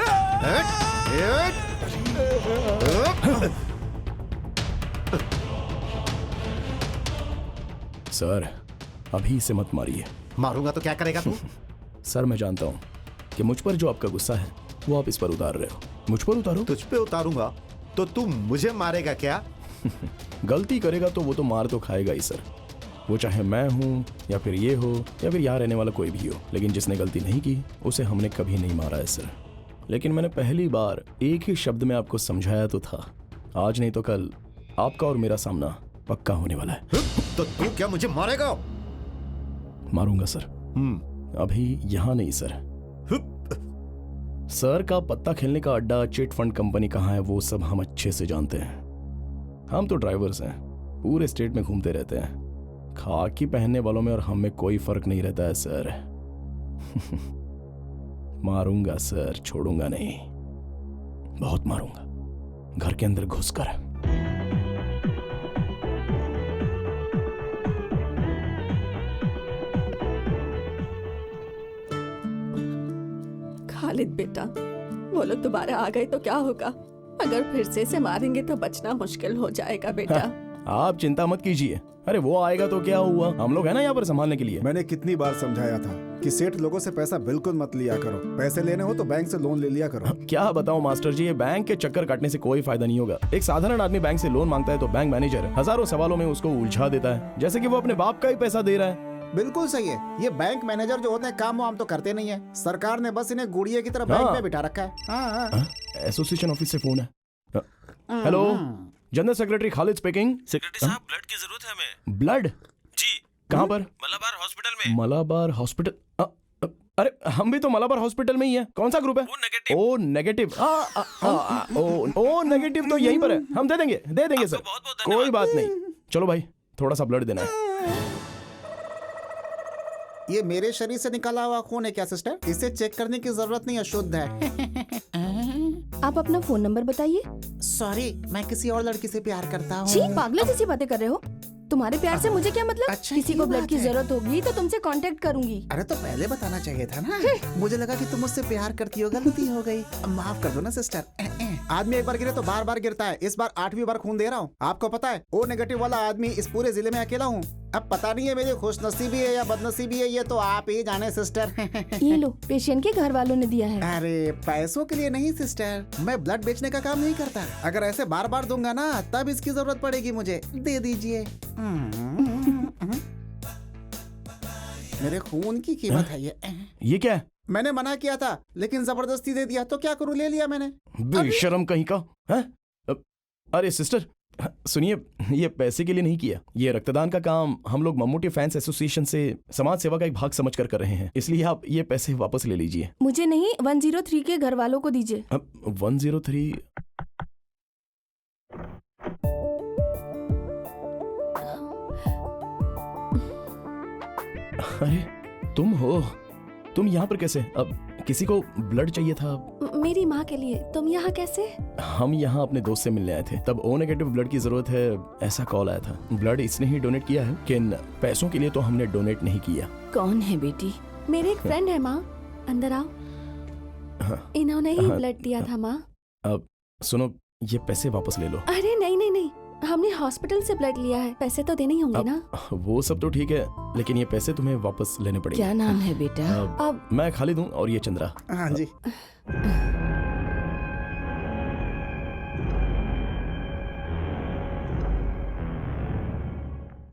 सर, अभी इसे मत मारिए। मारूंगा तो क्या करेगा तू? सर, मैं जानता हूँ कि मुझ पर जो आपका गुस्सा है वो आप इस पर उतार रहे हो। मुझ पर उतारो। तुझ पे उतारूंगा तो तू मुझे मारेगा क्या? गलती करेगा तो वो तो मार तो खाएगा ही सर। वो चाहे मैं हूँ या फिर ये हो या फिर यहाँ रहने वाला कोई भी हो, लेकिन जिसने गलती नहीं की उसे हमने कभी नहीं मारा है सर। लेकिन मैंने पहली बार एक ही शब्द में आपको समझाया तो था। आज नहीं तो कल आपका और मेरा सामना पक्का होने वाला है। तो तू क्या मुझे मारेगा? मारूंगा सर। अभी यहाँ नहीं सर। सर का पत्ता खेलने का अड्डा, चिट फंड कंपनी कहाँ है वो सब हम अच्छे से जानते हैं। हम तो ड्राइवर्स हैं, पूरे स्टेट में घूमते रहते हैं। खाकी पहनने वालों में और हम में कोई फर्क नहीं रहता है सर। मारूंगा सर, छोड़ूंगा नहीं। बहुत मारूंगा, घर के अंदर घुसकर। खालिद बेटा, वो लोग दोबारा आ गए तो क्या होगा? अगर फिर से मारेंगे तो बचना मुश्किल हो जाएगा बेटा। आप चिंता मत कीजिए। अरे वो आएगा तो क्या हुआ, हम लोग हैं ना यहाँ पर संभालने के लिए। मैंने कितनी बार समझाया था कि सेठ लोगों से पैसा बिल्कुल मत लिया करो। पैसे लेने हो तो बैंक से लोन ले लिया करो। क्या बताऊं मास्टर जी, ये बैंक के चक्कर काटने से कोई फायदा नहीं होगा। एक साधारण आदमी बैंक से लोन मांगता है तो बैंक मैनेजर हजारों सवालों में उसको उलझा देता है, जैसे कि वो अपने बाप का ही पैसा दे रहा है। बिल्कुल सही है। ये बैंक मैनेजर जो होते हैं काम वाम तो करते नहीं है। सरकार ने बस इन्हें गुड़िया की तरह बैंक में बिठा रखा है। एसोसिएशन ऑफिस से फोन है। Hello, general secretary Khalid speaking. Secretary साहब, ब्लड की जरूरत है हमें। ब्लड? जी। कहाँ पर? मलाबार हॉस्पिटल में। मलाबार हॉस्पिटल? अरे हम भी तो मलाबार हॉस्पिटल में ही है। कौन सा ग्रुप है? O negative. ओ नेगेटिव तो यहीं पर है। हम दे देंगे सर। कोई बात नहीं। चलो भाई, थोड़ा सा ब्लड देना है। ये मेरे शरीर से निकाला हुआ खून है क्या सिस्टर? इसे चेक करने की जरूरत नहीं है, शुद्ध है। आप अपना फोन नंबर बताइए। सॉरी, मैं किसी और लड़की से प्यार करता हूँ। छी, पागलों जैसी बातें कर रहे हो। तुम्हारे प्यार से मुझे क्या मतलब? अच्छा, किसी ये को ब्लड बात की है। जरूरत होगी तो तुमसे कांटेक्ट करूंगी। अरे तो पहले बताना चाहिए था ना। मुझे लगा कि तुम मुझसे प्यार करती हो, गलती हो गई। अब माफ कर दो ना सिस्टर। आदमी एक बार गिरे तो बार बार गिरता है। इस बार 8वीं बार खून दे रहा हूँ। आपको पता है ओ नेगेटिव वाला आदमी इस पूरे जिले में अकेला हूँ। अब पता नहीं है मेरी खुशनसीबी है या बदनसीबी है, ये तो आप ही जाने सिस्टर। ये लो, पेशेंट के घर वालों ने दिया है। अरे पैसों के लिए नहीं सिस्टर, मैं ब्लड बेचने का काम नहीं करता। अगर ऐसे बार बार दूंगा ना तब इसकी जरूरत पड़ेगी मुझे, दे दीजिए। मेरे खून की कीमत है ये क्या है? मैंने मना किया था लेकिन जबरदस्ती दे दिया, तो क्या करूं, ले लिया मैंने। बेशरम कहीं का है? अरे सिस्टर सुनिए, ये पैसे के लिए नहीं किया। ये रक्तदान का काम हम लोग मम्मूटी फैंस एसोसिएशन से समाज सेवा का एक भाग समझकर कर रहे हैं, इसलिए आप ये पैसे वापस ले लीजिए। मुझे नहीं, 103 के घर वालों को दीजिए। 103? अरे तुम हो? तुम यहाँ पर कैसे? अब किसी को ब्लड चाहिए था। मेरी माँ के लिए। तुम यहाँ कैसे? हम यहाँ अपने दोस्त से मिलने आए थे, तब ओ नेगेटिव ब्लड की जरूरत है ऐसा कॉल आया था। ब्लड इसने ही डोनेट किया है, लेकिन पैसों के लिए तो हमने डोनेट नहीं किया। कौन है बेटी? मेरे एक फ्रेंड है माँ, अंदर आओ। इन्होंने ही ब्लड दिया था माँ। अब सुनो, ये पैसे वापस ले लो। अरे नहीं नहीं नहीं, हमने हॉस्पिटल से ब्लड लिया है, पैसे तो देने ही होंगे ना। वो सब तो ठीक है, लेकिन ये पैसे तुम्हें वापस लेने पड़ेंगे। क्या नाम है बेटा? अब मैं खालिद हूँ और ये चंद्रा। हाँ जी।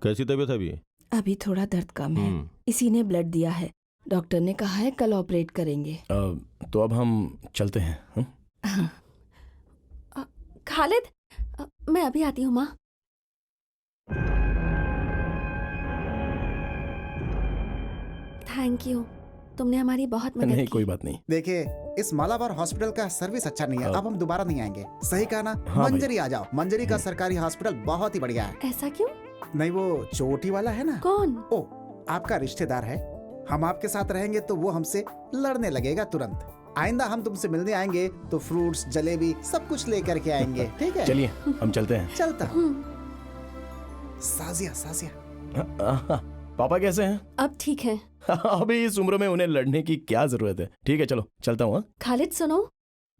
कैसी तबीयत है अभी? अभी थोड़ा दर्द कम है। इसी ने ब्लड दिया है। डॉक्टर ने कहा है कल ऑपरेट करेंगे। तो अब हम चलते हैं। खालिद, मैं अभी आती हूँ माँ। थैंक यू, तुमने हमारी बहुत मदद नहीं की। कोई बात नहीं। देखिए इस मालाबार हॉस्पिटल का सर्विस अच्छा नहीं है, अब हम दोबारा नहीं आएंगे। सही कहा ना? हाँ मंजरी आ जाओ। मंजरी का सरकारी हॉस्पिटल बहुत ही बढ़िया है। ऐसा क्यों? नहीं वो चोटी वाला है ना? कौन? ओ, आपका रिश्तेदार है। हम आपके साथ रहेंगे तो वो हमसे लड़ने लगेगा तुरंत। आइंदा हम तुमसे मिलने आएंगे तो फ्रूट्स, जलेबी सब कुछ लेकर के आएंगे, ठीक है? चलिए हम चलते हैं। चलता। साजिया साजिया। पापा कैसे हैं? अब ठीक है। अभी इस उम्र में उन्हें लड़ने की क्या जरूरत है। ठीक है चलो चलता हूँ। खालिद सुनो,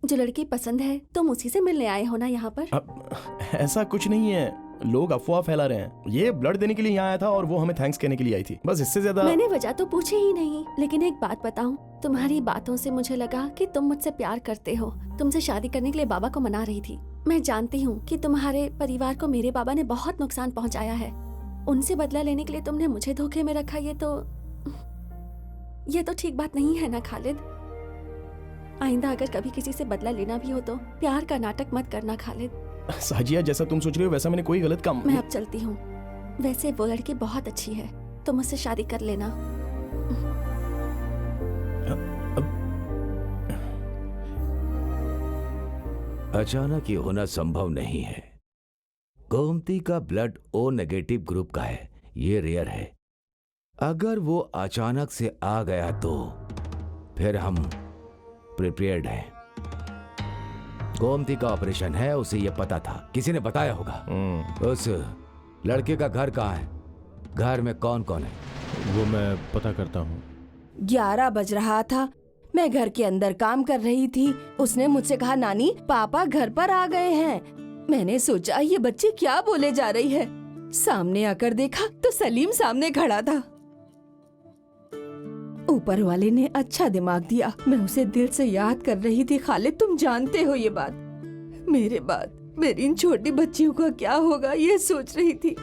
जो लड़की पसंद है तुम उसी से मिलने आए हो ना यहाँ पर? अब ऐसा कुछ नहीं है, लोग अफवाह फैला रहे हैं। ये ब्लड देने के लिए यहाँ आया था और वो हमें थैंक्स कहने के लिए आई थी, बस इससे ज्यादा। मैंने वजह तो पूछी ही नहीं, लेकिन एक बात बताऊं, तुम्हारी बातों से मुझे लगा कि तुम मुझसे प्यार करते हो। तुमसे शादी करने के लिए बाबा को मना रही थी। मैं जानती हूँ कि तुम्हारे परिवार को मेरे बाबा ने बहुत नुकसान पहुँचाया है। उनसे बदला लेने के लिए तुमने मुझे धोखे में रखा, ये तो ठीक बात नहीं है ना खालिद। आइंदा अगर कभी किसी से बदला लेना भी हो तो प्यार का नाटक मत करना खालिद। साजिया जैसा तुम सोच रही हो वैसा मैंने कोई गलत काम। मैं अब चलती हूँ। वैसे वो लड़की बहुत अच्छी है, तुम मुझसे शादी कर लेना। अचानक ये होना संभव नहीं है। गोमती का ब्लड ओ नेगेटिव ग्रुप का है, ये रेयर है। अगर वो अचानक से आ गया तो फिर हम प्रिपेयर्ड हैं। गोमती का ऑपरेशन है, उसे ये पता था, किसी ने बताया होगा। उस लड़के का घर कहाँ है? घर में कौन कौन है? वो मैं पता करता हूँ। 11 बज रहा था, मैं घर के अंदर काम कर रही थी। उसने मुझसे कहा नानी पापा घर पर आ गए हैं। मैंने सोचा ये बच्ची क्या बोले जा रही है। सामने आकर देखा तो सलीम सामने खड़ा था। ऊपर वाले ने अच्छा दिमाग दिया। मैं उसे दिल से याद कर रही थी। खालिद तुम जानते हो ये बात। मेरे बाद मेरी इन छोटी बच्चियों का क्या होगा ये सोच रही थी।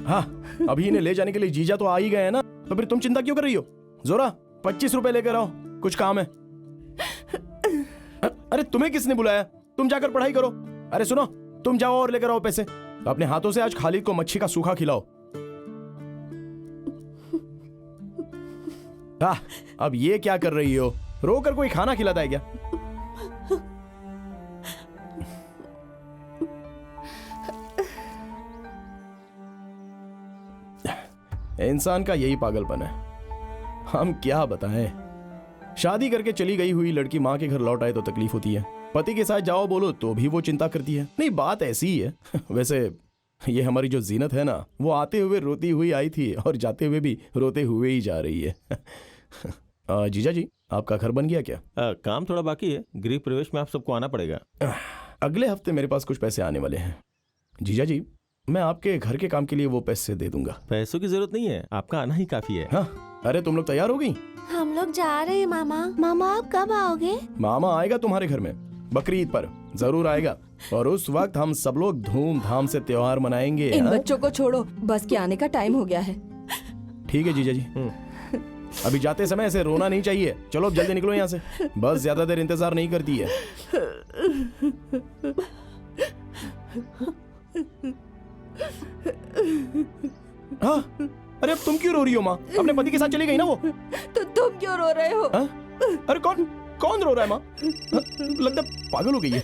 हाँ अभी इन्हें ले जाने के लिए जीजा तो आ ही गए हैं ना, तो फिर तुम चिंता क्यों कर रही हो? जोरा 25 रुपए लेकर आओ, कुछ काम है। अरे तुम्हें किसने बुलाया? तुम जाकर पढ़ाई करो। अरे सुनो, तुम जाओ और लेकर आओ पैसे। अपने हाथों से आज खालिद को मच्छी का सूखा खिलाओ। अब ये क्या कर रही हो? रोकर कोई खाना खिलाता है क्या? इंसान का यही पागलपन है, हम क्या बताएं। शादी करके चली गई हुई लड़की माँ के घर लौट आए तो तकलीफ होती है, पति के साथ जाओ बोलो तो भी वो चिंता करती है। नहीं बात ऐसी ही है। वैसे ये हमारी जो जीनत है ना, वो आते हुए रोती हुई आई थी और जाते हुए भी रोते हुए ही जा रही है। जीजा जी, आपका घर बन गया क्या? काम थोड़ा बाकी है, गृह प्रवेश में आप सबको आना पड़ेगा। अगले हफ्ते मेरे पास कुछ पैसे आने वाले हैं। जीजा जी, मैं आपके घर के काम के लिए वो पैसे दे दूंगा। पैसों की जरूरत नहीं है, आपका आना ही काफी है। हाँ, अरे तुम लोग तैयार हो गई? हम लोग जा रहे हैं मामा। मामा आप कब आओगे? मामा आएगा तुम्हारे घर में बकरीद पर, जरूर आएगा, और उस वक्त हम सब लोग धूमधाम से त्योहार मनाएंगे। इन बच्चों को छोड़ो, बस के आने का टाइम हो गया है। ठीक है जीजा जी, अभी जाते समय ऐसे रोना नहीं चाहिए। चलो अब जल्दी निकलो यहाँ से, बस ज्यादा देर इंतजार नहीं करती है। हाँ, अरे अब तुम क्यों रो रही हो माँ? अपने पति के साथ चली गई ना वो। तो तुम क्यों रो रहे हो? अरे कौन रो रहा है माँ? लगता पागल हो गई है।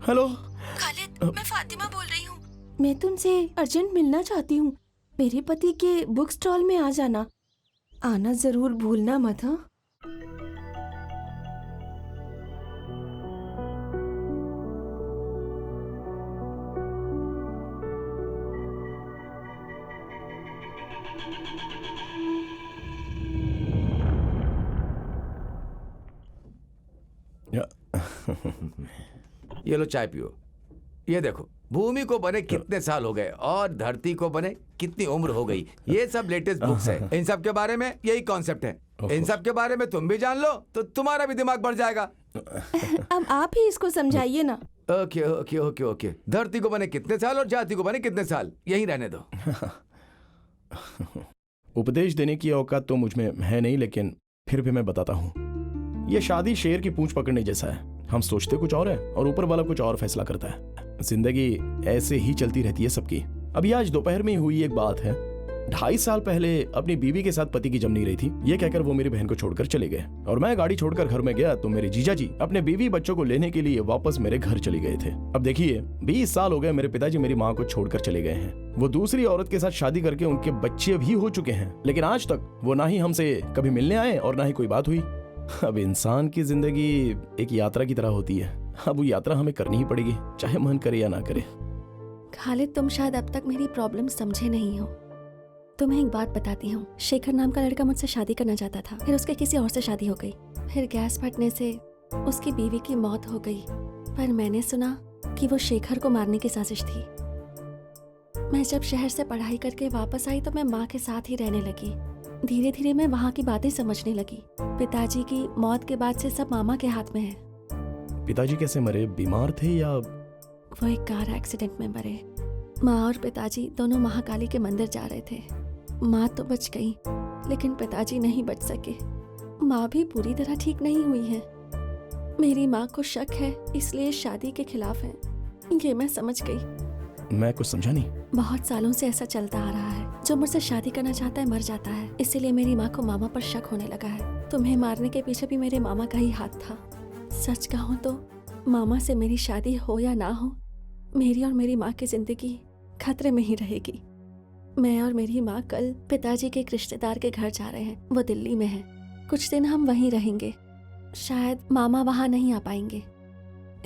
हेलो खालिद, मैं फातिमा बोल रही हूँ। मैं तुमसे अर्जेंट मिलना चाहती हूँ। मेरे पति के बुक स्टॉल में आ जाना, आना जरूर भूलना मत। हाँ, ये लो चाय पियो। ये देखो, भूमि को बने कितने साल हो गए और धरती को बने कितनी उम्र हो गई। ये सब लेटेस्ट बुक्स है। इन सब के बारे में यही कॉन्सेप्ट है। इन सब के बारे में तुम भी जान लो तो तुम्हारा भी दिमाग बढ़ जाएगा। अब आप ही इसको समझाइए ना। Okay okay okay okay. धरती को बने कितने साल और जाति को बने कितने साल, यही रहने दो। उपदेश देने की औकात तो मुझ में है नहीं, लेकिन फिर भी मैं बताता हूँ। ये शादी शेर की पूंछ पकड़ने जैसा है। हम सोचते कुछ और है और ऊपर वाला कुछ और फैसला करता है। जिंदगी ऐसे ही चलती रहती है सबकी। अभी आज दोपहर में हुई एक बात है। 2.5 साल पहले अपनी बीवी के साथ पति की जम नहीं रही थी, ये कहकर वो मेरी बहन को छोड़कर चले गए और मैं गाड़ी छोड़कर घर में गया तो मेरे जीजा जी अपने बीवी बच्चों को लेने के लिए वापस मेरे घर चले गए थे। अब देखिए, 20 साल हो गए मेरे पिताजी मेरी माँ को छोड़कर चले गए हैं। वो दूसरी औरत के साथ शादी करके उनके बच्चे भी हो चुके हैं, लेकिन आज तक वो ना ही हमसे कभी मिलने आए और ना ही कोई बात हुई। अब इंसान की जिंदगी एक यात्रा की तरह होती है। अब वो यात्रा हमें करनी ही पड़ेगी, चाहे मन करे या ना करे। खालिद, तुम शायद अब तक मेरी प्रॉब्लम समझे नहीं हो। तुम्हें एक बात बताती हूँ। शेखर नाम का लड़का मुझसे शादी करना चाहता था, फिर उसके किसी और से शादी हो गई। फिर गैस फटने से उसकी बीवी की मौत हो गई, पर मैंने सुना कि वो शेखर को मारने की साजिश थी। मैं जब शहर से पढ़ाई करके वापस आई तो मैं माँ के साथ ही रहने लगी। धीरे धीरे मैं वहाँ की बातें समझने लगी। पिताजी की मौत के बाद से सब मामा के हाथ में है। पिताजी कैसे मरे? बीमार थे या? वो एक कार एक्सीडेंट में मरे। माँ और पिताजी दोनों महाकाली के मंदिर जा रहे थे। माँ तो बच गई, लेकिन पिताजी नहीं बच सके। माँ भी पूरी तरह ठीक नहीं हुई है। मेरी माँ को शक है, इसलिए शादी के खिलाफ है। ये मैं समझ गई। मैं कुछ समझा नहीं। बहुत सालों से ऐसा चलता आ रहा है। जो मुझसे शादी करना चाहता है मर जाता है, इसीलिए मेरी माँ को मामा पर शक होने लगा है। तुम्हें मारने के पीछे भी मेरे मामा का ही हाथ था। सच कहूँ तो मामा से मेरी शादी हो या ना हो, मेरी और मेरी माँ की जिंदगी खतरे में ही रहेगी। मैं और मेरी माँ कल पिताजी के एक रिश्तेदार के घर जा रहे हैं। वो दिल्ली में है। कुछ दिन हम वहीं रहेंगे। शायद मामा वहाँ नहीं आ पाएंगे।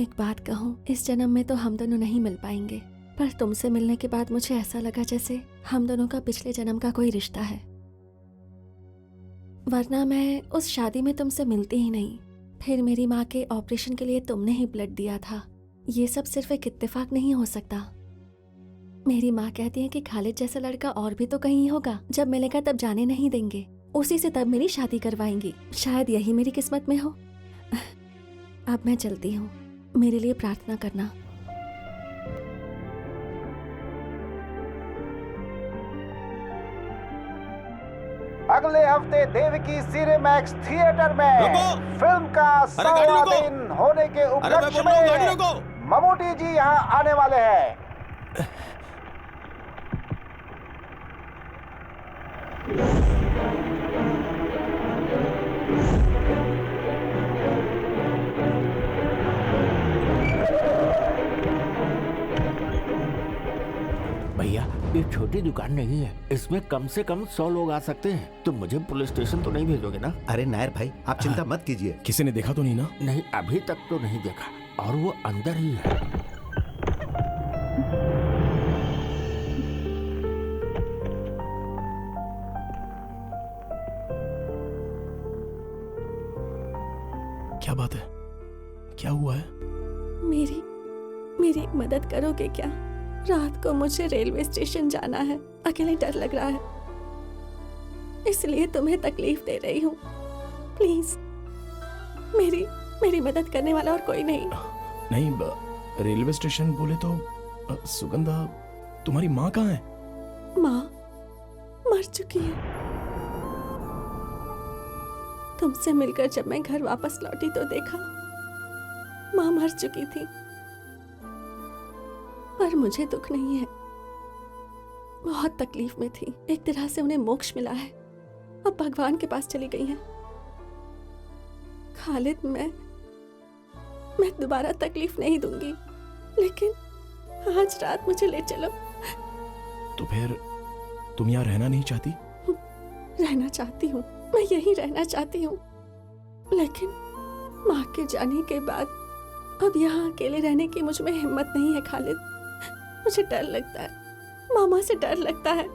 एक बात कहूँ, इस जन्म में तो हम दोनों नहीं मिल पाएंगे, पर तुमसे मिलने के बाद मुझे ऐसा लगा जैसे हम दोनों का पिछले जन्म का कोई रिश्ता है। वरना मैं उस शादी में तुमसे मिलती ही नहीं। फिर मेरी माँ के ऑपरेशन के लिए तुमने ही ब्लड दिया था। ये सब सिर्फ एक इत्तेफाक नहीं हो सकता। मेरी माँ कहती है कि खालिद जैसा लड़का और भी तो कहीं होगा। जब मिलेगा तब जाने नहीं देंगे, उसी से तब मेरी शादी करवाएंगी। शायद यही मेरी किस्मत में हो। अब मैं चलती हूँ, मेरे लिए प्रार्थना करना। अगले हफ्ते देवकी सिनेमैक्स थिएटर में फिल्म का 100वां दिन होने के उपलक्ष्य में ममूटी जी यहाँ आने वाले हैं। भैया, ये छोटी दुकान नहीं है, इसमें कम से कम 100 लोग आ सकते हैं। तुम मुझे पुलिस स्टेशन तो नहीं भेजोगे ना? अरे नायर भाई, आप चिंता मत कीजिए। किसी ने देखा तो नहीं ना? नहीं, अभी तक तो नहीं देखा। और वो अंदर ही है। क्या बात है? क्या हुआ है? मेरी मदद करोगे क्या? रात को मुझे रेलवे स्टेशन जाना है, अकेले डर लग रहा है, इसलिए तुम्हें तकलीफ दे रही हूँ। प्लीज, मेरी मदद करने वाला और कोई नहीं। नहीं, रेलवे स्टेशन बोले तो सुगंधा, तुम्हारी माँ कहाँ है? माँ मर चुकी है। तुमसे मिलकर जब मैं घर वापस लौटी तो देखा माँ मर चुकी थी, पर मुझे दुख नहीं है। बहुत तकलीफ में थी, एक तरह से उन्हें मोक्ष मिला है, अब भगवान के पास चली गई हैं। खालिद, मैं दोबारा तकलीफ नहीं दूंगी, लेकिन आज रात मुझे ले चलो। तो फिर तुम यहाँ रहना नहीं चाहती? रहना चाहती हूँ, मैं यहीं रहना चाहती हूँ, लेकिन माँ के जाने के बाद अब यहाँ अकेले रहने की मुझ में हिम्मत नहीं है खालिद। मुझे डर लगता है, मामा से डर लगता है।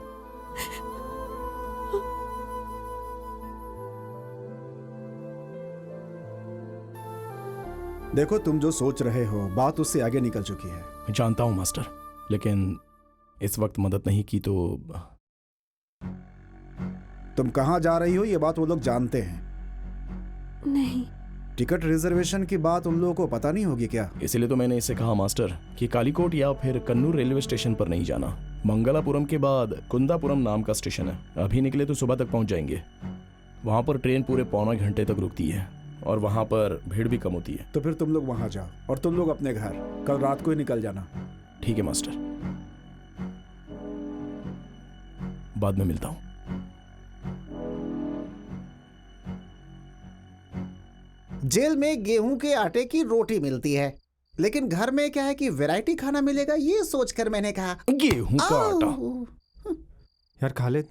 देखो, तुम जो सोच रहे हो बात उससे आगे निकल चुकी है। जानता हूँ मास्टर, लेकिन इस वक्त मदद नहीं की तो। तुम कहाँ जा रही हो ये बात वो लोग जानते हैं? नहीं। टिकट रिजर्वेशन की बात उन लोगों को पता नहीं होगी क्या? इसीलिए तो मैंने इसे कहा मास्टर कि कालीकोट या फिर कन्नूर रेलवे स्टेशन पर नहीं जाना। मंगलापुरम के बाद कुंदापुरम नाम का स्टेशन है, अभी निकले तो सुबह तक पहुंच जाएंगे। वहां पर ट्रेन पूरे पौना घंटे तक रुकती है और वहां पर भीड़ भी कम होती है। तो फिर तुम लोग वहां जाओ और तुम लोग अपने घर कल रात को ही निकल जाना। ठीक है मास्टर, बाद में मिलता हूं। जेल में गेहूं के आटे की रोटी मिलती है, लेकिन घर में क्या है कि वैरायटी खाना मिलेगा, ये सोचकर मैंने कहा गेहूं का आटा। यार खालिद,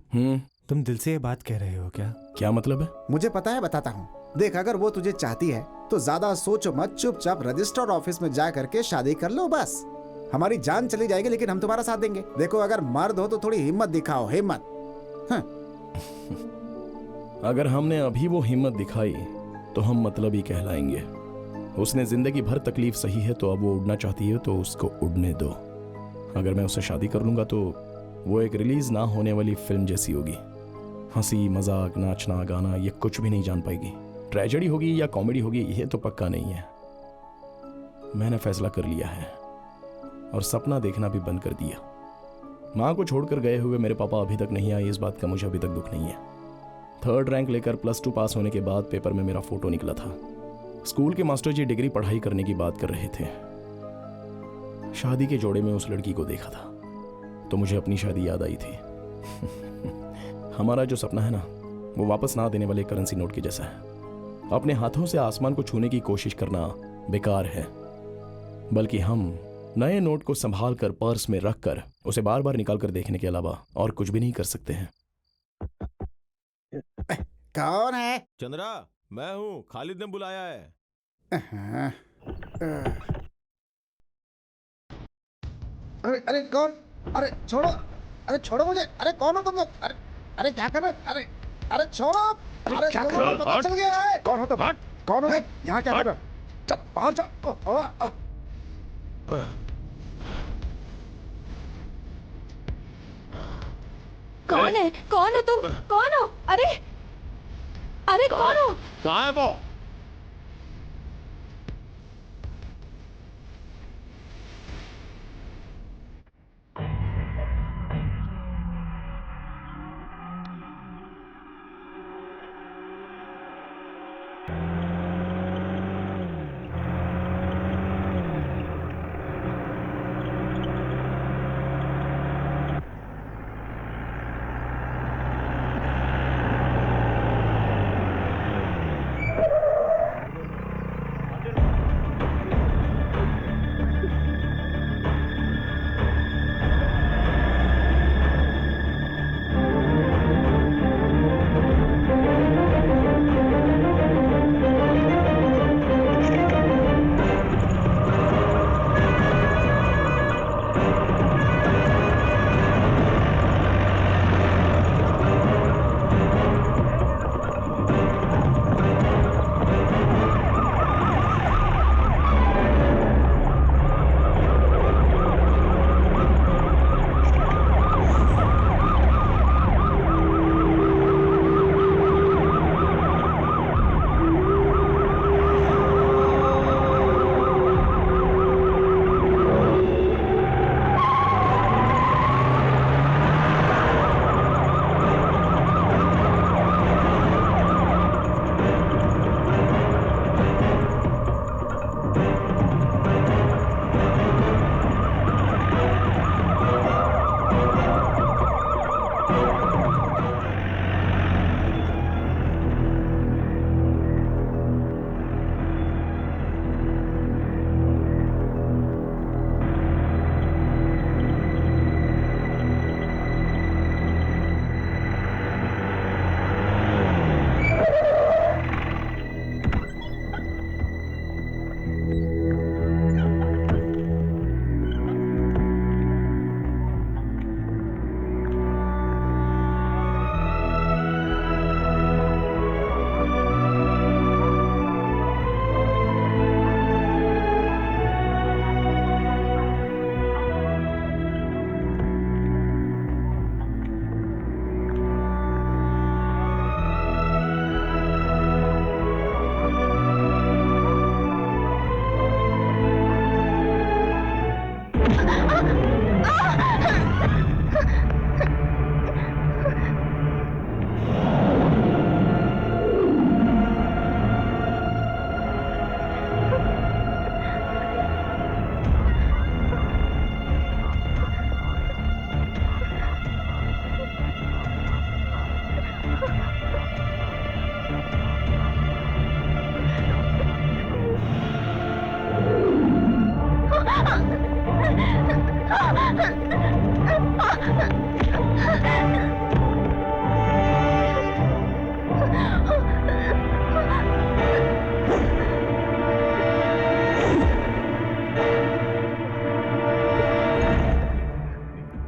तुम दिल से ये बात कह रहे हो क्या? क्या मतलब है? मुझे पता है, बताता हूँ। देख, अगर वो तुझे चाहती है तो ज्यादा सोचो मत, चुपचाप रजिस्टर ऑफिस में जा करके शादी कर लो बस। हमारी जान चली जाएगी लेकिन हम तुम्हारा साथ देंगे। देखो, अगर मर्द हो तो थोड़ी हिम्मत दिखाओ, हिम्मत। हाँ। अगर हमने अभी वो हिम्मत दिखाई तो हम मतलब ही कहलाएंगे। उसने जिंदगी भर तकलीफ सही है, तो अब वो उड़ना चाहती है तो उसको उड़ने दो। अगर मैं उससे शादी कर लूंगा तो वो एक रिलीज ना होने वाली फिल्म जैसी होगी। हंसी मजाक, नाचना गाना, ये कुछ भी नहीं जान पाएगी। ट्रेजेडी होगी या कॉमेडी होगी ये तो पक्का नहीं है। मैंने फैसला कर लिया है और सपना देखना भी बंद कर दिया। माँ को छोड़कर गए हुए मेरे पापा अभी तक नहीं आए, इस बात का मुझे अभी तक दुख नहीं है। 3rd रैंक लेकर +2 पास होने के बाद पेपर में मेरा फोटो निकला था। स्कूल के मास्टर जी डिग्री पढ़ाई करने की बात कर रहे थे। शादी के जोड़े में उस लड़की को देखा था तो मुझे अपनी शादी याद आई थी। हमारा जो सपना है ना, वो वापस ना देने वाले करेंसी नोट के जैसा है। अपने हाथों से आसमान को छूने की कोशिश करना बेकार है, बल्कि हम नए नोट को संभाल कर पर्स में रखकर उसे बार बार निकाल कर देखने के अलावा और कुछ भी नहीं कर सकते हैं। कौन है? चंद्रा, मैं हूँ, खालिद ने बुलाया है। अरे कौन? अरे छोड़ो मुझे। अरे कौन हो तुम लोग? अरे क्या कर रहे? अरे छोड़ो। अरे क्या कर रहे हो? पता चल गया है। कौन हो तुम? कौन हो? यहाँ क्या कर रहे हो? चल बाहर जाओ। कौन है? कौन हो तुम? कौन हो? अरे कौन हो? कहाँ है वो?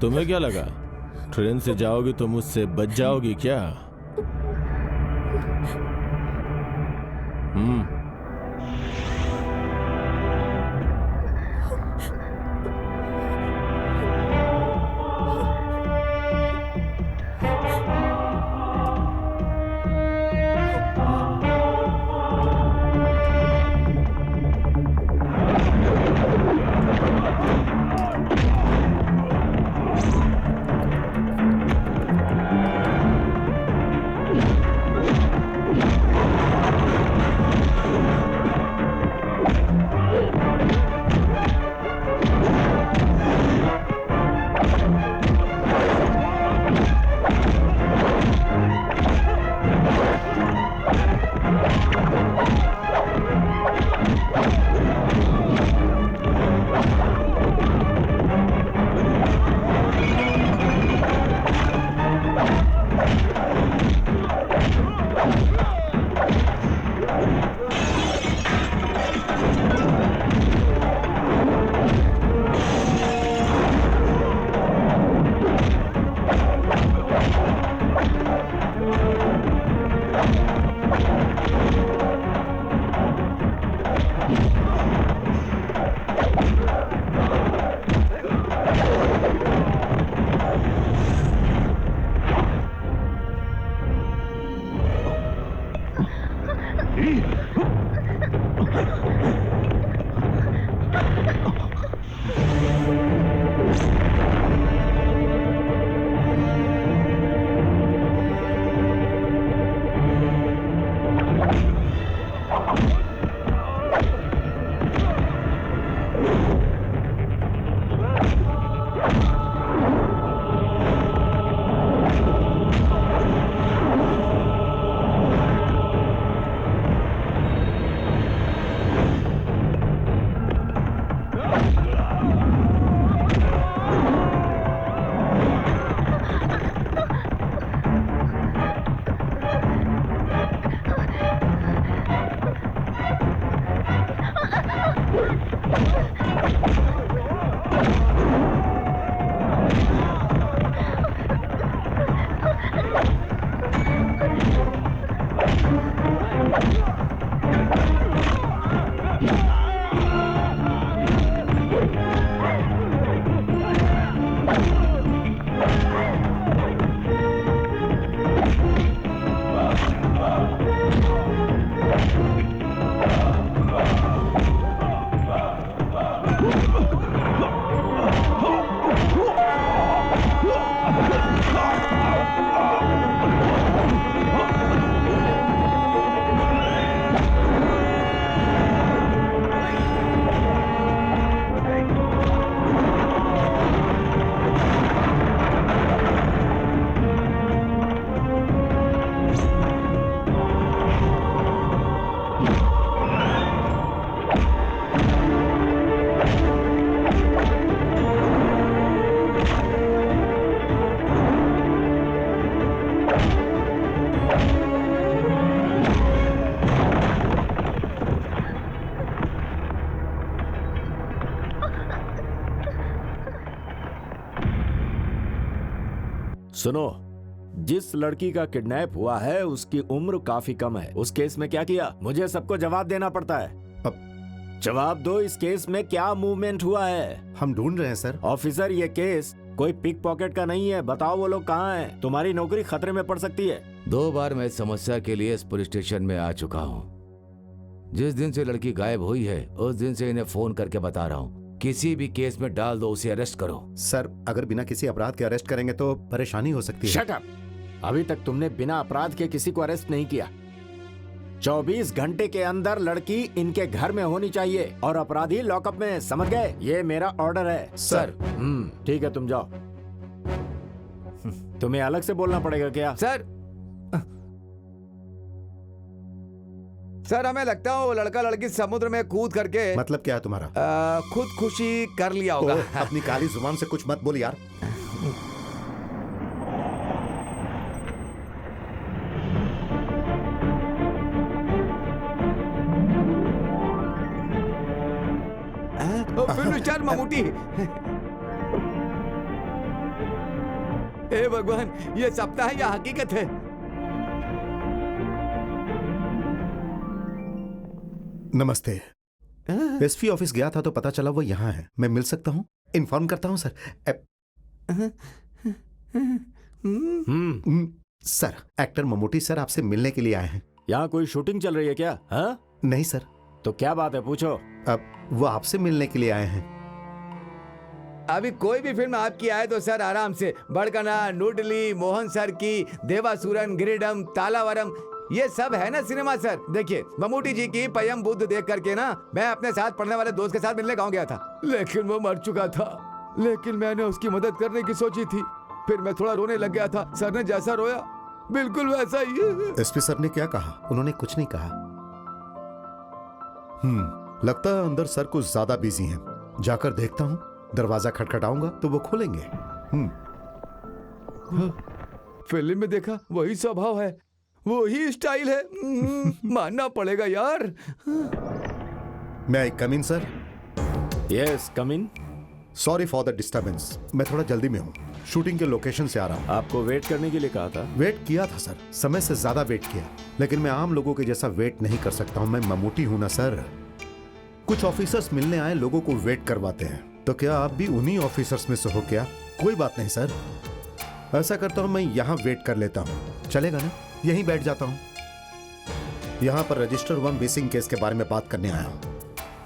तुम्हें क्या लगा ट्रेन से जाओगी तो मुझसे बच जाओगी क्या? सुनो, जिस लड़की का किडनैप हुआ है उसकी उम्र काफी कम है। उस केस में क्या किया? मुझे सबको जवाब देना पड़ता है। अब जवाब दो, इस केस में क्या मूवमेंट हुआ है? हम ढूंढ रहे हैं सर। ऑफिसर, ये केस कोई पिक पॉकेट का नहीं है। बताओ वो लोग कहाँ हैं? तुम्हारी नौकरी खतरे में पड़ सकती है। 2 बार मैं इस समस्या के लिए इस पुलिस स्टेशन में आ चुका हूँ। जिस दिन से लड़की गायब हुई है उस दिन से इन्हें फोन करके बता रहा हूँ, किसी भी केस में डाल दो, उसे अरेस्ट करो। सर, अगर बिना किसी अपराध के अरेस्ट करेंगे तो परेशानी हो सकती है। Shut up! अभी तक तुमने बिना अपराध के किसी को अरेस्ट नहीं किया। 24 घंटे के अंदर लड़की इनके घर में होनी चाहिए और अपराधी लॉकअप में, समझ गए? ये मेरा ऑर्डर है। सर। ठीक है, तुम जाओ। तुम्हें अलग से बोलना पड़ेगा क्या? सर, सर हमें लगता है वो लड़का लड़की समुद्र में कूद करके मतलब क्या है तुम्हारा? खुदकुशी कर लिया होगा। अपनी काली जुबान से कुछ मत बोल यार। Film star Mammootty. हे भगवान, ये सपना है या हकीकत है? नमस्ते। एसपी ऑफिस गया था तो पता चला वो यहाँ है। मैं मिल सकता हूँ? इन्फॉर्म करता हूँ sir. Sir, actor Mammootty sir आपसे मिलने के लिए आए हैं। यहाँ कोई शूटिंग चल रही है क्या? हाँ? नहीं सर। तो क्या बात है, पूछो। अब वो आपसे मिलने के लिए आए हैं। अभी कोई भी फिल्म आपकी आए तो सर आराम से, बड़कना, नूडली, मोहन सर की, देवासुरन, गिरिडम, तालावरम, ये सब है ना सिनेमा सर। देखिए, ममूटी जी की पयम बुद्ध देख करके ना मैं अपने साथ पढ़ने वाले दोस्त के साथ मिलने गाँव गया था, लेकिन वो मर चुका था। लेकिन मैंने उसकी मदद करने की सोची थी, फिर मैं थोड़ा रोने लग गया था। सर ने जैसा रोया बिल्कुल वैसा ही। एसपी सर ने क्या कहा? उन्होंने कुछ नहीं कहा। लगता है अंदर सर कुछ ज्यादा बिजी हैं। जाकर देखता हूँ। दरवाजा खटखटाऊंगा तो वो खोलेंगे। फिल्म में देखा वही स्वभाव है, वही स्टाइल है। मानना पड़ेगा यार। May I come in sir? Yes, come in. Sorry for the disturbance. मैं थोड़ा जल्दी में हूँ, शूटिंग के लोकेशन से आ रहा हूँ। आपको वेट करने के लिए कहा था? वेट किया था सर, समय से ज्यादा वेट किया, लेकिन मैं आम लोगों के जैसा वेट नहीं कर सकता हूँ। मैं ममूटी हूँ ना सर। कुछ ऑफिसर्स मिलने आए लोगों को वेट करवाते हैं, तो क्या आप भी उन्हीं ऑफिसर्स में से हो क्या? कोई बात नहीं सर, ऐसा करता हूँ मैं यहाँ वेट कर लेता हूँ। चलेगा ना? यहीं बैठ जाता हूँ। यहाँ पर रजिस्टर 1 मिसिंग केस के बारे में बात करने आया हूँ।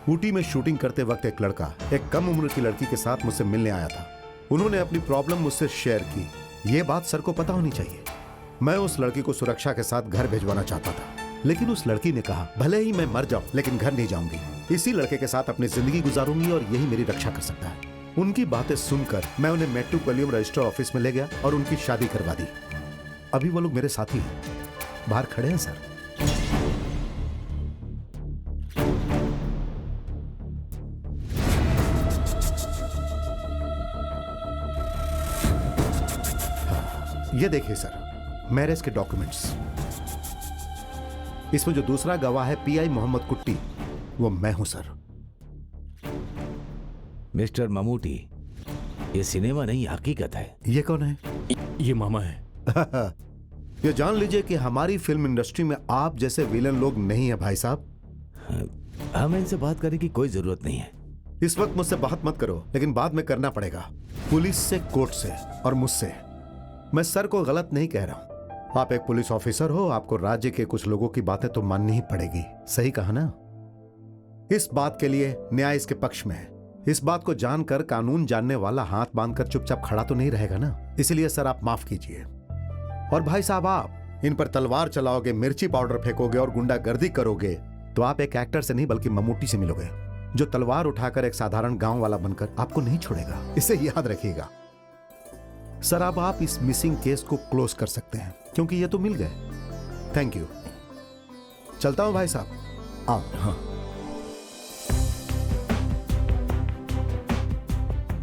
ऊटी में शूटिंग करते वक्त एक लड़का एक कम उम्र की लड़की के साथ मुझसे मिलने आया था। उन्होंने अपनी प्रॉब्लम मुझसे शेयर की। ये बात सर को पता होनी चाहिए। मैं उस लड़की को सुरक्षा के साथ घर भिजवाना चाहता था, लेकिन उस लड़की ने कहा भले ही मैं मर जाऊं लेकिन घर नहीं जाऊंगी, इसी लड़के के साथ अपनी जिंदगी गुजारूंगी और यही मेरी रक्षा कर सकता है। उनकी बातें सुनकर मैं उन्हें मेट्रोपोलियम रजिस्टर ऑफिस में ले गया और उनकी शादी करवा दी। अभी वो लोग मेरे साथी हैं, बाहर खड़े हैं सर। ये देखिए सर, मैरिज के डॉक्यूमेंट्स। इसमें जो दूसरा गवाह है पीआई मोहम्मद कुट्टी, वो मैं हूं सर। मिस्टर ममूटी, ये सिनेमा नहीं हकीकत है। ये कौन है? ये मामा है। ये जान लीजिए कि हमारी फिल्म इंडस्ट्री में आप जैसे विलन लोग नहीं है भाई साहब। हमें इनसे बात करने की कोई जरूरत नहीं है। इस वक्त मुझसे बात मत करो, लेकिन बाद में करना पड़ेगा। पुलिस से, कोर्ट से और मुझसे। मैं सर को गलत नहीं कह रहा हूं। आप एक पुलिस ऑफिसर हो, आपको राज्य के कुछ लोगों की बातें तो माननी ही पड़ेगी। सही कहा ना? इस बात के लिए न्याय इसके पक्ष में है। इस बात को जानकर कानून जानने वाला हाथ बांधकर चुपचाप खड़ा तो नहीं रहेगा ना। इसलिए सर आप माफ कीजिए। और भाई साहब, आप इन पर तलवार चलाओगे, मिर्ची पाउडर फेंकोगे और गुंडागर्दी करोगे तो आप एक एक्टर से नहीं बल्कि ममूटी से मिलोगे, जो तलवार उठाकर एक साधारण गांव वाला बनकर आपको नहीं छोड़ेगा। इसे याद रखिएगा सर। अब आप इस मिसिंग केस को क्लोज कर सकते हैं क्योंकि ये तो मिल गए। Thank you. चलता हूं भाई साहब। आओ। हाँ।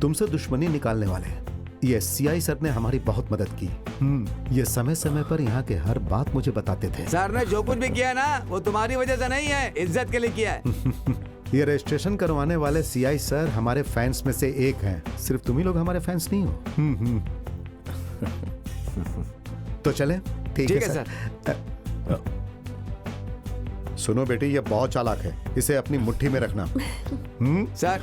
तुमसे दुश्मनी निकालने वाले ये सीआई सर ने हमारी बहुत मदद की। ये समय समय पर यहाँ के हर बात मुझे बताते थे। सर ने जो कुछ भी किया ना, वो तुम्हारी वजह से नहीं है, इज्जत के लिए किया है। ये रजिस्ट्रेशन करवाने वाले सीआई सर हमारे फैंस में से एक हैं। सिर्फ तुम ही लोग हमारे फैंस नहीं हो। तो चले? ठीक है सर। सुनो बेटी, ये बहुत चालाक है, इसे अपनी मुट्ठी में रखना। सर,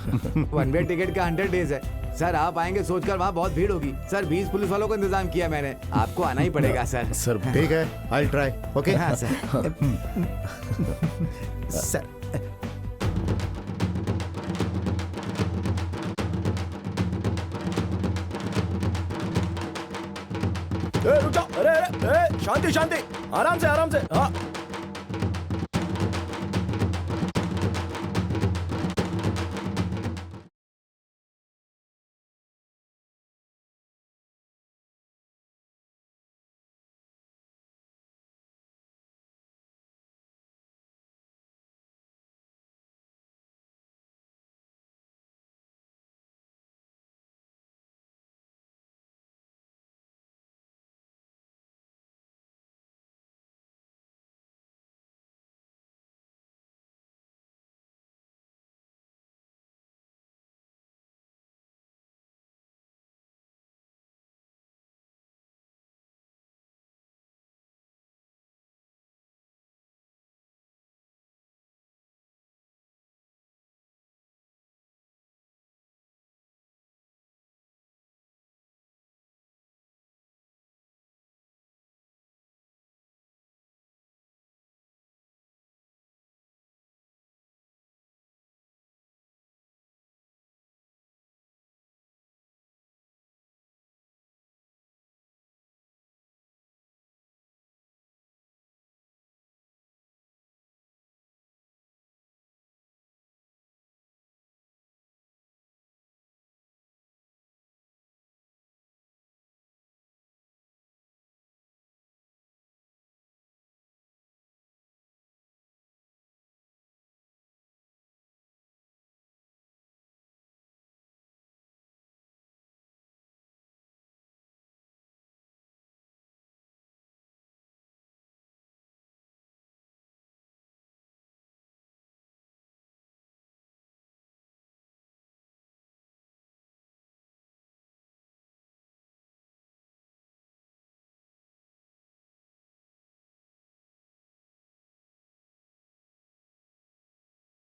1 वे टिकट का 100 डेज है। सर आप आएंगे सोचकर वहाँ बहुत भीड़ होगी। सर 20 पुलिस वालों का इंतजाम किया मैंने, आपको आना ही पड़ेगा सर। सर ठीक है, आई ट्राई। ओके। हाँ सर। सर रुक जाओ। अरे शांति शांति, आराम से आराम से। हाँ